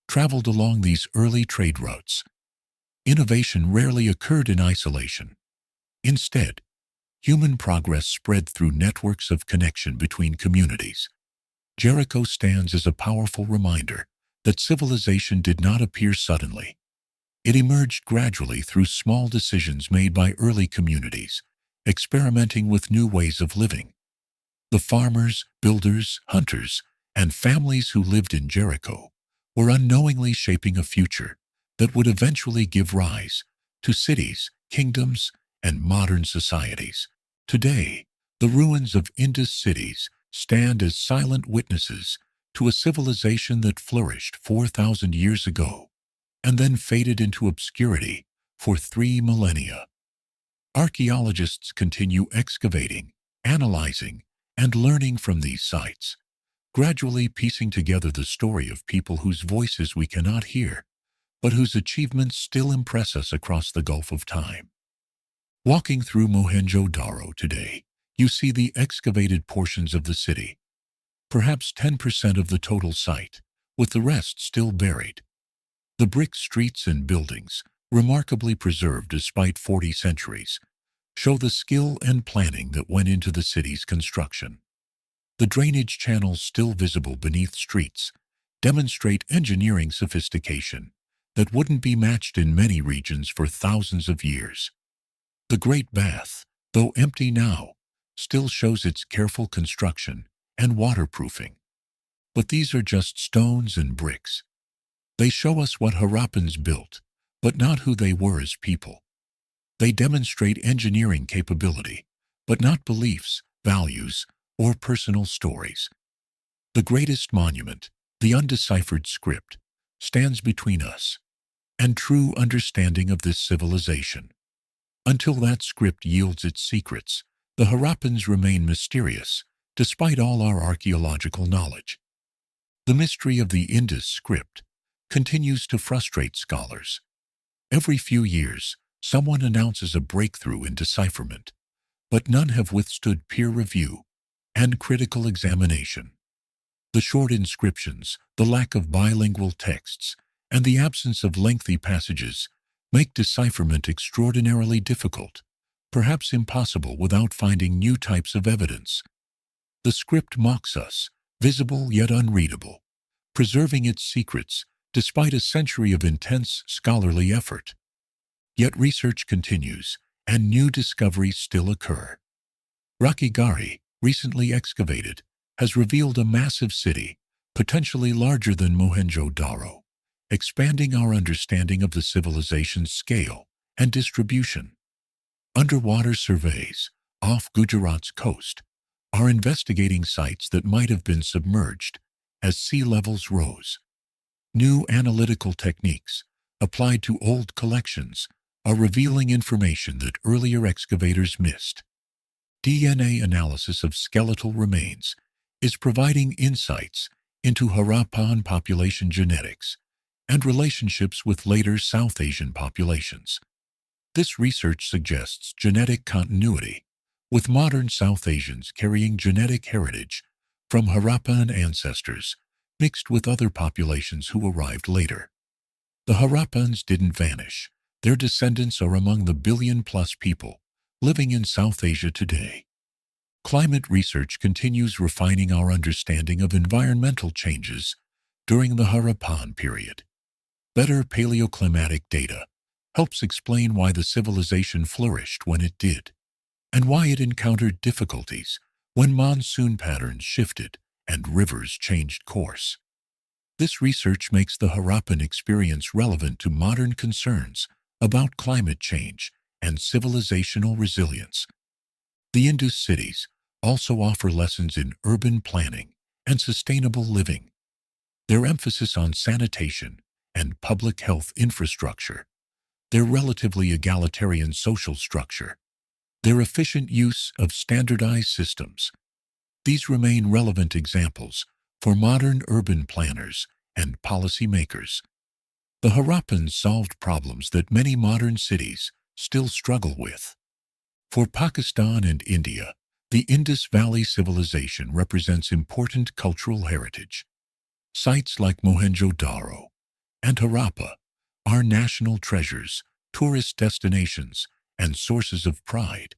traveled along these early trade routes. Innovation rarely occurred in isolation. Instead, human progress spread through networks of connection between communities. Jericho stands as a powerful reminder that civilization did not appear suddenly. It emerged gradually through small decisions made by early communities, experimenting with new ways of living. The farmers, builders, hunters, and families who lived in Jericho were unknowingly shaping a future that would eventually give rise to cities, kingdoms, and modern societies. Today, the ruins of Indus cities stand as silent witnesses to a civilization that flourished 4,000 years ago and then faded into obscurity for 3 millennia. Archaeologists continue excavating, analyzing, and learning from these sites, gradually piecing together the story of people whose voices we cannot hear, but whose achievements still impress us across the gulf of time. Walking through Mohenjo-daro today, you see the excavated portions of the city, perhaps 10% of the total site, with the rest still buried. The brick streets and buildings, remarkably preserved despite 40 centuries, show the skill and planning that went into the city's construction. The drainage channels still visible beneath streets demonstrate engineering sophistication that wouldn't be matched in many regions for thousands of years. The Great Bath, though empty now, still shows its careful construction and waterproofing. But these are just stones and bricks. They show us what Harappans built, but not who they were as people. They demonstrate engineering capability, but not beliefs, values, or personal stories. The greatest monument, the undeciphered script, stands between us and true understanding of this civilization. Until that script yields its secrets, the Harappans remain mysterious, despite all our archaeological knowledge. The mystery of the Indus script continues to frustrate scholars. Every few years, someone announces a breakthrough in decipherment, but none have withstood peer review and critical examination. The short inscriptions, the lack of bilingual texts, and the absence of lengthy passages make decipherment extraordinarily difficult, perhaps impossible without finding new types of evidence. The script mocks us, visible yet unreadable, preserving its secrets despite a century of intense scholarly effort. Yet research continues, and new discoveries still occur. Rakigari, recently excavated, has revealed a massive city, potentially larger than Mohenjo-daro, expanding our understanding of the civilization's scale and distribution. Underwater surveys, off Gujarat's coast, are investigating sites that might have been submerged as sea levels rose. New analytical techniques, applied to old collections, are revealing information that earlier excavators missed. DNA analysis of skeletal remains is providing insights into Harappan population genetics, and relationships with later South Asian populations. This research suggests genetic continuity, with modern South Asians carrying genetic heritage from Harappan ancestors mixed with other populations who arrived later. The Harappans didn't vanish. Their descendants are among the billion-plus people living in South Asia today. Climate research continues refining our understanding of environmental changes during the Harappan period. Better paleoclimatic data helps explain why the civilization flourished when it did, and why it encountered difficulties when monsoon patterns shifted and rivers changed course. This research makes the Harappan experience relevant to modern concerns about climate change and civilizational resilience. The Indus cities also offer lessons in urban planning and sustainable living. Their emphasis on sanitation and public health infrastructure, their relatively egalitarian social structure, their efficient use of standardized systems. These remain relevant examples for modern urban planners and policymakers. The Harappans solved problems that many modern cities still struggle with. For Pakistan and India, the Indus Valley Civilization represents important cultural heritage. Sites like Mohenjo-daro and Harappa are national treasures, tourist destinations, and sources of pride.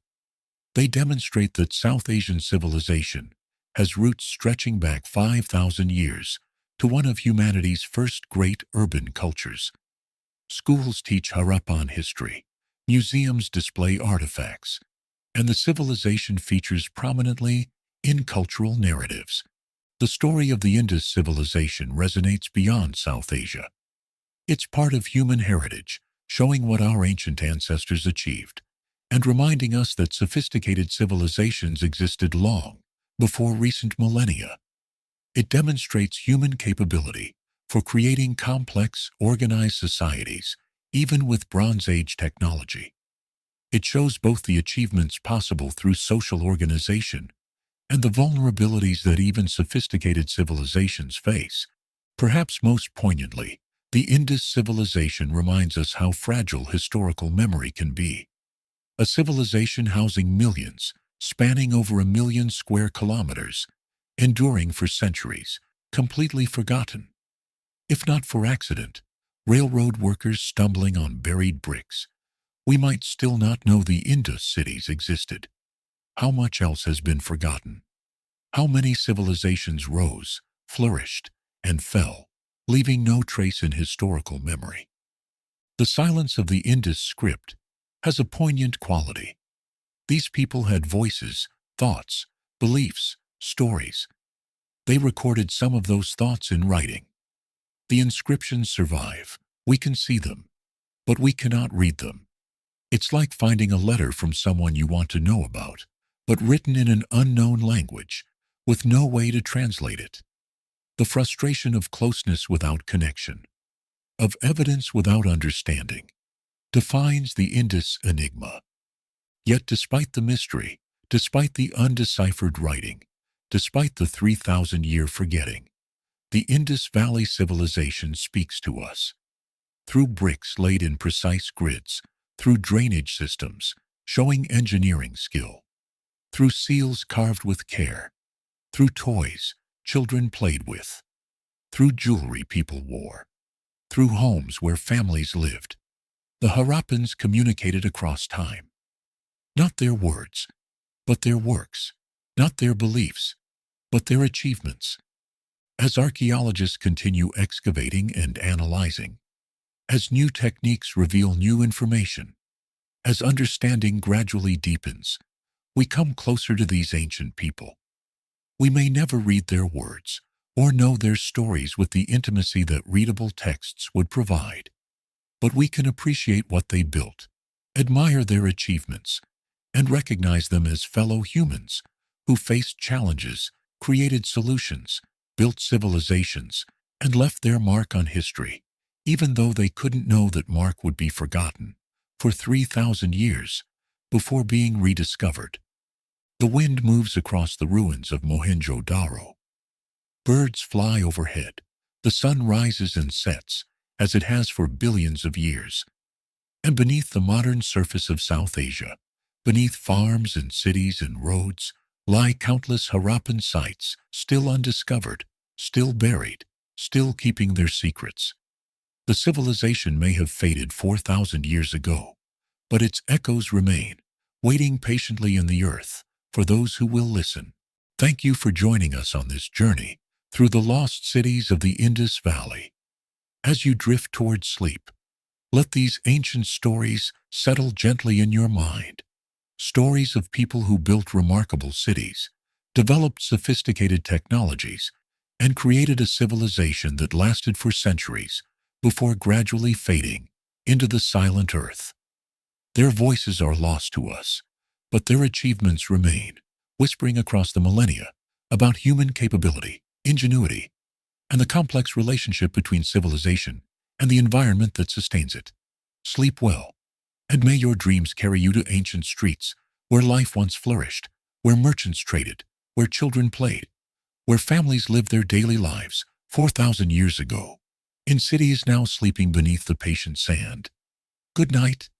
They demonstrate that South Asian civilization has roots stretching back 5,000 years to one of humanity's first great urban cultures. Schools teach Harappan history, museums display artifacts, and the civilization features prominently in cultural narratives. The story of the Indus civilization resonates beyond South Asia. It's part of human heritage, showing what our ancient ancestors achieved, and reminding us that sophisticated civilizations existed long before recent millennia. It demonstrates human capability for creating complex, organized societies, even with Bronze Age technology. It shows both the achievements possible through social organization and the vulnerabilities that even sophisticated civilizations face. Perhaps most poignantly, the Indus civilization reminds us how fragile historical memory can be. A civilization housing millions, spanning over 1 million square kilometers, enduring for centuries, completely forgotten. If not for accident, railroad workers stumbling on buried bricks, we might still not know the Indus cities existed. How much else has been forgotten? How many civilizations rose, flourished, and fell, leaving no trace in historical memory? The silence of the Indus script has a poignant quality. These people had voices, thoughts, beliefs, stories. They recorded some of those thoughts in writing. The inscriptions survive. We can see them, but we cannot read them. It's like finding a letter from someone you want to know about, but written in an unknown language, with no way to translate it. The frustration of closeness without connection, of evidence without understanding, defines the Indus enigma. Yet despite the mystery, despite the undeciphered writing, despite the 3,000-year forgetting, the Indus Valley civilization speaks to us. Through bricks laid in precise grids, through drainage systems, showing engineering skill, through seals carved with care, through toys children played with, through jewelry people wore, through homes where families lived, the Harappans communicated across time. Not their words, but their works, not their beliefs, but their achievements. As archaeologists continue excavating and analyzing, as new techniques reveal new information, as understanding gradually deepens, we come closer to these ancient people. We may never read their words or know their stories with the intimacy that readable texts would provide, but we can appreciate what they built, admire their achievements, and recognize them as fellow humans who faced challenges, created solutions, built civilizations, and left their mark on history, even though they couldn't know that mark would be forgotten for 3,000 years before being rediscovered. The wind moves across the ruins of Mohenjo-daro. Birds fly overhead, the sun rises and sets, as it has for billions of years. And beneath the modern surface of South Asia, beneath farms and cities and roads, lie countless Harappan sites, still undiscovered, still buried, still keeping their secrets. The civilization may have faded 4,000 years ago, but its echoes remain, waiting patiently in the earth for those who will listen. Thank you for joining us on this journey through the lost cities of the Indus Valley. As you drift towards sleep, let these ancient stories settle gently in your mind. Stories of people who built remarkable cities, developed sophisticated technologies, and created a civilization that lasted for centuries before gradually fading into the silent earth. Their voices are lost to us, but their achievements remain, whispering across the millennia about human capability, ingenuity, and the complex relationship between civilization and the environment that sustains it. Sleep well, and may your dreams carry you to ancient streets where life once flourished, where merchants traded, where children played, where families lived their daily lives 4,000 years ago, in cities now sleeping beneath the patient sand. Good night,